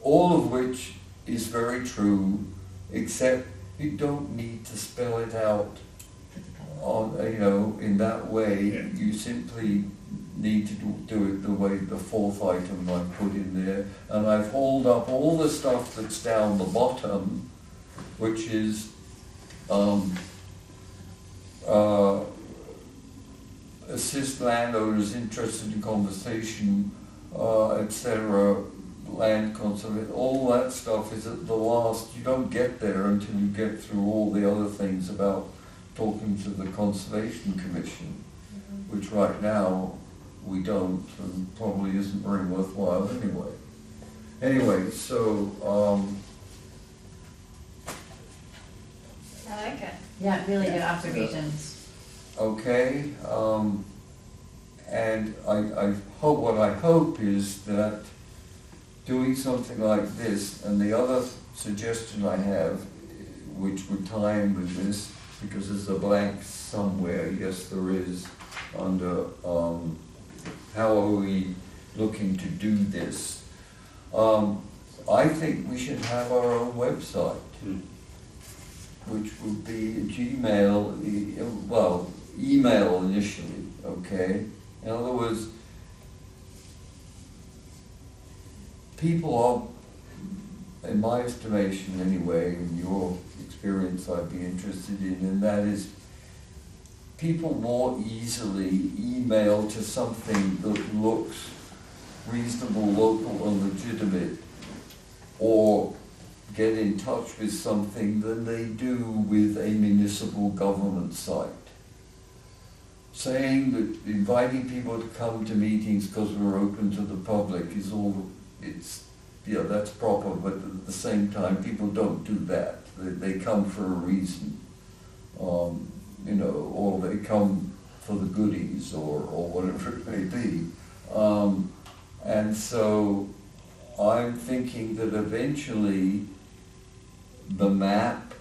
all of which is very true, except you don't need to spell it out on, in that way. Yeah. You simply need to do it the way the fourth item I put in there. And I've hauled up all the stuff that's down the bottom, which is assist landowners interested in conversation, etc., land conservation, all that stuff is at the last. You don't get there until you get through all the other things about talking to the Conservation Commission, which right now we don't, and probably isn't very worthwhile anyway. Anyway, so, I like it. Yeah, really good observations. okay, and I hope, what I hope is that doing something like this, and the other suggestion I have, which would tie in with this, because there's a blank somewhere, yes there is, under how are we looking to do this. I think we should have our own website, which would be Gmail, email initially, okay? In other words, people are, in my estimation anyway, in your experience I'd be interested in, and that is people more easily email to something that looks reasonable, local, and legitimate, or get in touch with something than they do with a municipal government site. Saying that inviting people to come to meetings because we're open to the public is that's proper, but at the same time, people don't do that. They come for a reason, or they come for the goodies, or whatever it may be. And so I'm thinking that eventually the map,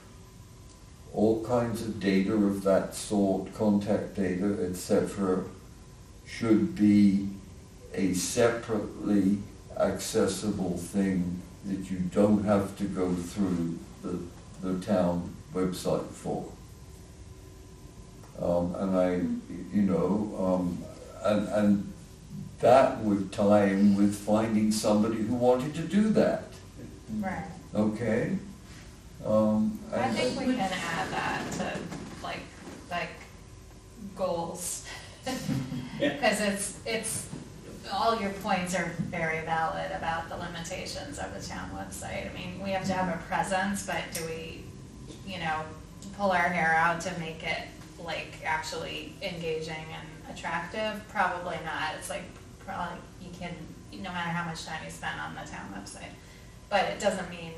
all kinds of data of that sort, contact data, etc., should be a separately accessible thing that you don't have to go through the town website for. And that would tie in with finding somebody who wanted to do that, Right. okay? I think we can add that to like goals. Yeah. Because it's, all your points are very valid about the limitations of the town website. I mean, we have to have a presence, but do we, pull our hair out to make it like actually engaging and attractive? Probably not. It's like, probably you can, no matter how much time you spend on the town website. But it doesn't mean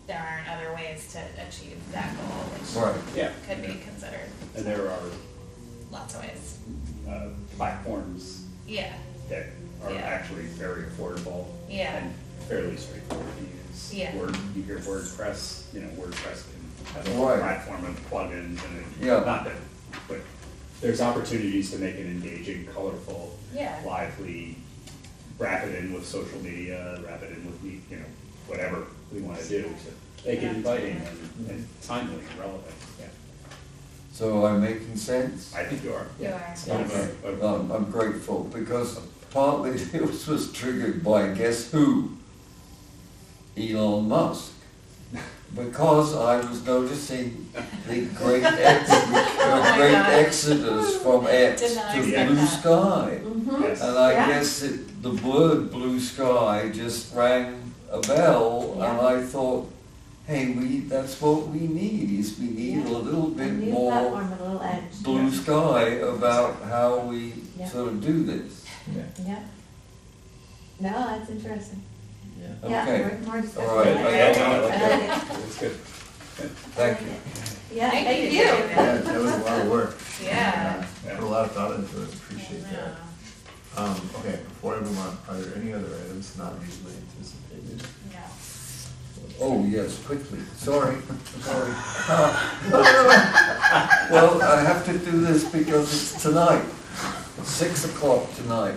there aren't other ways to achieve that goal, which Right. Yeah. could be considered. And there are Lots of ways. platforms Yeah, that are Yeah. actually very affordable Yeah. and fairly straightforward to use. Yeah. You hear WordPress, WordPress can have a Right. platform of plugins and Yeah. not that, but there's opportunities to make it engaging, colorful, Yeah. lively, wrap it in with social media, wrap it in with whatever we want to do to make it inviting and timely and relevant. Yeah, So I'm making sense? I think you are. You are. It's kind of a I'm grateful, because partly this was triggered by, guess who? Elon Musk. Because I was noticing the great Oh my great God. exodus from X Did not to expect blue that. sky. Mm-hmm. Yes. And I Yeah. guess the word blue sky just rang a bell, and Yeah. I thought, hey, that's what we need, is we need a Yeah. little A bit new more platform with a little edge. blue sky about how we Yeah. sort of do this. Yeah. No, that's interesting. Yeah. Yeah, Okay. more discussion. All right. I like Yeah, it. no, I I like like that. it. That's good. Thank I you. like it. Yeah, Thank thank you, you. David. Yeah, that was a lot of work. Yeah. Put a lot of thought into it, appreciate that. Okay, before I move on, are there any other items not usually anticipated? Oh, yes, quickly, sorry. Well, I have to do this because it's tonight, 6 o'clock tonight.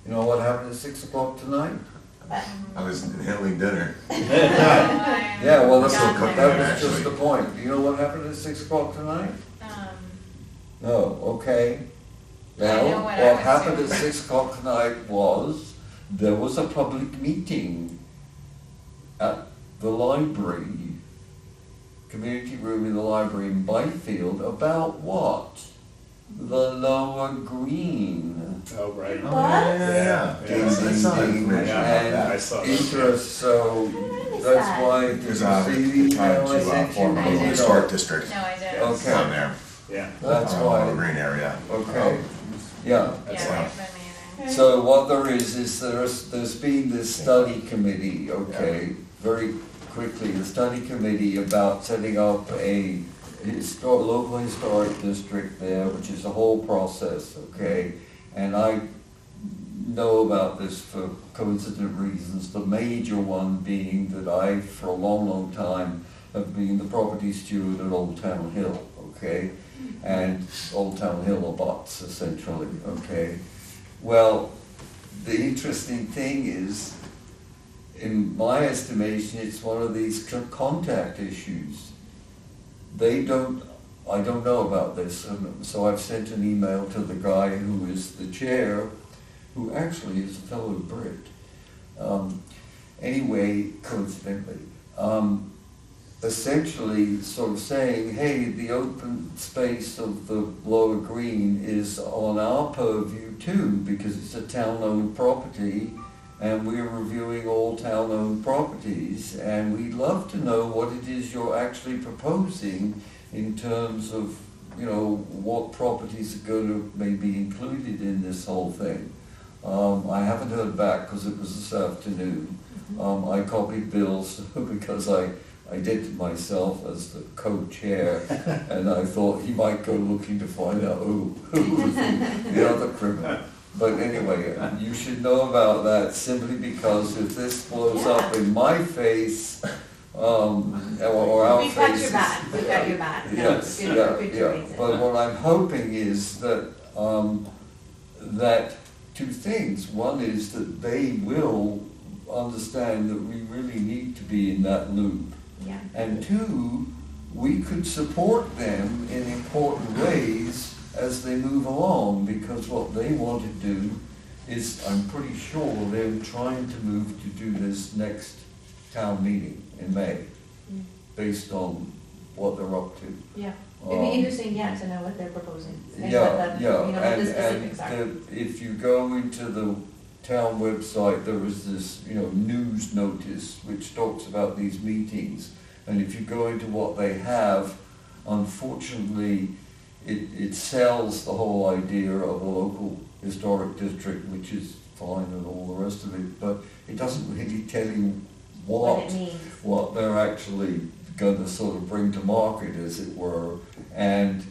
You know what happened at 6 o'clock tonight? I was handling dinner. Yeah, well, that's, God, that was actually. just the point. Do you know what happened at 6 o'clock tonight? No, okay. I know Well, what I what was happened doing. at 6 o'clock tonight was, there was a public meeting at the library, community room in the library in Byfield, about what? The Lower Green. Oh, right. What? Yeah. Ding, I saw ding, ding. information about that. I saw that. Interest, so missed that's that? why, did you There's see the time email I to sent you? form a I little did. historic district No, I did. Okay. on there. Yeah. That's Little why, green area. okay, yeah. That's Yeah, fine. right, by me So what there is there's been this study committee, okay, very quickly, the study committee about setting up a local historic district there, which is a whole process, okay? And I know about this for coincident reasons, the major one being that I, for a long, long time, have been the property steward at Old Town Hill, okay? And Old Town Hill abuts, essentially, okay? Well, the interesting thing is, in my estimation, it's one of these contact issues. I don't know about this, and so I've sent an email to the guy who is the chair, who actually is a fellow Brit. Anyway, coincidentally, essentially sort of saying, hey, the open space of the Lower Green is on our purview too, because it's a town-owned property, and we're reviewing all town-owned properties, and we'd love to know what it is you're actually proposing in terms of, you know, what properties are going to maybe included in this whole thing. I haven't heard back because it was this afternoon. I copied Bill's because I did myself as the co-chair, and I thought he might go looking to find out who was the other criminal. But anyway, you should know about that simply because if this blows up in my face, or our We've got your faces. back, we've got your back. No, Yes, good- yeah, good to yeah. raise it. But what I'm hoping is that, that two things. One is that they will understand that we really need to be in that loop. Yeah. And two, we could support them in important ways as they move along, because what they want to do is, I'm pretty sure they're trying to move to do this next town meeting in May, Mm. based on what they're up to. Yeah, it'd be Um, interesting, yeah, to know what they're proposing. And Yeah, what the- yeah, You know, what the and specifics are. if you go into the town website, there is this, you know, news notice which talks about these meetings. And if you go into what they have, unfortunately, it sells the whole idea of a local historic district, which is fine and all the rest of it, but it doesn't really tell you What it means. what they're actually going to sort of bring to market, as it were. And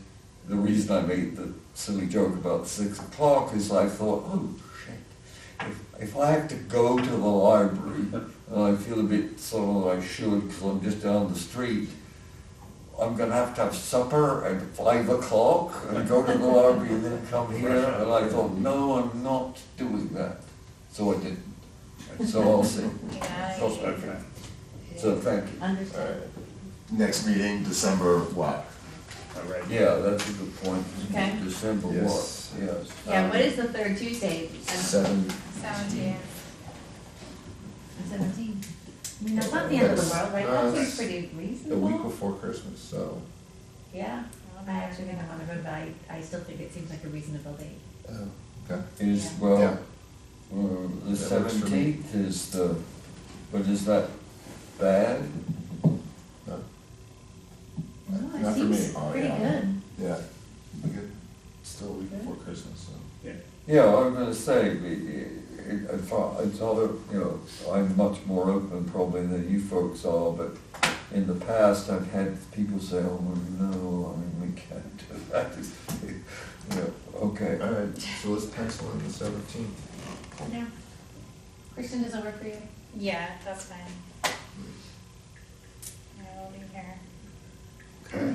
the reason I made the silly joke about 6 o'clock is I thought, oh shit, if I have to go to the library, and I feel a bit sort of I should because I'm just down the street, I'm going to have supper at 5 o'clock and go to the library and then come here. And I thought, no, I'm not doing that. So I didn't. So I'll see. Yeah. Okay. So thank you. Understood. Next meeting, December what? All right. Yeah, that's a good point. Okay. December what? Yes. Yes. Yeah, what is the third Tuesday? 17. 17. I mean, that's not the end of the world, right? That seems That's pretty a week reasonable. before Christmas, so Yeah. I actually think I'm on the road, but I still think it seems like a reasonable date. Okay. Is, Yeah. well, Yeah. the That works for me. 17th is the, but is that bad? No? No, Not it for seems me. Oh, pretty yeah. good. Yeah. We could, still a week before Christmas, so. Yeah, Yeah, I'm gonna say, it's other, you know, I'm much more open probably than you folks are, but in the past, I've had people say, oh, well, no, I mean, we can't do that. You know, okay. All right, so let's pencil in the 17th. Yeah. Kristen, does it work for you? Yeah, that's fine. I will be here. Okay.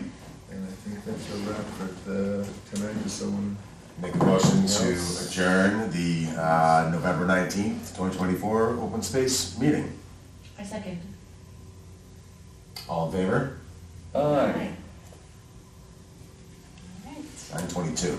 And I think that's a wrap for the, tonight, does someone? Make a motion to Yes. adjourn the November 19th, 2024 open space meeting. I second. All in favor? Aye. All right. 9:22.